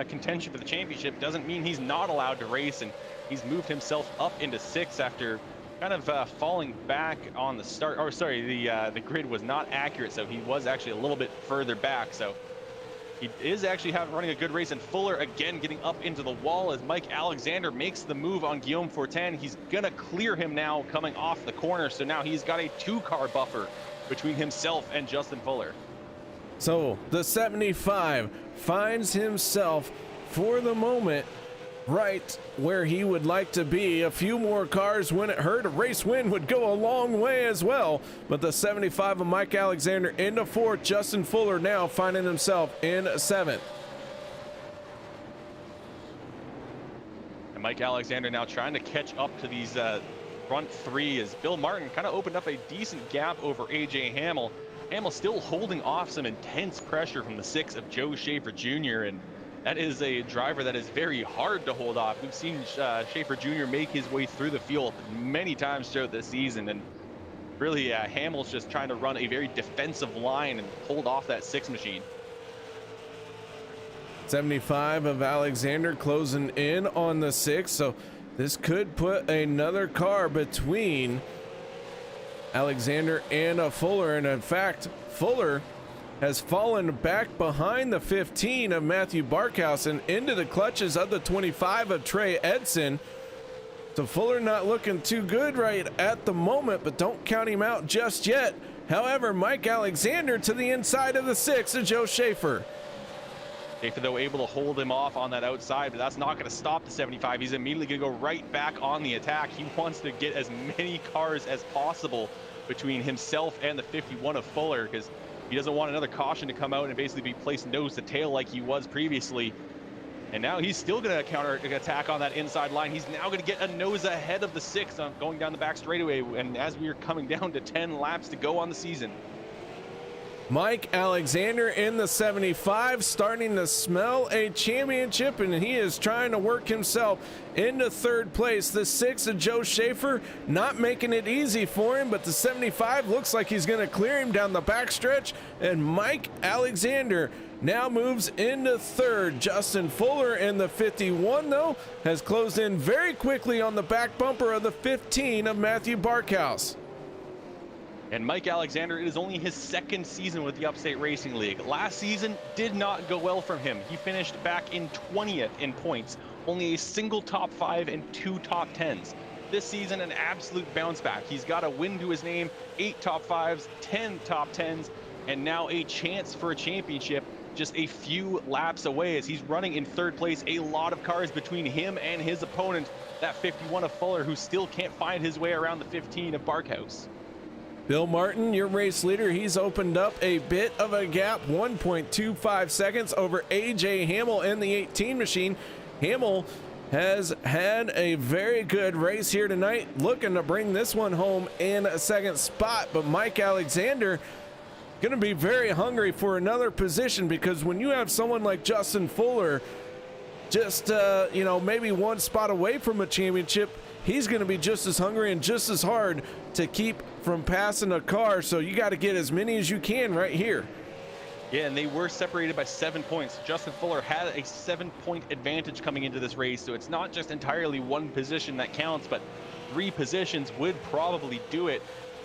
contention for the championship doesn't mean he's not allowed to race, and he's moved himself up into 6th after kind of falling back on the start. Or sorry, the grid was not accurate, so he was actually a little bit further back. So he is actually running a good race, and Fuller again getting up into the wall as Mike Alexander makes the move on Guillaume Fortin. He's gonna clear him now coming off the corner, so now he's got a 2-car buffer between himself and Justin Fuller. So the 75 finds himself for the moment right where he would like to be. A few more cars when it hurt. A race win would go a long way as well. But the 75 of Mike Alexander into 4th. Justin Fuller now finding himself in 7th. And Mike Alexander now trying to catch up to these front 3 as Bill Martin kind of opened up a decent gap over AJ Hamill. Hamill still holding off some intense pressure from the 6 of Joe Schaefer Jr. and that is a driver that is very hard to hold off. We've seen Schaefer Jr. make his way through the field many times throughout this season, and really Hamill's just trying to run a very defensive line and hold off that 6 machine. 75 of Alexander closing in on the 6, so this could put another car between Alexander and Fuller, and in fact Fuller has fallen back behind the 15 of Matthew Barkhouse and into the clutches of the 25 of Trey Edson. So Fuller not looking too good right at the moment, but don't count him out just yet. However, Mike Alexander to the inside of the 6 of Joe Schaefer. Schaefer, though, able to hold him off on that outside, but that's not going to stop the 75. He's immediately going to go right back on the attack. He wants to get as many cars as possible between himself and the 51 of Fuller, because he doesn't want another caution to come out and basically be placed nose to tail like he was previously. And now he's still going to counter attack on that inside line. He's now going to get a nose ahead of the 6 on going down the back straightaway. And as we are coming down to 10 laps to go on the season, Mike Alexander in the 75 starting to smell a championship, and he is trying to work himself into 3rd place. The 6 of Joe Schaefer not making it easy for him, but the 75 looks like he's going to clear him down the backstretch, and Mike Alexander now moves into 3rd. Justin Fuller in the 51 though has closed in very quickly on the back bumper of the 15 of Matthew Barkhouse. and Mike Alexander, it is only his 2nd season with the Upstate Racing League. Last season did not go well from him. He finished back in 20th in points, only a single top 5 and 2 top 10s. This season, an absolute bounce back. He's got a win to his name, 8 top 5s, 10 top 10s, and now a chance for a championship just a few laps away as he's running in 3rd place. A lot of cars between him and his opponent, that 51 of Fuller, who still can't find his way around the 15 of Barkhouse. Bill Martin, your race leader, he's opened up a bit of a gap, 1.25 seconds over AJ Hamill and the 18 machine. Hamill has had a very good race here tonight, looking to bring this one home in a 2nd spot, but Mike Alexander going to be very hungry for another position, because when you have someone like Justin Fuller just maybe 1 spot away from a championship, he's going to be just as hungry and just as hard to keep from passing a car. So you got to get as many as you can right here. Yeah, and they were separated by 7 points. Justin Fuller had a 7-point advantage coming into this race, so it's not just entirely 1 position that counts, but 3 positions would probably do it.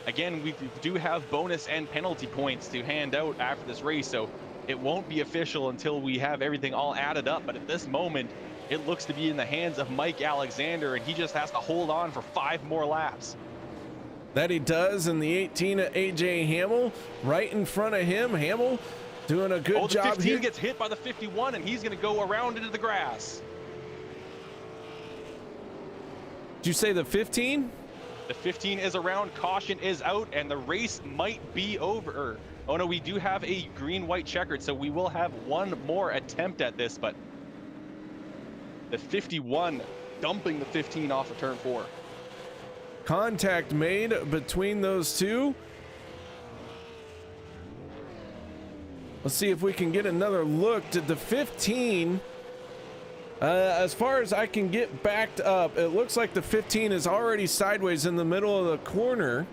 Again, we do have bonus and penalty points to hand out after this race, so it won't be official until we have everything all added up. But at this moment, it looks to be in the hands of Mike Alexander, and he just has to hold on for 5 more laps. That he does, and the 18 of AJ Hamill right in front of him. Hamill doing a good job here. The 15 gets hit by the 51, and he's going to go around into the grass. Did you say the 15? The 15 is around, caution is out, and the race might be over. Oh no, we do have a green-white checkered, so we will have 1 more attempt at this, but the 51 dumping the 15 off of turn 4. contact made between those two. Let's see if we can get another look. Did the 15, as far as I can get backed up, it looks like the 15 is already sideways in the middle of the corner.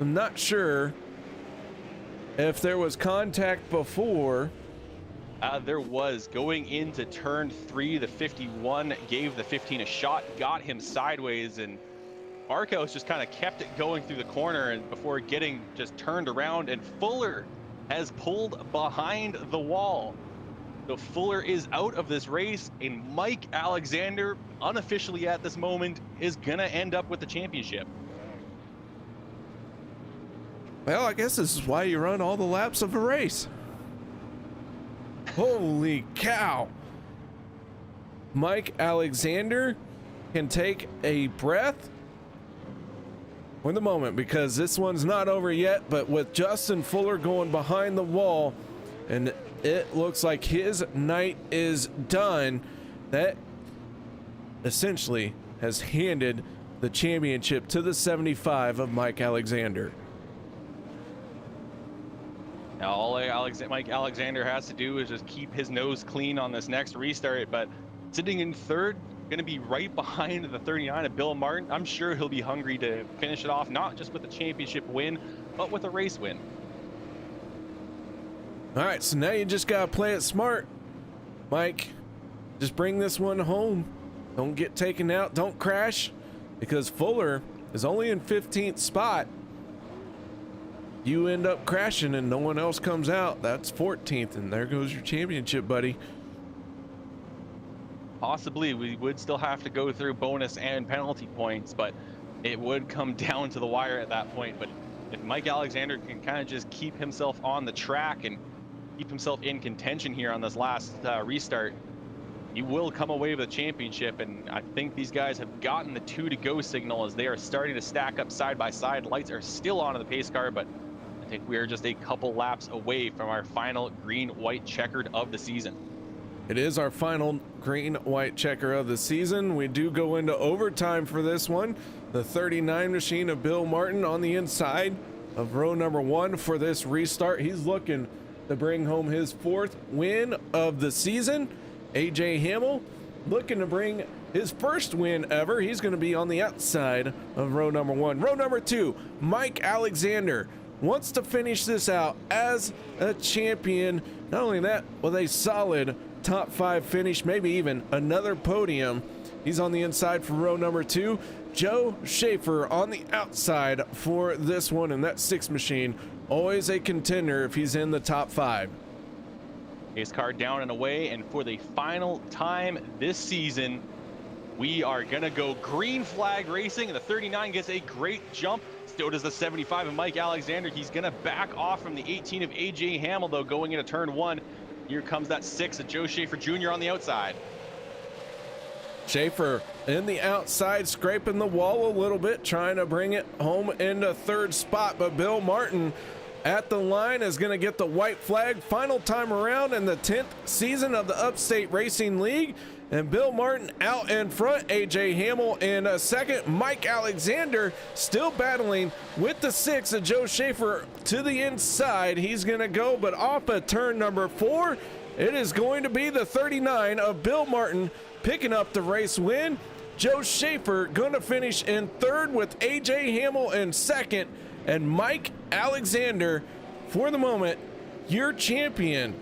I'm not sure if there was contact before. There was. Going into turn 3, the 51 gave the 15 a shot, got him sideways, and Marcos just kind of kept it going through the corner and before getting just turned around, and Fuller has pulled behind the wall. So Fuller is out of this race, and Mike Alexander, unofficially at this moment, is gonna end up with the championship. Well, I guess this is why you run all the laps of a race. Holy cow. Mike Alexander can take a breath for the moment, because this one's not over yet, but with Justin Fuller going behind the wall, and it looks like his night is done, that essentially has handed the championship to the 75 of Mike Alexander. Now, all Mike Alexander has to do is just keep his nose clean on this next restart, but sitting in third, going to be right behind the 39 of Bill Martin. I'm sure he'll be hungry to finish it off, not just with a championship win, but with a race win. All right, so now you just got to play it smart, Mike. Just bring this one home. Don't get taken out. Don't crash, because Fuller is only in 15th spot. You end up crashing and no one else comes out, that's 14th, and there goes your championship, buddy. Possibly we would still have to go through bonus and penalty points, but it would come down to the wire at that point. But if Mike Alexander can kind of just keep himself on the track and keep himself in contention here on this last restart, he will come away with a championship. And I think these guys have gotten the 2 to go signal as they are starting to stack up side by side. Lights are still on in the pace car, but I think we are just a couple laps away from our final green-white checkered of the season. It is our final green-white checker of the season. We do go into overtime for this one. The 39 machine of Bill Martin on the inside of row number 1 for this restart. He's looking to bring home his 4th win of the season. AJ Hamill looking to bring his first win ever. He's going to be on the outside of row number 1. Row number 2, Mike Alexander wants to finish this out as a champion. Not only that, with a solid top 5 finish, maybe even another podium. He's on the inside for row number 2. Joe Schaefer on the outside for this one, and that 6 machine, always a contender if he's in the top 5. Pace car down and away, and for the final time this season, we are gonna go green flag racing, and the 39 gets a great jump. So does the 75 of Mike Alexander. He's gonna back off from the 18 of AJ Hamill, though, going into turn 1. Here comes that 6 of Joe Schaefer Jr. on the outside. Schaefer in the outside, scraping the wall a little bit, trying to bring it home into 3rd spot, but Bill Martin at the line is going to get the white flag. Final time around in the 10th season of the Upstate Racing League, and Bill Martin out in front. AJ Hamill in a second. Mike Alexander still battling with the 6 of Joe Schaefer to the inside. He's going to go, but off of turn number 4, it is going to be the 39 of Bill Martin picking up the race win. Joe Schaefer going to finish in 3rd with AJ Hamill in 2nd, and Mike Alexander, for the moment, your champion.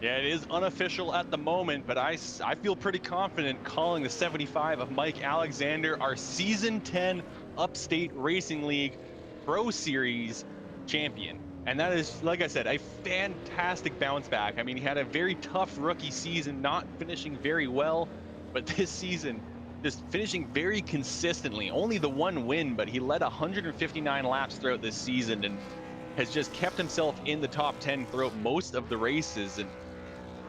Yeah, it is unofficial at the moment, but I feel pretty confident calling the 75 of Mike Alexander our Season 10 Upstate Racing League Pro Series champion. And that is, like I said, a fantastic bounce back. I mean, he had a very tough rookie season, not finishing very well, but this season, just finishing very consistently. Only the 1 win, but he led 159 laps throughout this season and has just kept himself in the top 10 throughout most of the races. And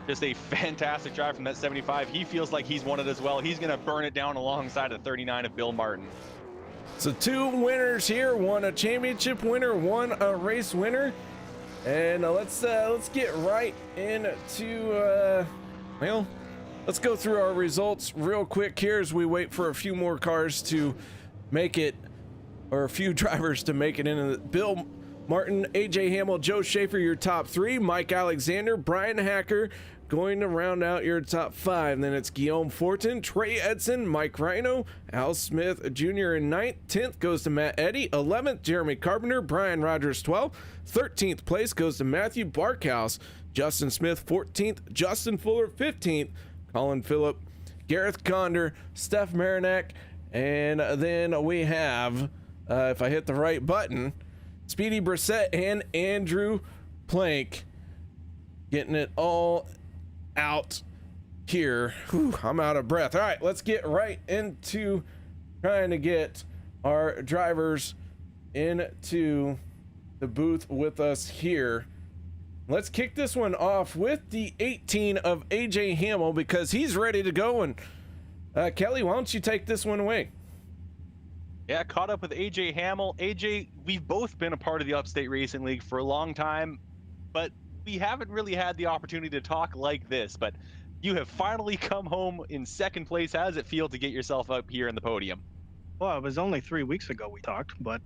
just a fantastic drive from that 75. He feels like he's won it as well. He's going to burn it down alongside the 39 of Bill Martin. So 2 winners here, 1 a championship winner, 1 a race winner. And let's get right into well, Let's go through our results real quick here as we wait for a few more cars to make it, or a few drivers to make it in. Bill Martin, AJ Hamill, Joe Schaefer, your top 3. Mike Alexander, Brian Hacker going to round out your top 5. Then it's Guillaume Fortin, Trey Edson, Mike Rhino, Al Smith Jr. in 9th. 10th goes to Matt Eddy. 11th, Jeremy Carpenter, Brian Rogers 12th. 13th place goes to Matthew Barkhouse, Justin Smith 14th, Justin Fuller 15th, Colin Phillip, Gareth Conder, Steph Marinac, and then we have, if I hit the right button, Speedy Brissett and Andrew Plank getting it all out here. Whew, I'm out of breath. All right, let's get right into trying to get our drivers into the booth with us here. Let's kick this one off with the 18 of AJ Hamill because he's ready to go. And Kelly, why don't you take this one away? Yeah, caught up with AJ Hamill. AJ, we've both been a part of the Upstate Racing League for a long time, but we haven't really had the opportunity to talk like this. But you have finally come home in 2nd place. How does it feel to get yourself up here in the podium? Well, it was only 3 weeks ago we talked, but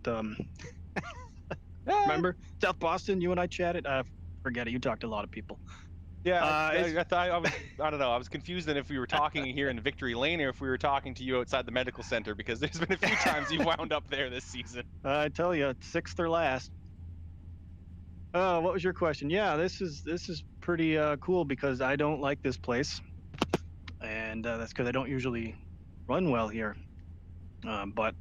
remember South Boston? You and I chatted. Forget it. You talked to a lot of people. Yeah, I thought I don't know. I was confused on if we were talking here in Victory Lane or if we were talking to you outside the medical center because there's been a few times you wound up there this season. I tell you, 6th or last. What was your question? Yeah, this is pretty cool because I don't like this place, and that's because I don't usually run well here. But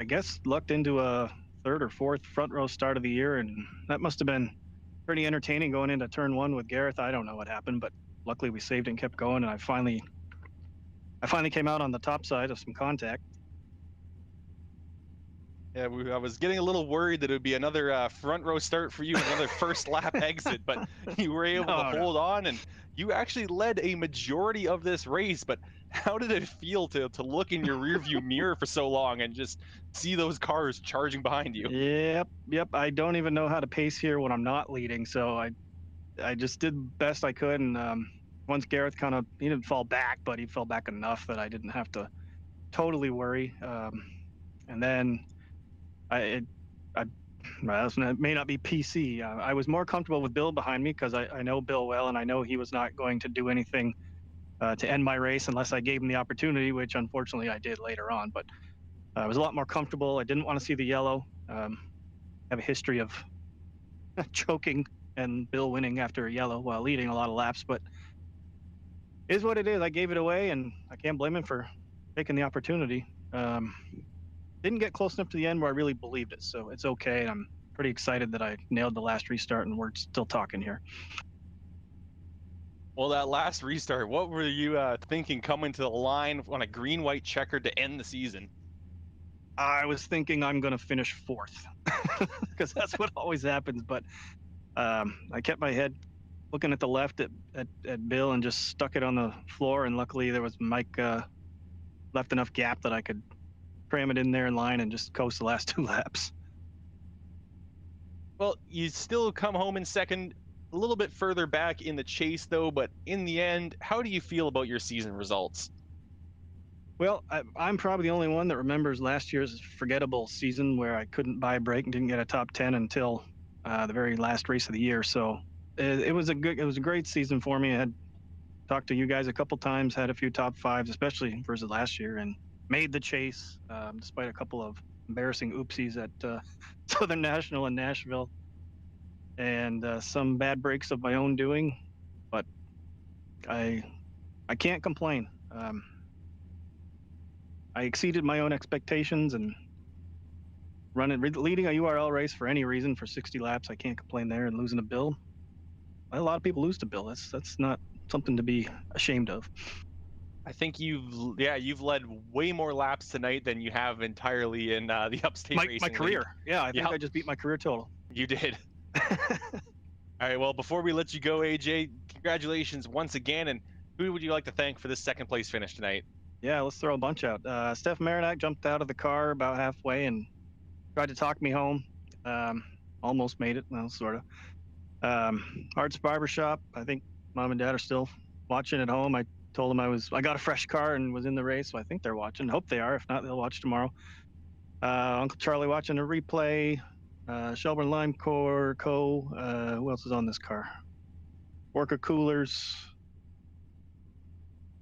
I guess lucked into a 3rd or 4th front row start of the year, and that must have been pretty entertaining going into turn 1 with Gareth. I don't know what happened, but luckily we saved it and kept going, and I finally came out on the top side of some contact. Yeah, I was getting a little worried that it would be another front row start for you, another first lap exit, but you were able to hold on, and you actually led a majority of this race. But how did it feel to look in your rearview mirror for so long and just see those cars charging behind you? Yep. I don't even know how to pace here when I'm not leading, so I just did best I could. And once Gareth he didn't fall back, but he fell back enough that I didn't have to totally worry. And then it may not be PC. I was more comfortable with Bill behind me because I know Bill well, and I know he was not going to do anything to end my race unless I gave him the opportunity, which unfortunately I did later on. But I was a lot more comfortable. I didn't want to see the yellow. I have a history of choking and Bill winning after a yellow while leading a lot of laps, but it is what it is. I gave it away, and I can't blame him for taking the opportunity. Didn't get close enough to the end where I really believed it, so it's okay. And I'm pretty excited that I nailed the last restart, and we're still talking here. Well, that last restart, what were you thinking coming to the line on a green-white checker to end the season? I was thinking I'm going to finish 4th because that's what always happens. But I kept my head looking at the left at Bill and just stuck it on the floor. And luckily there was Mike left enough gap that I could cram it in there in line and just coast the last 2 laps. Well, you still come home in 2nd, a little bit further back in the chase though, but in the end, how do you feel about your season results? Well, I'm probably the only one that remembers last year's forgettable season where I couldn't buy a break and didn't get a top 10 until the very last race of the year. So it was a great season for me. I had talked to you guys a couple times, had a few top 5s, especially versus last year, and made the chase despite a couple of embarrassing oopsies at Southern National in Nashville and some bad breaks of my own doing. But I can't complain. I exceeded my own expectations, and leading a URL race for any reason for 60 laps, I can't complain there. And losing to Bill, a lot of people lose to Bill. That's not something to be ashamed of. I think you've led way more laps tonight than you have entirely in the Upstate Racing my career. League. Yeah, I think I just beat my career total. You did. All right, well, before we let you go, AJ, congratulations once again. And who would you like to thank for this 2nd place finish tonight? Yeah, let's throw a bunch out. Steph Marinac jumped out of the car about halfway and tried to talk me home. Almost made it, well, sort of. Arts Barbershop, I think Mom and Dad are still watching at home. I told them I got a fresh car and was in the race, so I think they're watching. Hope they are. If not, they'll watch tomorrow. Uncle Charlie watching a replay. Shelburne Lime Core Co. Who else is on this car? Orca Coolers.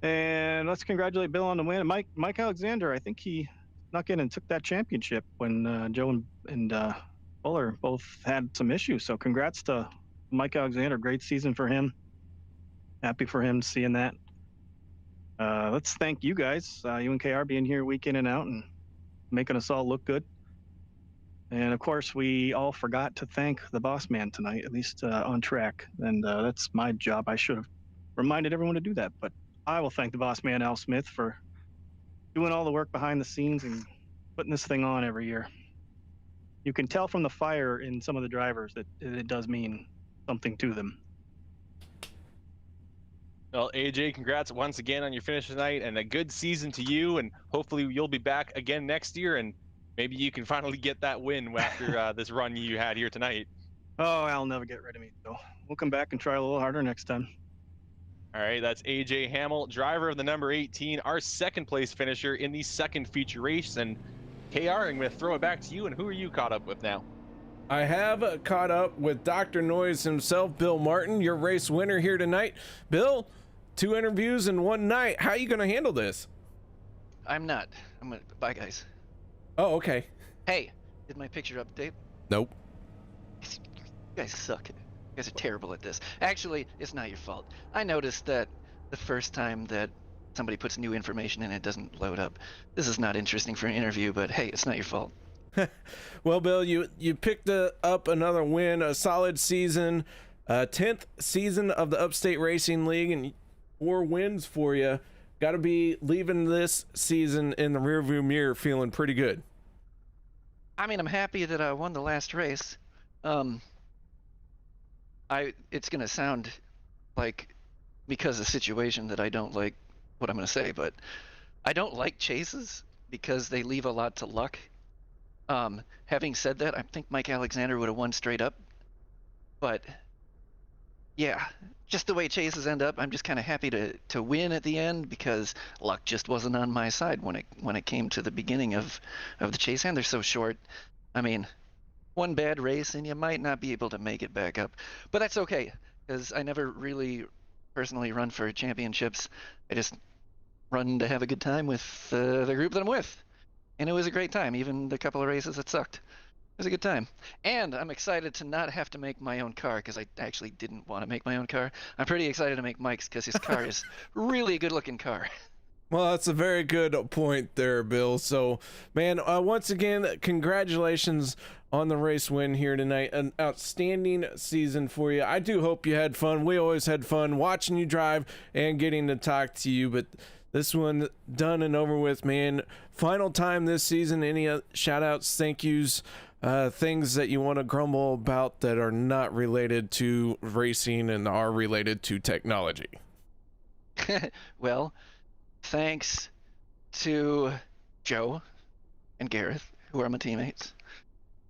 And let's congratulate Bill on the win. Mike Alexander, I think he snuck in and took that championship when Joe and Fuller both had some issues. So congrats to Mike Alexander. Great season for him. Happy for him seeing that. Let's thank you guys, you and KR, being here week in and out and making us all look good. And of course, we all forgot to thank the boss man tonight, at least on track. And that's my job. I should have reminded everyone to do that, but I will thank the boss man, Al Smith, for doing all the work behind the scenes and putting this thing on every year. You can tell from the fire in some of the drivers that it does mean something to them. Well, AJ, congrats once again on your finish tonight, and a good season to you, and hopefully you'll be back again next year, and maybe you can finally get that win after this run you had here tonight. Oh, I'll never get rid of me, so we'll come back and try a little harder next time. All right, that's AJ Hamill, driver of the number 18, our second place finisher in the second feature race. And KR, I'm going to throw it back to you, and who are you caught up with now? I have caught up with Dr. Noise himself, Bill Martin, your race winner here tonight. Bill, 2 interviews in one night. How are you going to handle this? I'm not. Bye, guys. Oh, okay. Hey, did my picture update? Nope. You guys suck. You guys are terrible at this. Actually, it's not your fault. I noticed that the first time that somebody puts new information in, it doesn't load up. This is not interesting for an interview, but hey, it's not your fault. Well, Bill, you picked up another win, a solid season, 10th season of the Upstate Racing League, and 4 wins for you. Got to be leaving this season in the rearview mirror feeling pretty good. I mean, I'm happy that I won the last race. It's gonna sound like, because of the situation, that I don't like what I'm gonna say, but I don't like chases because they leave a lot to luck. Having said that, I think Mike Alexander would have won straight up, but yeah, just the way chases end up, I'm just kind of happy to win at the end because luck just wasn't on my side when it came to the beginning of the chase, and they're so short. I mean, one bad race and you might not be able to make it back up, but that's okay because I never really personally run for championships. I just run to have a good time with the group that I'm with, and it was a great time. Even the couple of races that sucked, it was a good time. And I'm excited to not have to make my own car because I actually didn't want to make my own car. I'm pretty excited to make Mike's because his car is really a good looking car. Well, that's a very good point there, Bill. So, man, once again, congratulations on the race win here tonight. An outstanding season for you. I do hope you had fun. We always had fun watching you drive and getting to talk to you, but this one done and over with, man. Final time this season. Any shout outs, thank yous, things that you want to grumble about that are not related to racing and are related to technology? Well, thanks to Joe and Gareth, who are my teammates.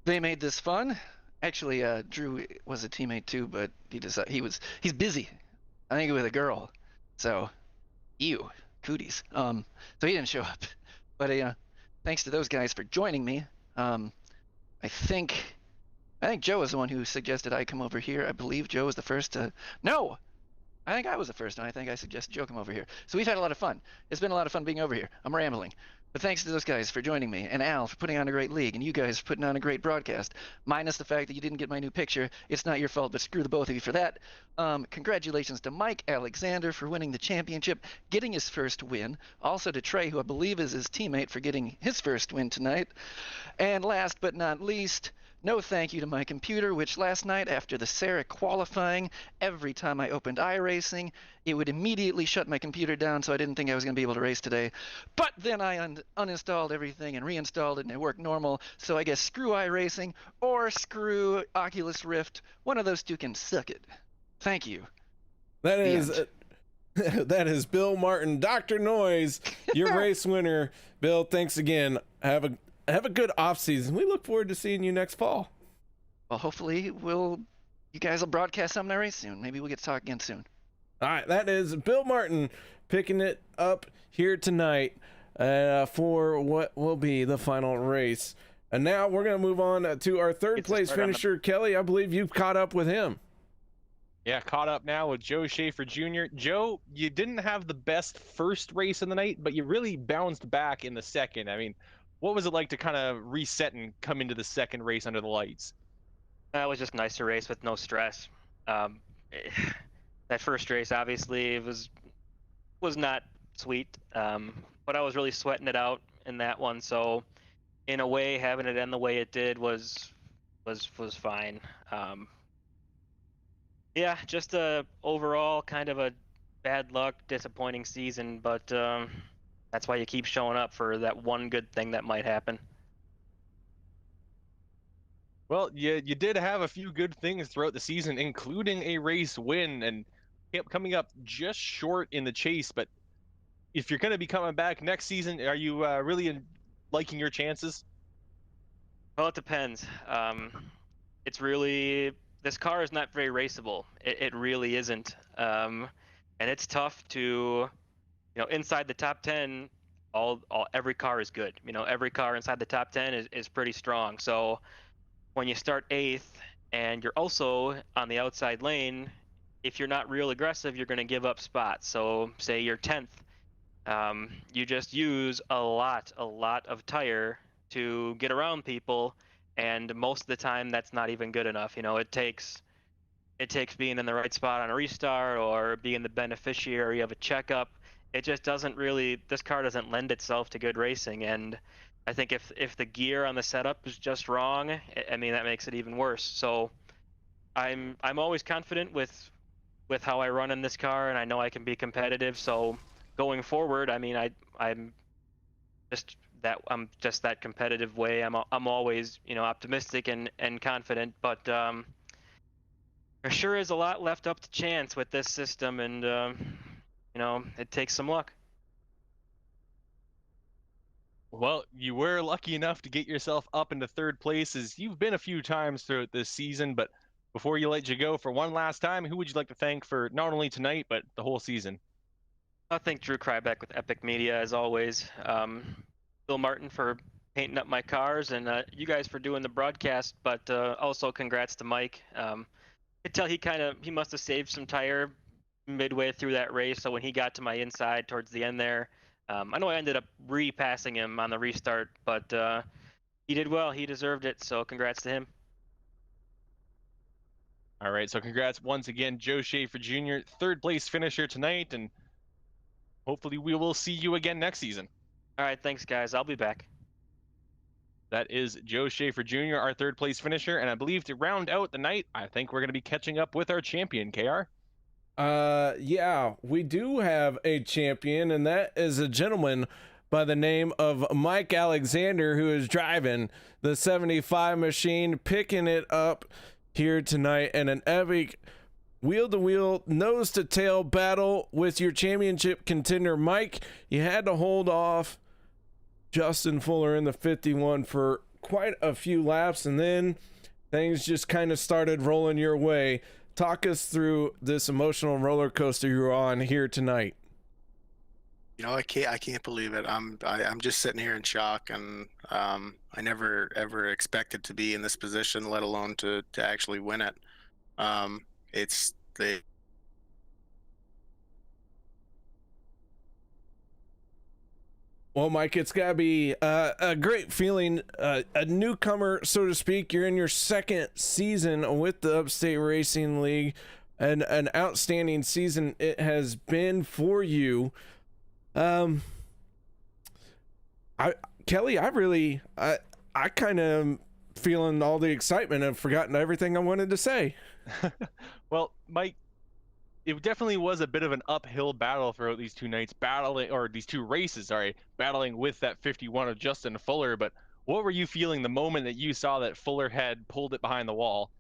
They made this fun. Actually, Drew was a teammate too, but he's busy. I think with a girl. So, cooties. So he didn't show up. But thanks to those guys for joining me. I think Joe was the one who suggested I come over here. I believe Joe was the first to. No, I think I was the first, and I think I suggested Joe come over here. So we've had a lot of fun. It's been a lot of fun being over here. I'm rambling. But thanks to those guys for joining me, and Al for putting on a great league, and you guys for putting on a great broadcast. Minus the fact that you didn't get my new picture. It's not your fault, but screw the both of you for that. Congratulations to Mike Alexander for winning the championship, getting his first win. Also to Trey, who I believe is his teammate, for getting his first win tonight. And last but not least, no thank you to my computer, which last night after the Sarah qualifying, every time I opened iRacing, it would immediately shut my computer down, so I didn't think I was going to be able to race today. But then I uninstalled everything and reinstalled it, and it worked normal. So I guess screw iRacing or screw Oculus Rift. One of those two can suck it. Thank you. That is Bill Martin, Dr. Noise, your race winner. Bill, thanks again. Have a good off season. We look forward to seeing you next fall. Well, hopefully you guys will broadcast something I race soon. Maybe we'll get to talk again soon. All right, that is Bill Martin, picking it up here tonight for what will be the final race. And now we're going to move on to our third place finisher, Kelly. I believe you've caught up with him. Yeah, caught up now with Joe Schaefer Jr. Joe, you didn't have the best first race of the night, but you really bounced back in the second. I mean, what was it like to kind of reset and come into the second race under the lights? It was just nice to race with no stress. That first race, obviously, it was not sweet, but I was really sweating it out in that one. So, in a way, having it end the way it did was fine. Yeah, just a overall kind of a bad luck, disappointing season, but that's why you keep showing up for that one good thing that might happen. Well, you did have a few good things throughout the season, including a race win, and kept coming up just short in the chase. But if you're going to be coming back next season, are you really liking your chances? Well, it depends. It's really, this car is not very raceable. It really isn't. And it's tough to, inside the top 10, every car is good. Every car inside the top 10 is pretty strong. So when you start 8th and you're also on the outside lane, if you're not real aggressive, you're going to give up spots. So say you're 10th, you just use a lot of tire to get around people, and most of the time that's not even good enough. It takes being in the right spot on a restart or being the beneficiary of a checkup. It just doesn't really, this car doesn't lend itself to good racing. And I think if the gear on the setup is just wrong, I mean, that makes it even worse. So I'm always confident with how I run in this car, and I know I can be competitive. So going forward, I mean, I'm just that competitive way. I'm always, optimistic and confident, but there sure is a lot left up to chance with this system, and it takes some luck. Well, you were lucky enough to get yourself up into third place, as you've been a few times throughout this season. But before you let you go for one last time, who would you like to thank for not only tonight, but the whole season? I thank Drew Krybeck with Epic Media, as always. Bill Martin for painting up my cars, and you guys for doing the broadcast. But also congrats to Mike. I could tell he must have saved some tire midway through that race. So when he got to my inside towards the end there, I know I ended up repassing him on the restart, but he did well. He deserved it. So congrats to him. All right, so congrats once again, Joe Schaefer Jr., third place finisher tonight, and hopefully we will see you again next season. All right, thanks, guys. I'll be back. That is Joe Schaefer Jr., our third place finisher, and I believe to round out the night, I think we're going to be catching up with our champion, KR. Yeah, we do have a champion, and that is a gentleman by the name of Mike Alexander, who is driving the 75 machine, picking it up here tonight in an epic wheel-to-wheel, nose-to-tail battle with your championship contender, Mike. You had to hold off Justin Fuller in the 51 for quite a few laps, and then things just kind of started rolling your way. Talk us through this emotional roller coaster you're on here tonight. I can't believe it. I'm just sitting here in shock, and I never ever expected to be in this position, let alone to actually win it. It's the Well, Mike, it's got to be a great feeling, a newcomer, so to speak. You're in your second season with the Upstate Racing League, and an outstanding season it has been for you. Kelly, I kind of feeling all the excitement. I've forgotten everything I wanted to say. Well, Mike, it definitely was a bit of an uphill battle throughout these two races, battling with that 51 of Justin Fuller. But what were you feeling the moment that you saw that Fuller had pulled it behind the wall?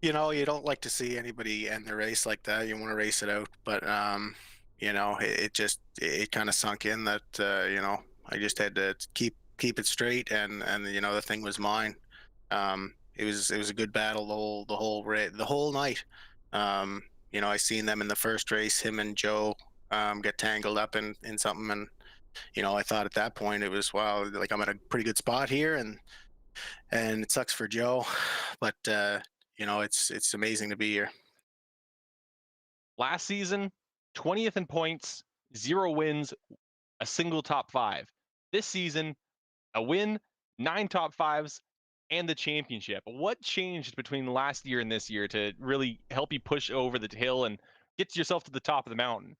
You don't like to see anybody end the race like that. You want to race it out, but it kind of sunk in that I just had to keep it straight, and the thing was mine. It was a good battle the whole night. I seen them in the first race, him and Joe get tangled up in something, and I thought at that point it was, wow, like I'm at a pretty good spot here, and it sucks for Joe, but it's amazing to be here. Last season, 20th in points, 0 wins, a single top 5. This season, a win, 9 top 5s, and the championship. What changed between last year and this year to really help you push over the hill and get yourself to the top of the mountain?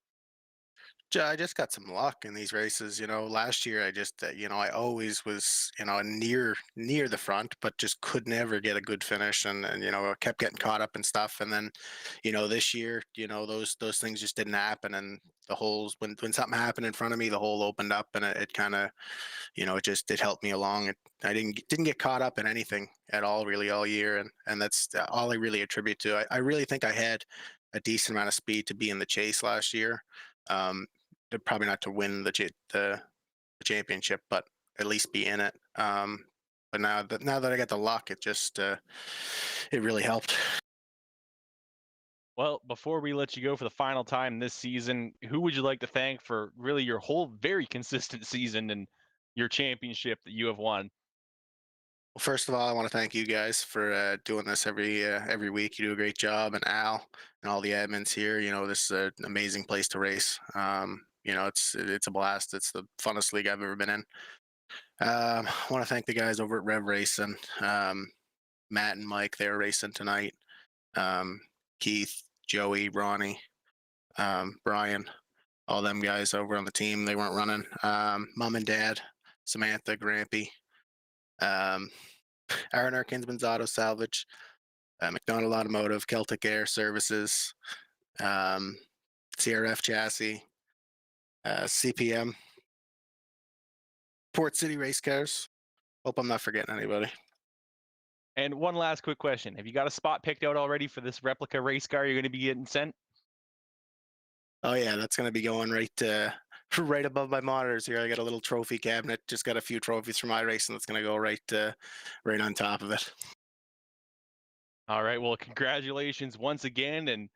I just got some luck in these races. Last year I just, I always was, near the front, but just could never get a good finish, and I kept getting caught up and stuff. And then, this year, those things just didn't happen, and the holes, when something happened in front of me, the hole opened up, and it kind of, it helped me along. I didn't get caught up in anything at all, really, all year, and that's all I really attribute to. I really think I had a decent amount of speed to be in the chase last year. Um, Probably not to win the championship, but at least be in it. But now that I got the luck, it just it really helped. Well, before we let you go for the final time this season, who would you like to thank for really your whole very consistent season and your championship that you have won? Well, first of all, I want to thank you guys for doing this every week. You do a great job, and Al and all the admins here. This is an amazing place to race. It's a blast. It's the funnest league I've ever been in. I want to thank the guys over at Rev Racing, Matt and Mike. They're racing tonight. Keith, Joey, Ronnie, Brian, all them guys over on the team. They weren't running. Mom and Dad, Samantha, Grampy. R&R Kinsman's Auto Salvage, McDonald Automotive, Celtic Air Services, CRF Chassis, CPM, Port City Race Cars. Hope I'm not forgetting anybody. And one last quick question. Have you got a spot picked out already for this replica race car you're going to be getting sent? Oh yeah, that's going to be going right above my monitors here. I got a little trophy cabinet. Just got a few trophies from my racing that's going to go right on top of it. All right. Well, congratulations once again. And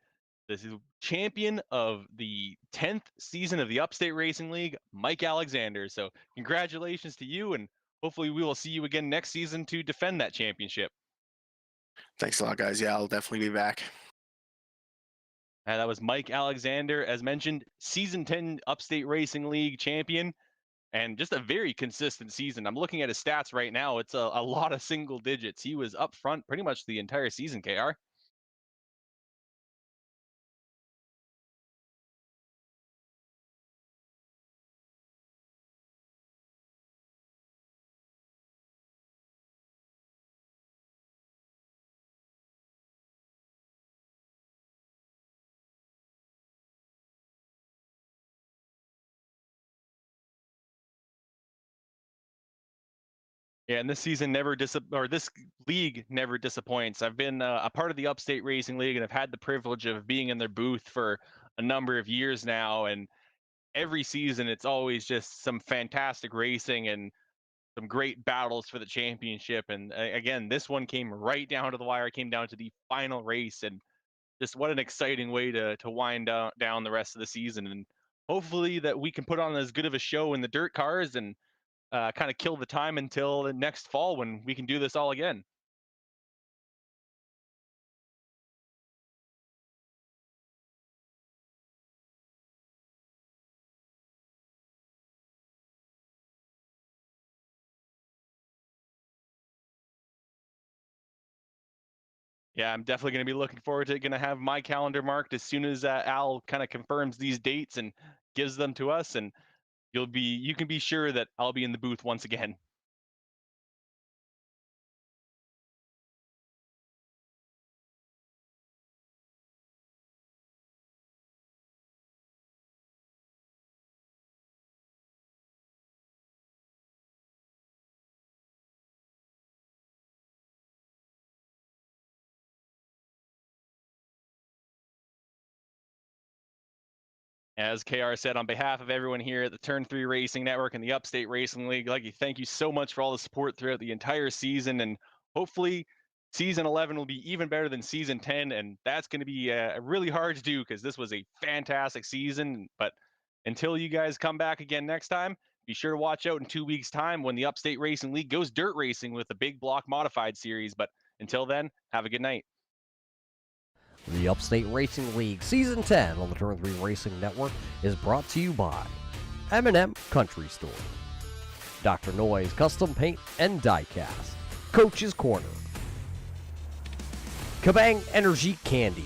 this is champion of the 10th season of the Upstate Racing League, Mike Alexander. So congratulations to you, and hopefully we will see you again next season to defend that championship. Thanks a lot, guys. Yeah, I'll definitely be back. That was Mike Alexander, as mentioned, season 10 Upstate Racing League champion, and just a very consistent season. I'm looking at his stats right now. It's a lot of single digits. He was up front pretty much the entire season, KR. Yeah, and this season this league never disappoints. I've been a part of the Upstate Racing League, and I've had the privilege of being in their booth for a number of years now. And every season, it's always just some fantastic racing and some great battles for the championship. And again, this one came right down to the wire. Came down to the final race, and just what an exciting way to wind down the rest of the season. And hopefully that we can put on as good of a show in the dirt cars and kind of kill the time until the next fall when we can do this all again. Yeah, I'm definitely going to be looking forward to it. Going to have my calendar marked as soon as Al kind of confirms these dates and gives them to us, and you can be sure that I'll be in the booth once again. As KR said, on behalf of everyone here at the Turn 3 Racing Network and the Upstate Racing League, I'd like to thank you so much for all the support throughout the entire season, and hopefully Season 11 will be even better than season 10, and that's going to be really hard to do because this was a fantastic season. But until you guys come back again next time, be sure to watch out in 2 weeks' time when the Upstate Racing League goes dirt racing with the Big Block Modified Series. But until then, have a good night. The Upstate Racing League Season 10 on the Turn 3 Racing Network is brought to you by M&M Country Store, Dr. Noy's Custom Paint and Diecast, Coach's Corner, Kabang Energy Candy,